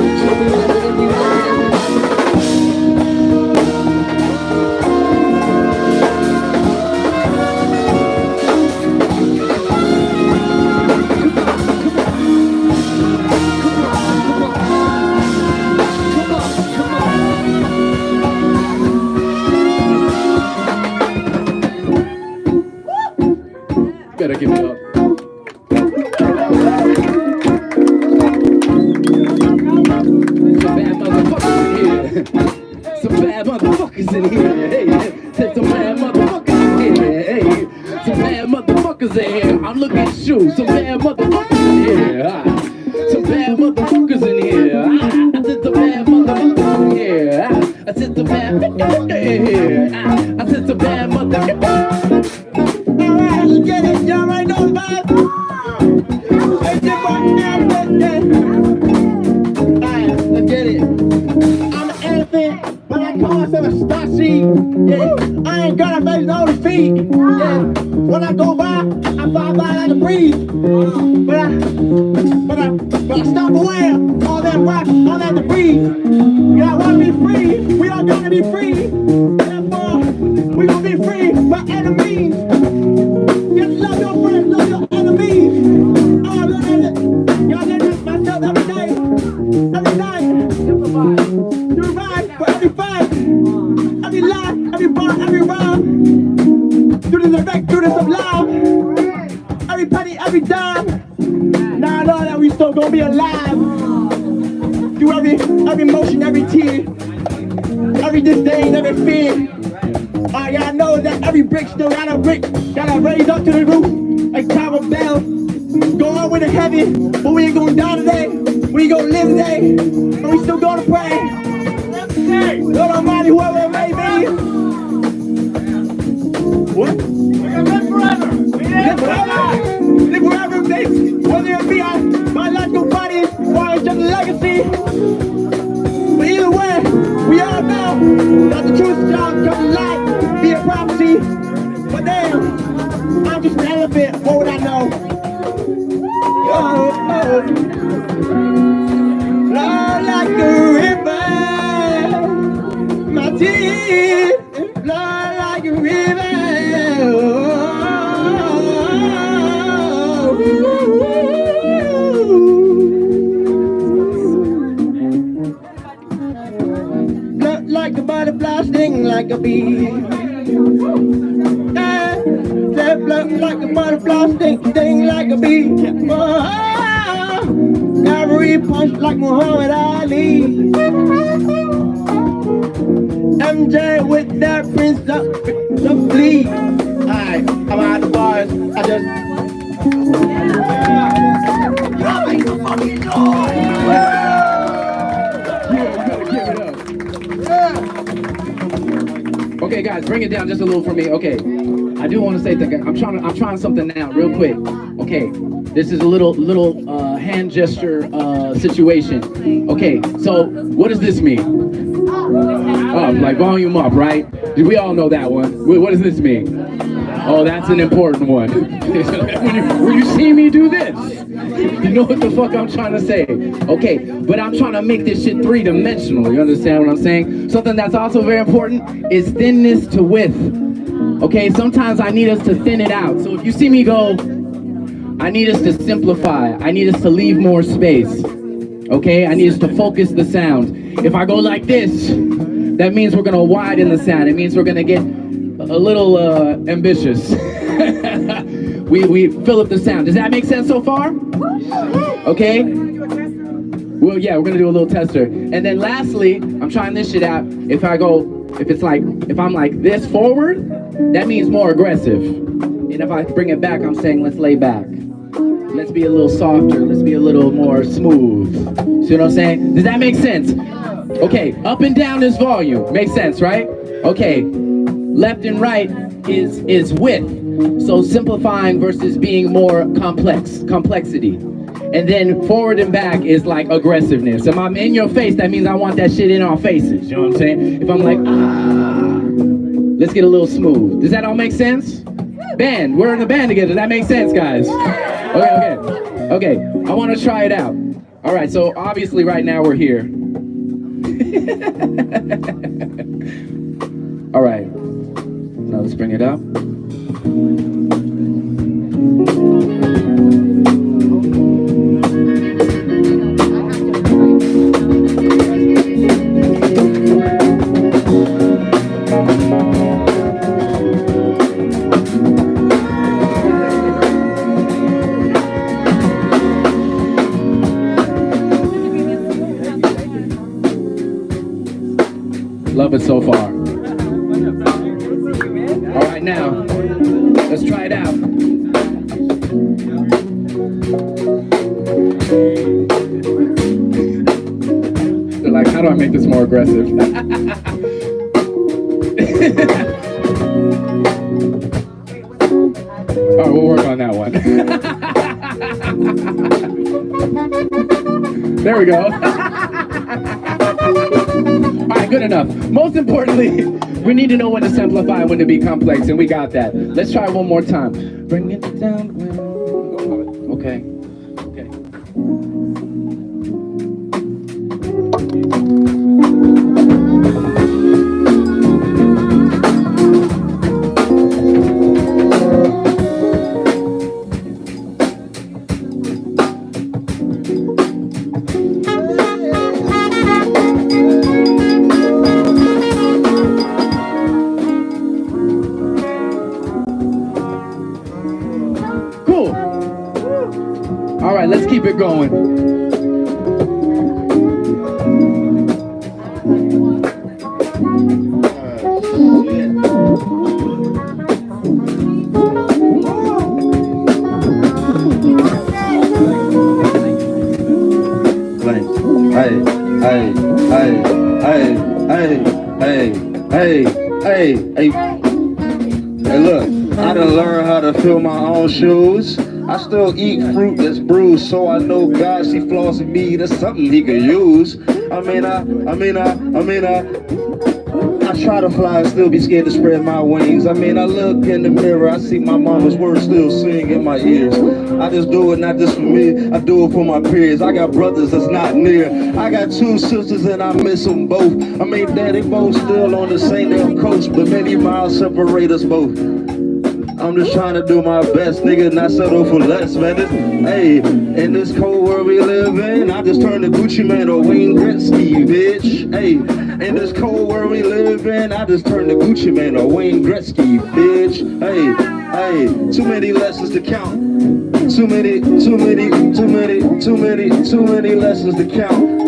Better give it up. Some bad motherfuckers in here. Hey, said some bad motherfuckers in here. Hey, some bad motherfuckers in here. I'm looking at you. Some bad motherfuckers in here. Some bad motherfuckers in here. I said some bad motherfuckers in here. I said some bad motherfuckers in here. I said some bad motherfuckers. Alright, let's get it. Y'all right now, vibe. Let's get it. I'm an elephant, but I call myself a star seed. Yeah, I ain't got a face on the feet. Yeah, when I go by, I fly by like a breeze. But I stop away all that rock, all that debris. Yeah, I wanna be free. We all gonna be free. Therefore, we gonna be free by enemies. Just love your friends, love your enemies. Y'all learn myself every day. Every night. You ride for every fight. Every lie, every bar, every rhyme. Do this direct, do this up loud. Every penny, every dime. Now I know that we still gonna be alive. Do every motion, every tear. Every disdain, every fear. I know that every brick still gotta raise up to the roof like Tower Bell. Go on with it heavy, but we ain't gonna die today. We ain't gonna live today, but we still gonna pray. Lord Almighty, whoever it may be. What? Live forever. Live forever. Live forever, baby. Whether it be our biological bodies or it's just a legacy. But either way, we all know that the truth shall come to light, be a prophecy. But damn, I'm just an elephant. What would I know? Flow like a river, my tears flow like a river. Float like a butterfly, sting like a bee. Float like a butterfly, sting like a bee. Every punch like Muhammad Ali. MJ with that Prince of the Fleet. beat. Alright, I'm out the bars. I just. Y'all make some fucking noise! Okay, guys, bring it down just a little for me. Okay, I do want to say that I'm trying something now, real quick. Okay, this is a little hand gesture situation. Okay, so what does this mean? Like volume up, right? We all know that one. What does this mean? Oh, that's an important one. when you see me do this, you know what the fuck I'm trying to say. Okay, but I'm trying to make this shit three-dimensional. You understand what I'm saying? Something that's also very important is thinness to width. Okay, sometimes I need us to thin it out. So if you see me go, I need us to simplify. I need us to leave more space. Okay, I need us to focus the sound. If I go like this, that means we're gonna widen the sound. It means we're gonna get a little ambitious. we fill up the sound. Does that make sense so far? Okay. Well, yeah, we're gonna do a little tester. And then lastly, I'm trying this shit out. If I'm like this forward, that means more aggressive. And if I bring it back, I'm saying let's lay back. Let's be a little softer. Let's be a little more smooth. See what I'm saying? Does that make sense? Okay, up and down is volume. Makes sense, right? Okay, left and right is width. So simplifying versus being more complexity. And then forward and back is like aggressiveness. If I'm in your face, that means I want that shit in our faces. You know what I'm saying? If I'm like, let's get a little smooth. Does that all make sense? Band, we're in a band together. Does that make sense, guys? Okay. I want to try it out. All right, so obviously right now we're here. All right, now let's bring it up. Love it so far. All right, now, let's try it out. They're like, how do I make this more aggressive? All right, we'll work on that one. There we go. All right, good enough. Most importantly, we need to know when to simplify and when to be complex, and we got that. Let's try one more time. Bring it down. Okay. All right, let's keep it going. Hey, look, I done learned how to fill my own shoes. I still eat fruit that's bruised, so I know God see flaws in me. That's something He could use. I try to fly and still be scared to spread my wings. I look in the mirror, I see my mama's words still sing in my ears. I just do it not just for me, I do it for my peers. I got brothers that's not near. I got two sisters and I miss them both. Daddy both still on the same damn coast, but many miles separate us both. I'm just trying to do my best, nigga, not settle for less, man. In this cold world we live in, I just turned the Gucci man to Wayne Gretzky, bitch. In this cold world we live in, I just turned the Gucci man to Wayne Gretzky, bitch. Too many lessons to count. Too many lessons to count.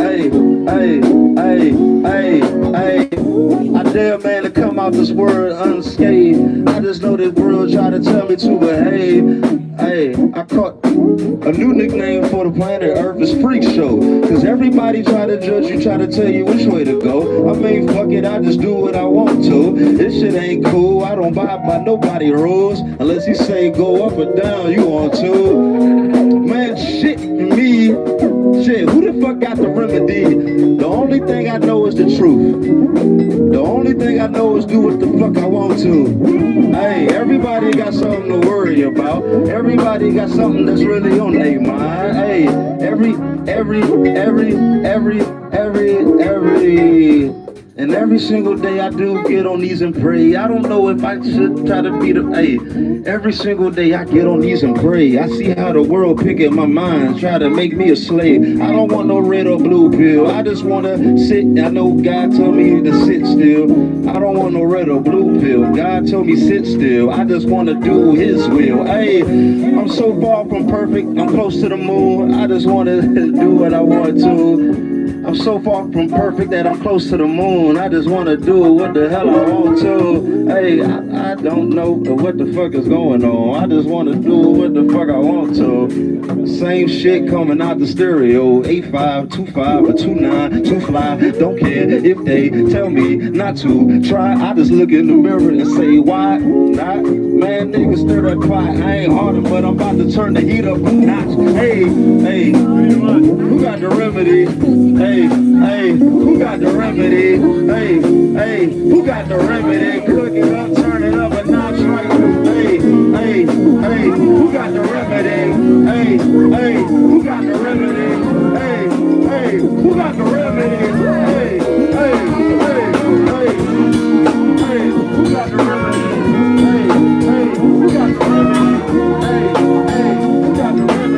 I dare a man to come out this world unscathed. I just know this world try to tell me to behave. Hey, I caught a new nickname for the planet Earth is Freak Show. Cause everybody try to judge you, try to tell you which way to go. I mean, fuck it, I just do what I want to. This shit ain't cool, I don't buy by nobody rules. Unless he say go up or down, you want to. Man, shit, me. Shit, who the fuck got the remedy? The only thing I know is the truth. The only thing I know is do what the fuck I want to. Hey, everybody got something to worry about. Everybody got something that's really on their mind. Hey, and every single day I do get on these and pray. I don't know if I should try to be the, hey, every single day I get on these and pray. I see how the world pick at my mind, try to make me a slave. I don't want no red or blue pill. I just want to sit. I know God told me to sit still. I don't want no red or blue pill. God told me sit still. I just want to do his will. Hey, I'm so far from perfect. I'm close to the moon. I just want to do what I want to. I'm so far from perfect that I'm close to the moon. I just want to do what the hell I want to. Hey, I don't know what the fuck is going on. I just want to do what the fuck I want to. Same shit coming out the stereo. 85, 25, or 29, too fly. Don't care if they tell me not to try. I just look in the mirror and say, why not? Man, niggas stir that pot. I ain't harder, but I'm about to turn the heat up a notch. Hey, who got the remedy? Hey, who got the remedy? Hey, who got the remedy? Cook it up, turn it up a notch right. Hey, who got the remedy? Hey, who got the remedy? Hey, who got the remedy? Hey, who got the remedy? Hey, who got the remedy? Hey, who got the remedy?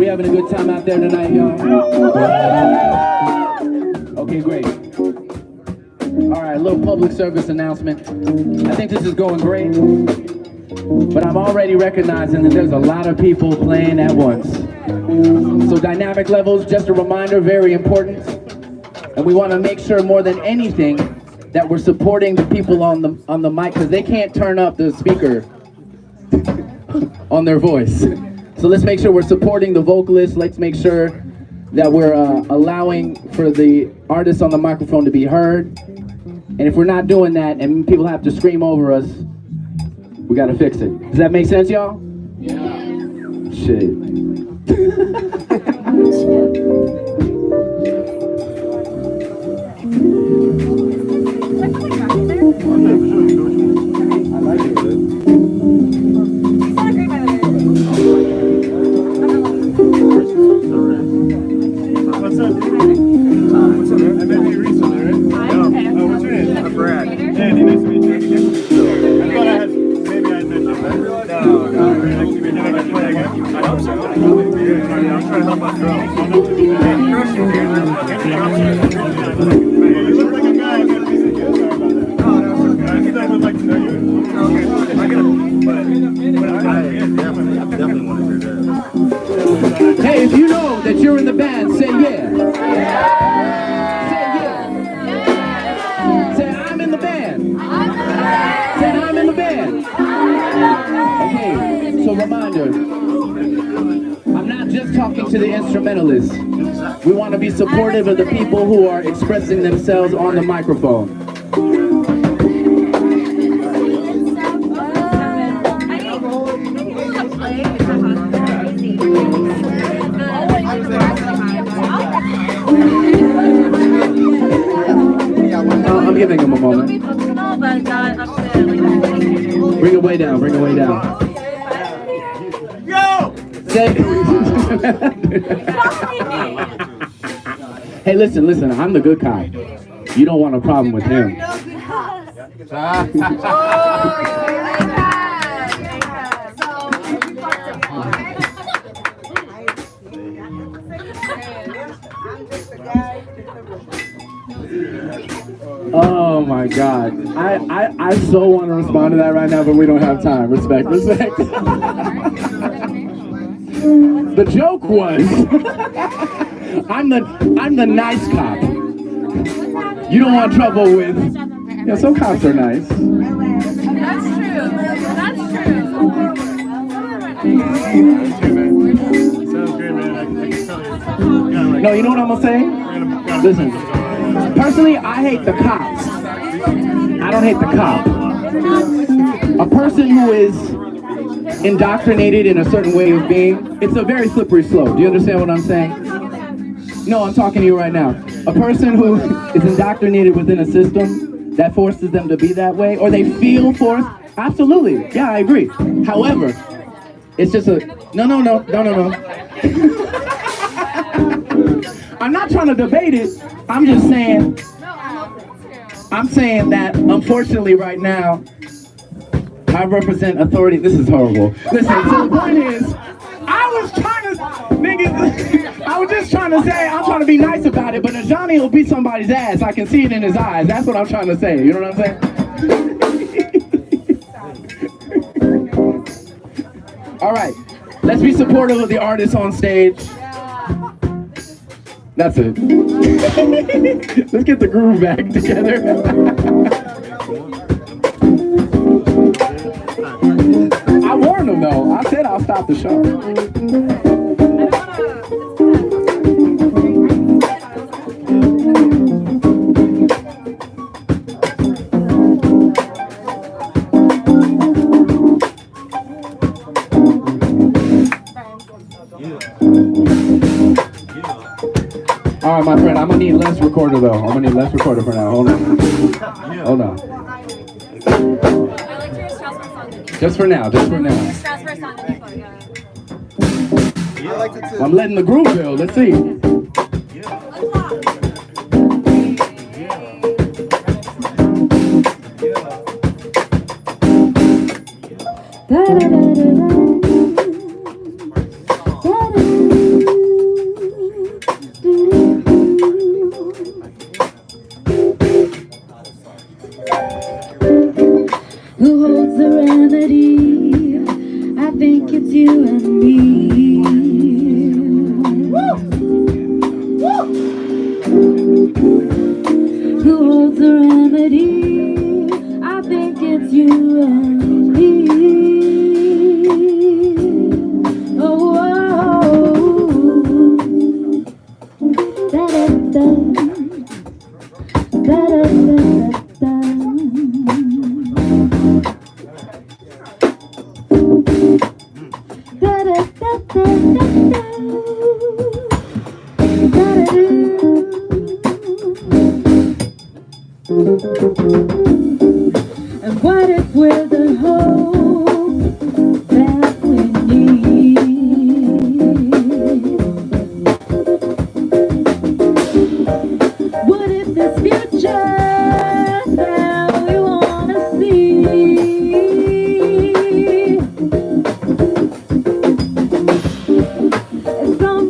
Having a good time out there tonight, y'all? Okay, great. All right, a little public service announcement. I think this is going great, but I'm already recognizing that there's a lot of people playing at once. So dynamic levels, just a reminder, very important. And we want to make sure more than anything that we're supporting the people on the mic, because they can't turn up the speaker on their voice. So let's make sure we're supporting the vocalists. Let's make sure that we're allowing for the artists on the microphone to be heard. And if we're not doing that and people have to scream over us, we gotta fix it. Does that make sense, y'all? Yeah. Shit. I like it. What's up? What's up, man? I met you recently, right? What's your name? Brad. Andy, nice to meet you. I thought I had, maybe I had met you. No, nice to meet you. Can I play again? I hope so. I'm trying to help my girl. You look like a guy I met recently. Sorry about that. No, that's okay. I think I would like to know you. Okay. I gotta, but I definitely want to hear that. Hey, if you know that you're in the band, say yeah. Say yeah. Say I'm in the band. Say I'm in the band. Okay, so reminder, I'm not just talking to the instrumentalists. We want to be supportive of the people who are expressing themselves on the microphone. I'm giving him a moment. Bring it way down, bring it way down. Yo! Say hey, listen, I'm the good guy. You don't want a problem with him. Oh my God. I so want to respond to that right now, but we don't have time. Respect. The joke was I'm the nice cop. You don't want trouble with some cops are nice. That's true. That's true. Sounds great, man. I can tell you. No, you know what I'm gonna say? Listen, personally, I hate the cops. I don't hate the cop. A person who is indoctrinated in a certain way of being, it's a very slippery slope. Do you understand what I'm saying? No, I'm talking to you right now. A person who is indoctrinated within a system that forces them to be that way, or they feel forced, absolutely. Yeah, I agree. However, it's just a, no. I'm not trying to debate it. I'm just saying, that unfortunately right now, I represent authority. This is horrible. Listen, so the point is, I was just trying to say, I'm trying to be nice about it, but Johnny will beat somebody's ass. I can see it in his eyes. That's what I'm trying to say. You know what I'm saying? All right, let's be supportive of the artists on stage. That's it. Let's get the groove back together. I warned him though. I said I'll stop the show. All right, my friend, I'm gonna need less recorder though. I'm gonna need less recorder for now. Hold on. Hold on. Just for now, just for now. I'm letting the groove build. Let's see. Who holds the remedy? I think it's you and me. Who holds the remedy? I think it's you and me. And what if we're the hope that we need? What if this future that we wanna see is something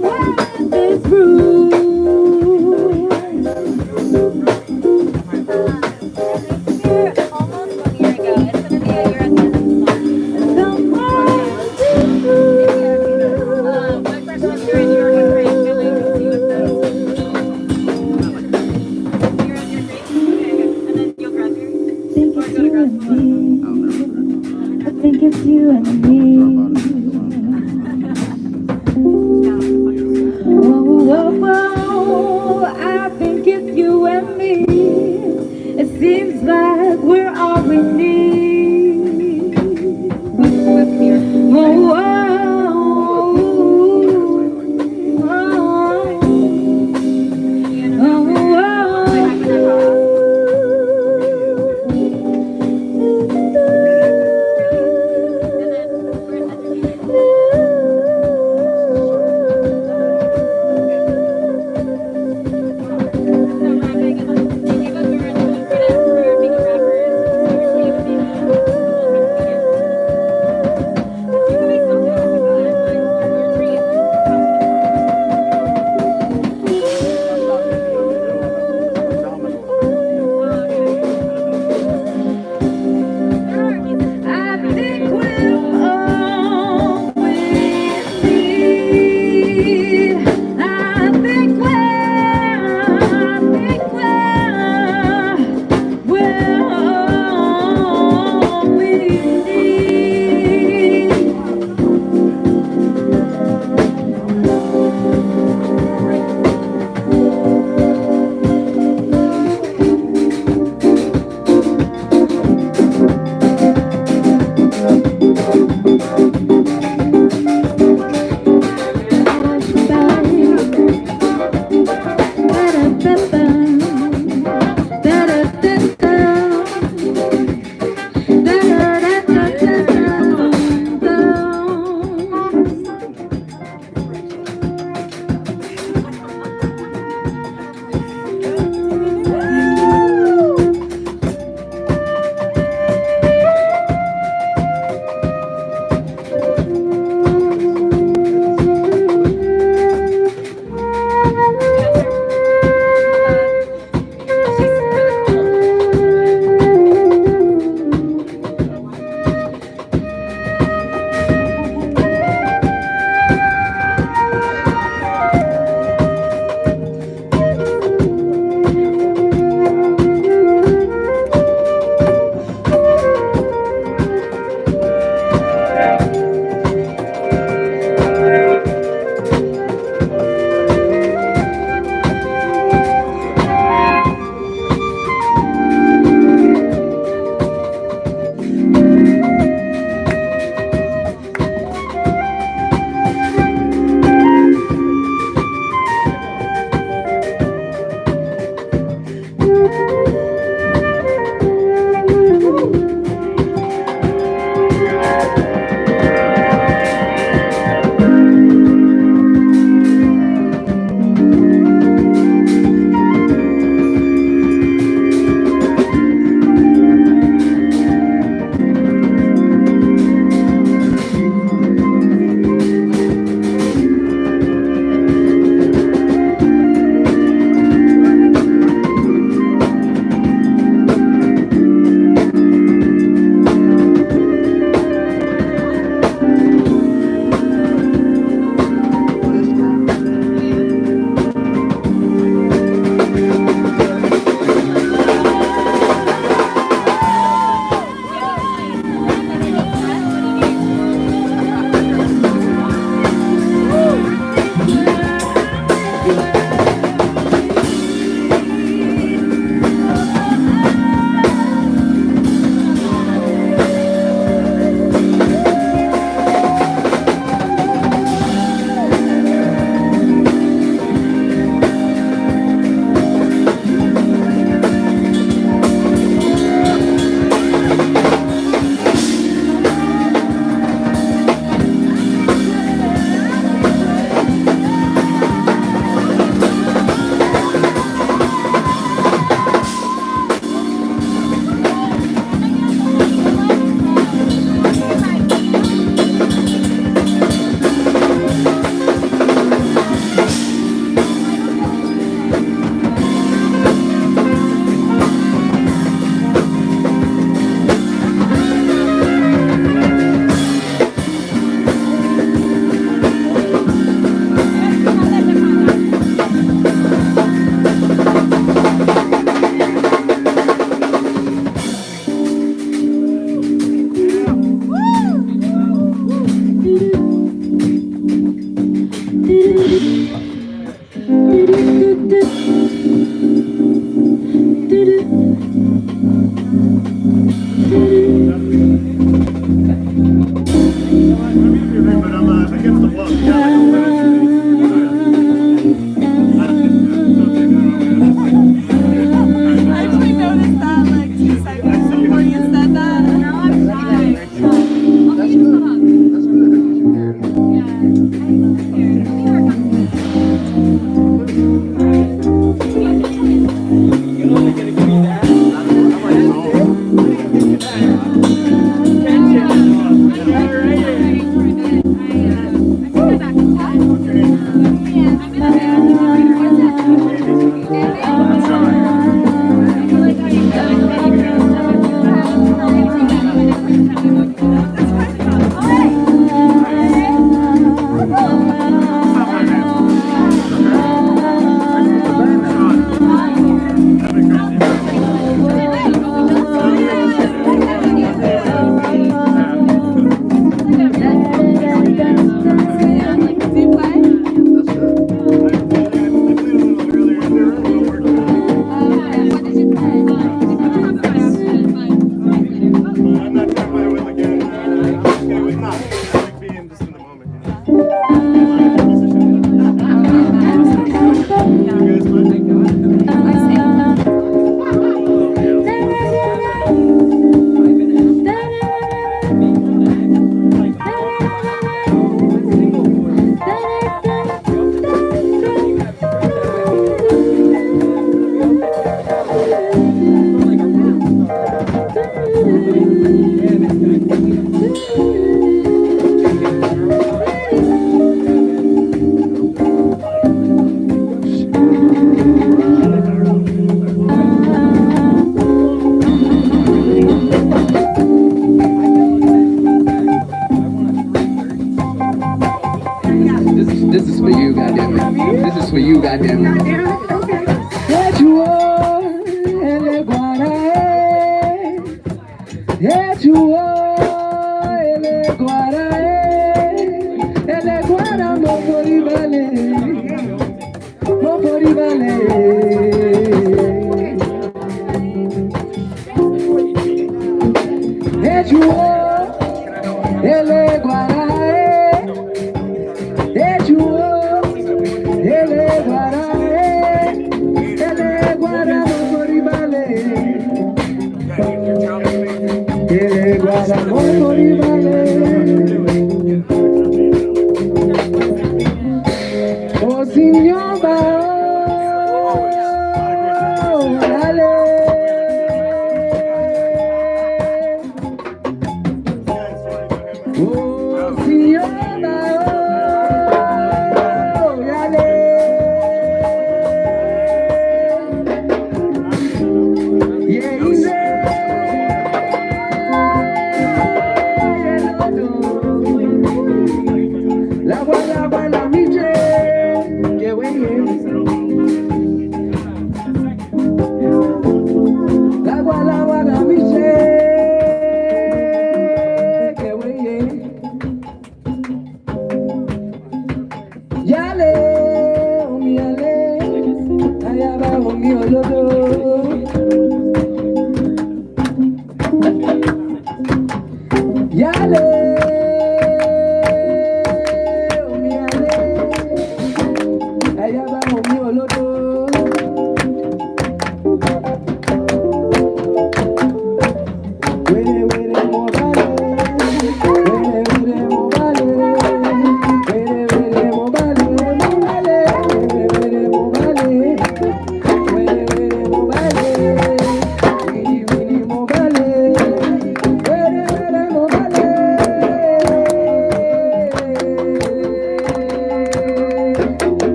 This is for you, goddammit. This is for you, goddammit.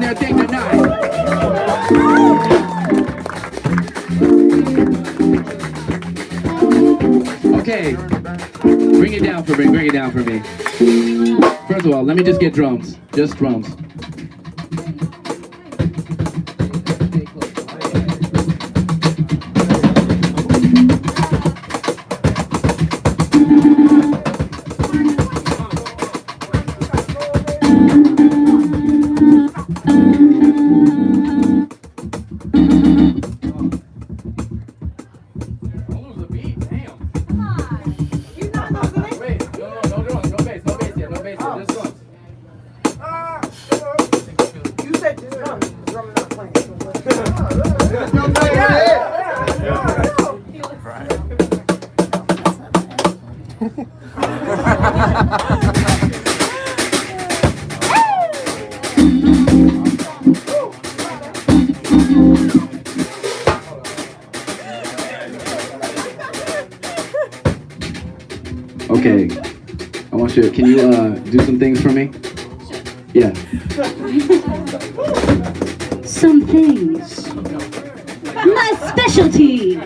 their thing tonight. Okay, bring it down for me, bring it down for me. First of all, let me just get drums, just drums. Okay, I want you, can you do some things for me? Yeah. Some things. My specialty.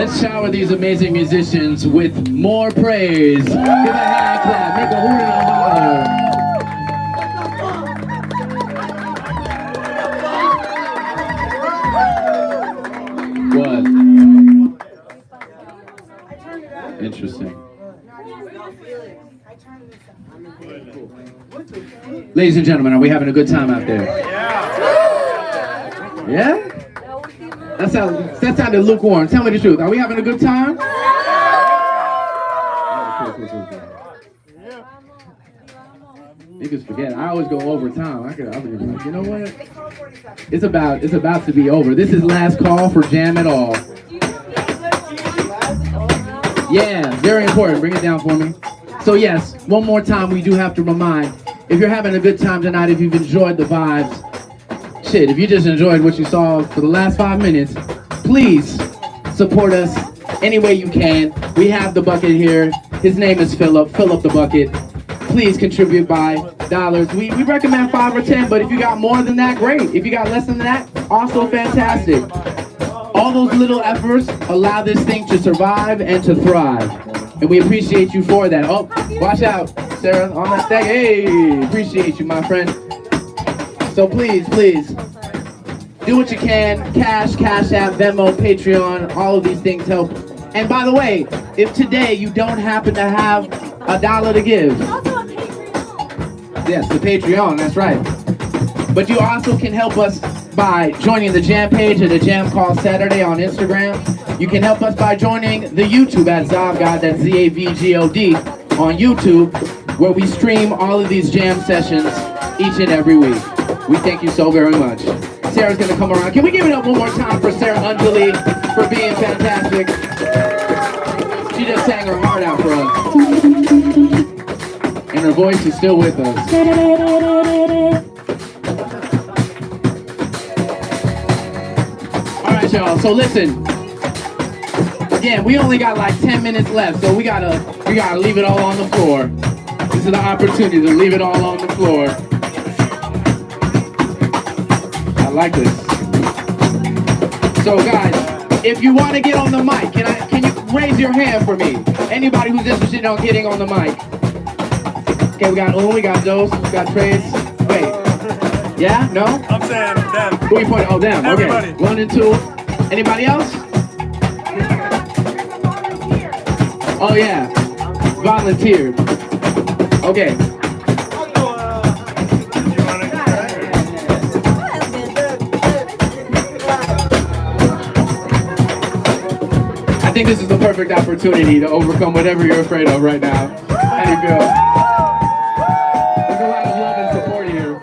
Let's shower these amazing musicians with more praise. Give a hand clap, make a hoot and a holler. What? Interesting. Ladies and gentlemen, are we having a good time out there? Yeah? That sounded lukewarm. Tell me the truth. Are we having a good time? Niggas forget. I always go over time. I'll be like, you know what? It's about to be over. This is last call for Jam at All. Yeah, very important. Bring it down for me. So yes, one more time we do have to remind, if you're having a good time tonight, if you've enjoyed the vibes, shit, if you just enjoyed what you saw for the last 5 minutes, please support us any way you can. We have the bucket here. His name is Philip. Fill up the bucket. Please contribute by dollars. We recommend 5 or 10, but if you got more than that, great. If you got less than that, also fantastic. All those little efforts allow this thing to survive and to thrive. And we appreciate you for that. Oh, watch out, Sarah, on that thing. Hey, appreciate you, my friend. So please, do what you can. Cash App, Venmo, Patreon, all of these things help. And by the way, if today you don't happen to have $1 to give. Yes, the Patreon, that's right. But you also can help us by joining the Jam page at the Jam Call Saturday on Instagram. You can help us by joining the YouTube at Zavgod, that's ZAVGOD, on YouTube, where we stream all of these jam sessions each and every week. We thank you so very much. Sarah's gonna come around. Can we give it up one more time for Sarah Anjali for being fantastic? She just sang her heart out for us. And her voice is still with us. All right, y'all, so listen. Again, we only got like 10 minutes left, so we gotta leave it all on the floor. This is the opportunity to leave it all on the floor. I like this. So guys, if you want to get on the mic, can you raise your hand for me? Anybody who's interested in getting on the mic. Okay, we got Dose, we got Trace. Wait. Yeah? No? I'm saying them. Who are you pointing? Oh, them. Everybody. Okay. 1 and 2. Anybody else? Oh yeah, volunteered. Okay. I think this is the perfect opportunity to overcome whatever you're afraid of right now. How do you feel? There's a lot of love and support here.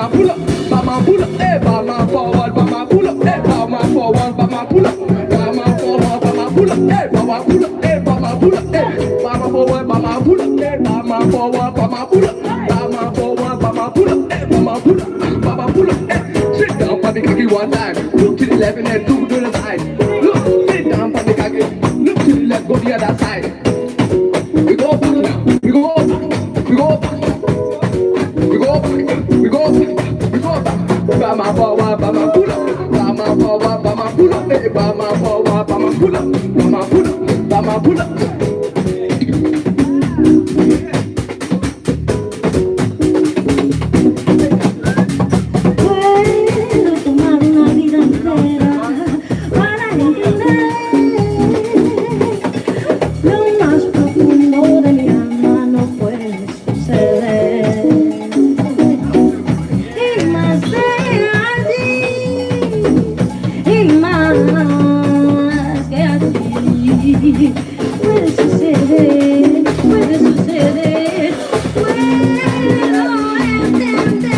Bama pull up, eh, Bama forward, Bama pull up, eh, Bama forward, Bama pull up, Bama forward, Bama pull up, eh, Bama pull up, eh, Bama pull up, eh, Bama forward, Bama pull up, eh, Bama forward, Bama pull up, Bama forward, Bama pull up, eh, Bama pull up, Bama pull up, eh. Sit down, papi kaki one time. Look to the left and then look to the side. Look, sit down, papi kaki. Look to the left, go the other side. We go back now. We go back. We go back. We go back. We go back. We go back. Bama forward, Bama pull up. Bama forward, Bama pull up. Eh, Bama forward, Bama pull up. Bama pull up. Bama pull up. Puede suceder, puede suceder, puedo entender.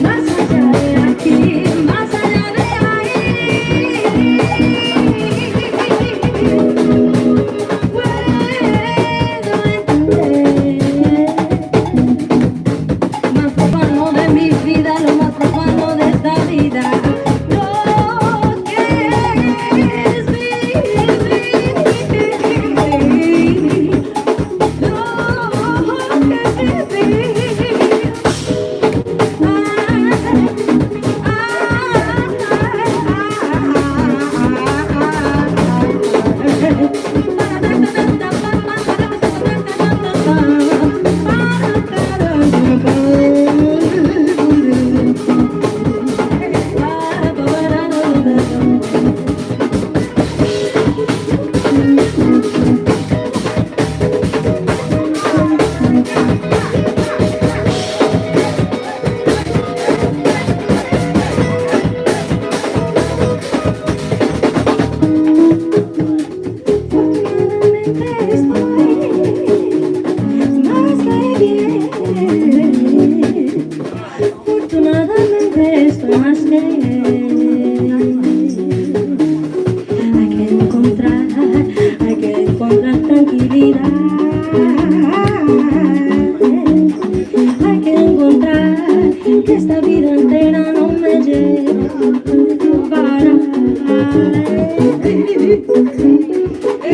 Más allá de aquí, más allá de ahí. Más profano de mi vida, lo más profano de esta vida. Lo que es vivir, lo que es vivir. Afortunadamente estoy más que bien. Hay que encontrar tranquilidad. Hay que encontrar que esta vida entera no me llevará.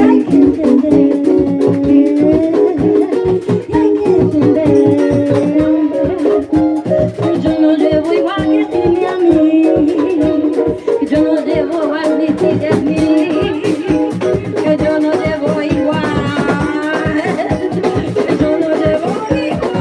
Hay que entender. Yo no llevo igual que tiene a mí. Yo no llevo igual ni tiene a mí. Que yo no llevo igual. Que yo no llevo igual.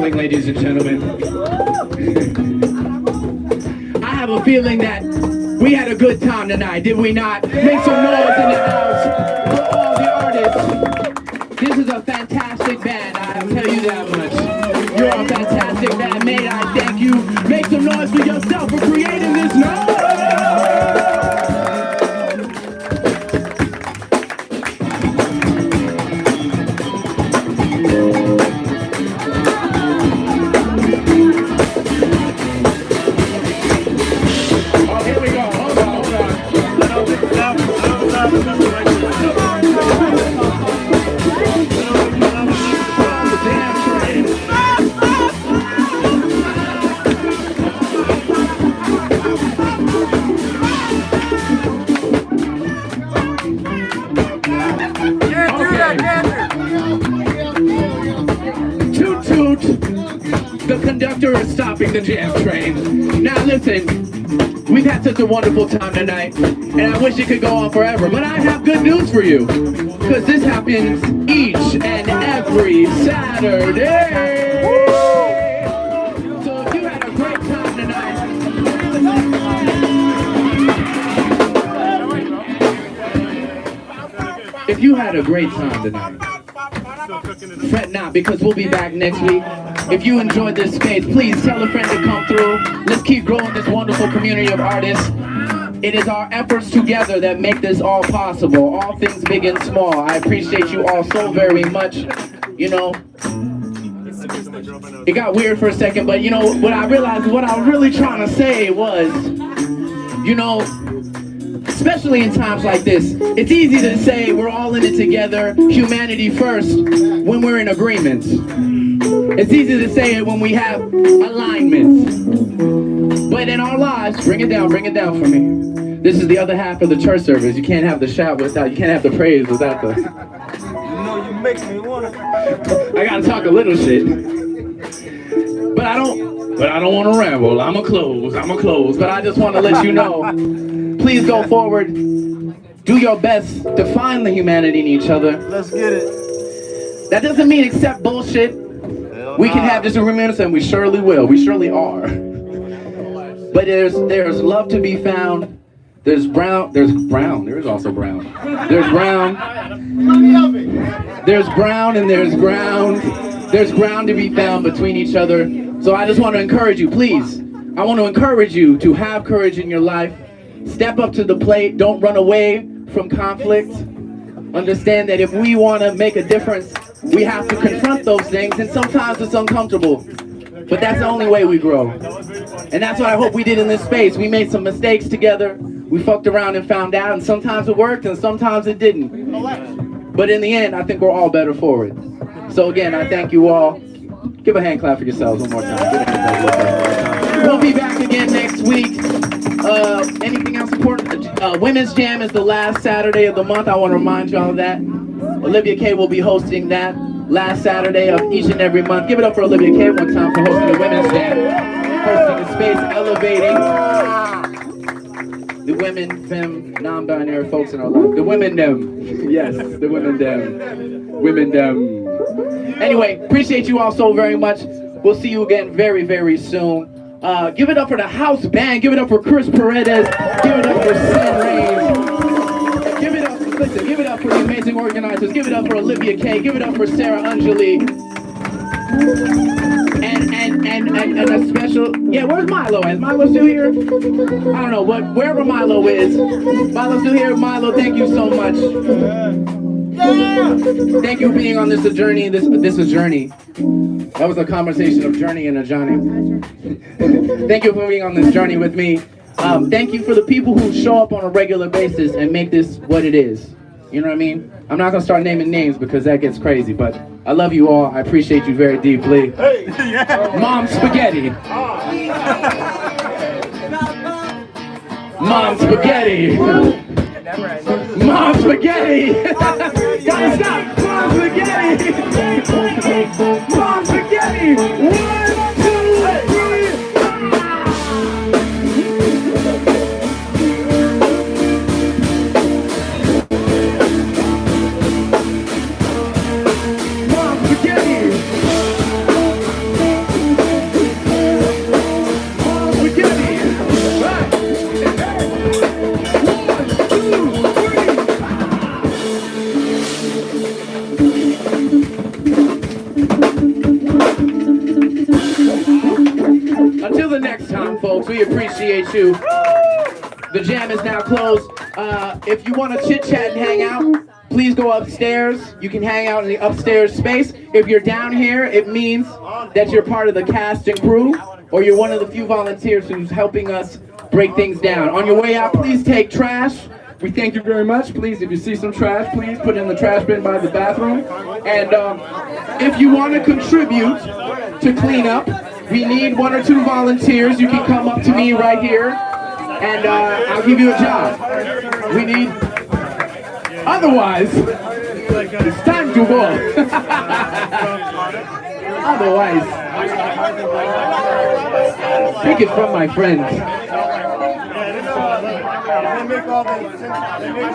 feeling, ladies and gentlemen. I have a feeling that we had a good time tonight, did we not? Make some noise in the house for all the artists. This is a fantastic band, I'll tell you that much. You're a fantastic band, mate. I thank you. Make some noise for yourself for creating this night. The conductor is stopping the jam train. Now listen, we've had such a wonderful time tonight, and I wish it could go on forever, but I have good news for you, because this happens each and every Saturday. So if you had a great time tonight, if you had a great time tonight, fret not, because we'll be back next week. If you enjoyed this space, please tell a friend to come through. Let's keep growing this wonderful community of artists. It is our efforts together that make this all possible. All things big and small. I appreciate you all so very much. You know, it got weird for a second, but you know, what I realized, what I was really trying to say was, you know, especially in times like this, it's easy to say we're all in it together, humanity first, when we're in agreement. It's easy to say it when we have alignments. But in our lives, bring it down for me. This is the other half of the church service. You can't have the shout without, you can't have the praise without the... You know you make me wanna... I gotta talk a little shit. But I don't want to ramble. I'ma close. But I just want to let you know, please go forward. Do your best to find the humanity in each other. Let's get it. That doesn't mean accept bullshit. We can have disagreements, and we surely will. We surely are. But there's love to be found. There's brown. There is also brown. There's brown. There's brown and there's ground. There's ground to be found between each other. So I just want to encourage you, please. I want to encourage you to have courage in your life. Step up to the plate. Don't run away from conflict. Understand that if we want to make a difference, we have to confront those things, and sometimes it's uncomfortable. But that's the only way we grow. And that's what I hope we did in this space. We made some mistakes together. We fucked around and found out, and sometimes it worked and sometimes it didn't. But in the end, I think we're all better for it. So again, I thank you all. Give a hand clap for yourselves one more time. Give a hand clap for yourselves. We'll be back again next week. Anything else important? Women's Jam is the last Saturday of the month. I want to remind you all of that. Olivia K will be hosting that last Saturday of each and every month. Give it up for Olivia K one time for hosting the Women's Jam. Hosting the space, elevating the women, femme, non-binary folks in our life. The women, them. Yes, the women, them. Women, them. Anyway, appreciate you all so very much. We'll see you again very, very soon. Give it up for the house band. Give it up for Chris Paredes. Give it up for Sin Reigns. Give it up, listen, give it up for the amazing organizers. Give it up for Olivia K. Give it up for Sarah Anjali. And a special, yeah, where's Milo? Is Milo still here? I don't know, wherever Milo is. Milo's still here. Milo, thank you so much. Thank you for being on this journey. This is a journey. That was a conversation of Journey and a Johnny. Thank you for being on this journey with me. Thank you for the people who show up on a regular basis and make this what it is. You know what I mean? I'm not gonna start naming names because that gets crazy, but I love you all. I appreciate you very deeply. Hey, yeah. Mom Spaghetti. Mom Spaghetti. Mom Spaghetti. Gotta stop. Mom Spaghetti. Mom Spaghetti. 1, 2, 3. Mom Spaghetti. folks. We appreciate you. The jam is now closed. If you want to chit chat and hang out, please go upstairs. You can hang out in the upstairs space. If you're down here, it means that you're part of the cast and crew, or you're one of the few volunteers who's helping us break things down. On your way out, please take trash. We thank you very much. Please, if you see some trash, please put it in the trash bin by the bathroom. And if you want to contribute to clean up, we need 1 or 2 volunteers. You can come up to me right here, and I'll give you a job. We need... Otherwise, it's time to go. Otherwise, take it from my friends. They make all the they make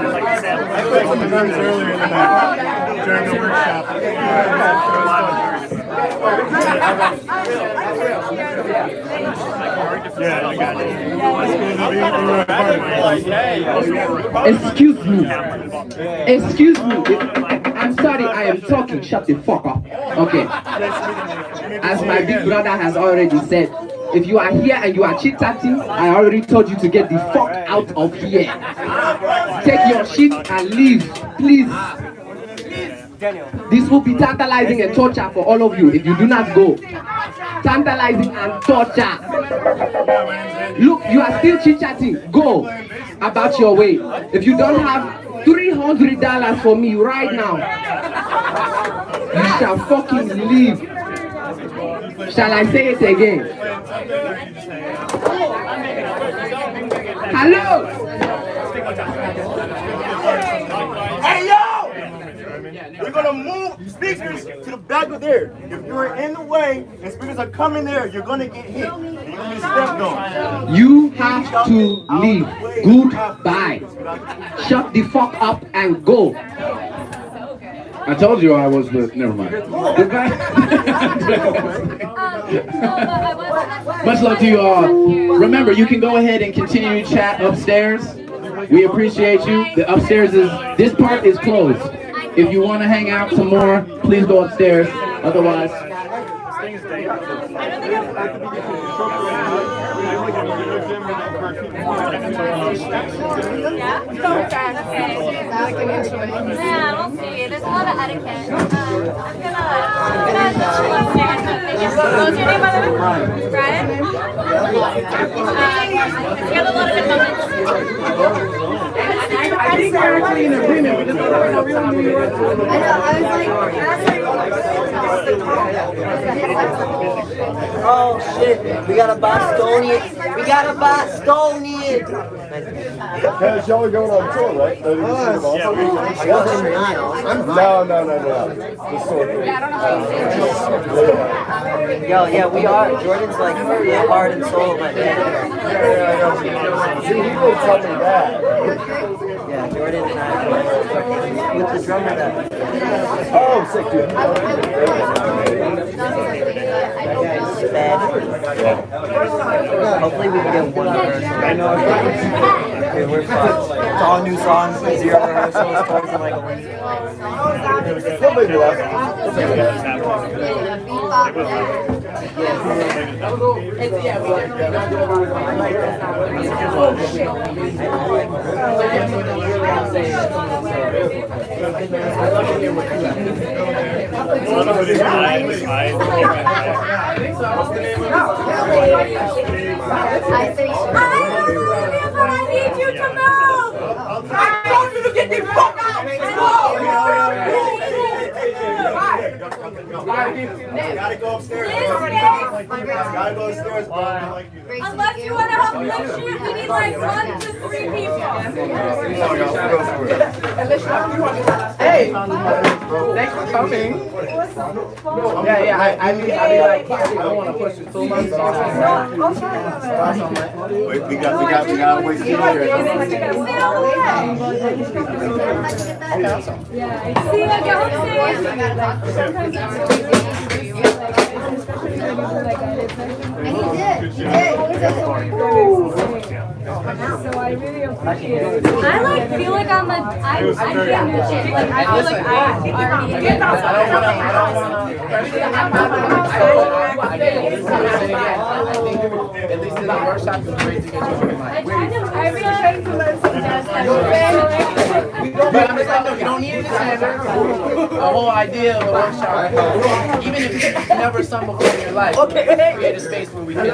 like I played some drums earlier in the back during the workshop. Yeah, I got it. Excuse me. Excuse me. I'm sorry, I am talking. Shut the fuck up. Okay. As my big brother has already said, if you are here and you are chit-chatting, I already told you to get the fuck out of here. Take your shit and leave, please. This will be tantalizing and torture for all of you if you do not go. Tantalizing and torture. Look, you are still chit-chatting. Go about your way. If you don't have $300 for me right now, you shall fucking leave. Shall I say it again? Hello? Hey yo! We're gonna move speakers to the back of there. If you're in the way and speakers are coming there, you're gonna get hit. You're gonna be stepped on. You have to leave. Goodbye. Shut the fuck up and go. I told you I was the... Never mind. Goodbye. Much love to you all. Remember, you can go ahead and continue to chat upstairs. We appreciate you. The upstairs is... This part is closed. If you want to hang out some more, please go upstairs. Otherwise... Yeah, we'll see. There's a lot of etiquette. I'm gonna chill upstairs. What's your name, by the way? Brian? You got a lot of good moments. I think we're actually in agreement. We just don't know real New York. I know, I was like, Oh shit, we got a Bostonian. We got a Bostonian. Because y'all are going on tour, right? No. Just sort of. Yo, yeah, we are. Jordan's like the heart and soul of my band. See, he will tell me that. Yeah, Jordan and I. With the drummer that. Oh, sick, dude. That guy's bad. Hopefully we can get one verse. I know. Okay, we're fucked. It's all new songs, 0 rehearsals, scores in like a week. I need you to move! I told you to get the fuck out! Gotta go upstairs. Gotta go upstairs. Unless you want to help lift shit, we need like 1 to 3 people. Hey! Thanks for coming. Yeah, I mean, like, I don't want to push it too much. We gotta wait till you're here. See you upstairs. I like feel like I'm a, I can't do shit. Like I feel like I already get At least in the workshop, it's great to get you on the mic. I really trying to learn some jazz. But I'm just like, no, you don't need it to the whole idea of the workshop, even if you've never sung before in your life, create a space where we can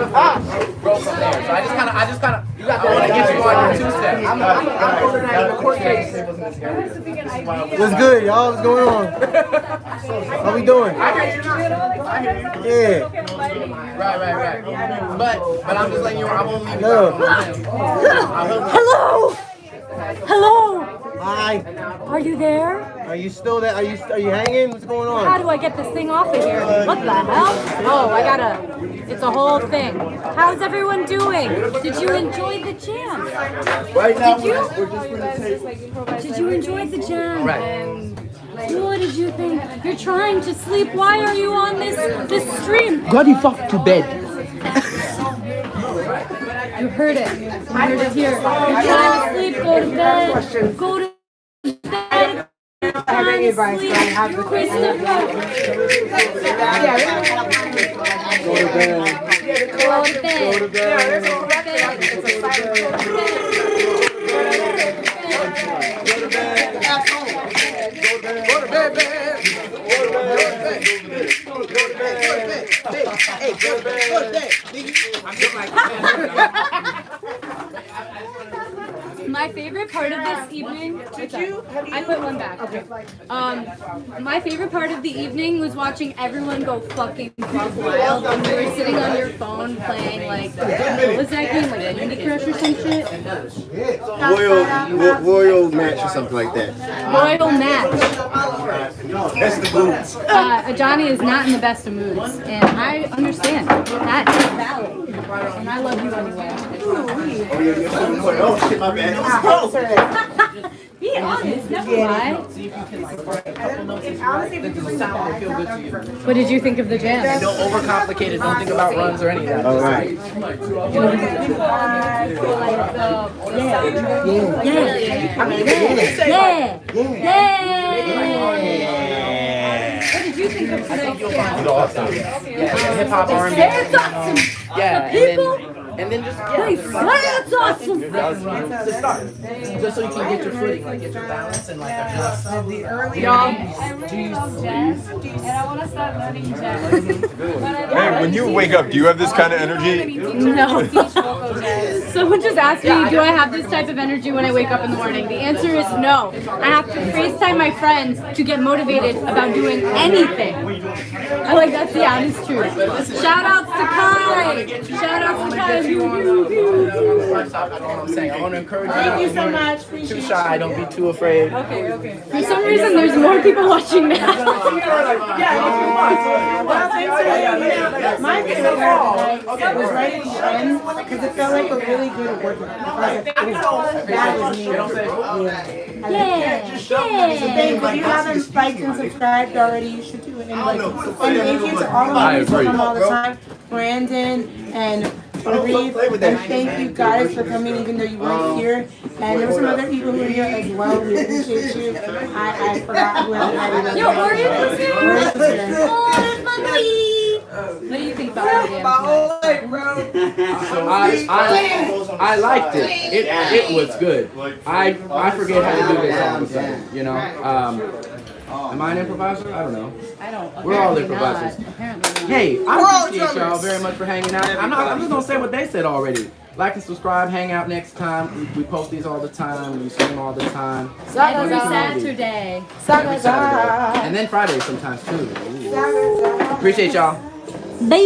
grow from there. So I just kind of, I want to get you on your two-step. I'm organizing the court case. What's good, y'all? What's going on? How we doing? Yeah. Right. But I'm just letting you know, I won't leave you No. Hello. Hello. Hi. Are you there? Are you still there? Are you hanging? What's going on? How do I get this thing off of here? What the hell? Oh, I gotta. It's a whole thing. How's everyone doing? Did you enjoy the jam? Right now, Did you? we're just going to take. Did you enjoy the jam? Right. What did you think? You're trying to sleep. Why are you on this stream? Go the fuck to bed. You heard it. You heard it here. You're trying to sleep. Go to bed. Go to bed. I have any advice, but I have the Christopher. Go to bed. Go to bed. Go to bed. My favorite part of this evening. I put one back. Okay. My favorite part of the evening was watching everyone go fucking buck wild when we were sitting on your phone playing like what was that game, like Candy Crush or some shit? Royal match or something like that. Royal match. That's the boots. Johnny is not in the best of moods, and I understand. That is valid. And I love you anyway. Oh shit, my bad. Be honest, never lie. What did you think of the jam? Don't overcomplicate it. Don't think about runs or any of that. All right. What did you think of tonight's jam? It's awesome. Yeah, hip hop R&B. It's awesome. Yeah, and then just It's awesome. to start, just so you can get your footing, like get your balance and like adjust. Y'all, and I want to start learning jazz. Man, when you wake up, do you have this kind of energy? No. Someone just asked me, do I have this type of energy when I wake up in the morning? The answer is no. I have to FaceTime my friends to get motivated about doing anything. I like that's the honest truth. Shout outs to Kai. Shout outs to Kai. I want to encourage you. Thank you so much. Too shy. Don't be too afraid. Okay. For some reason, there's more people watching now. My favorite part was right at the end because it felt like a really good workout. That was me. Yeah. So if you haven't liked and subscribed already, you should do it. And thank you to all of my people come all the time, Brandon and Reeve, and thank you guys for coming even though you weren't here. And there were some other people who were here as well. We appreciate you. I forgot who everybody was. Yo, Orion was here. Orion was here. Oh, that's my baby. What do you think about the I liked it. It was good. I forget how to do this all of a sudden. You know. Am I an improviser? I don't know. I don't. We're all improvisers. Hey, I appreciate y'all very much for hanging out. I'm just gonna say what they said already. Like and subscribe, hang out next time. We post these all the time, we stream all the time. Every Saturday. Every Saturday. And then Friday sometimes too. Ooh. Appreciate y'all. Bye.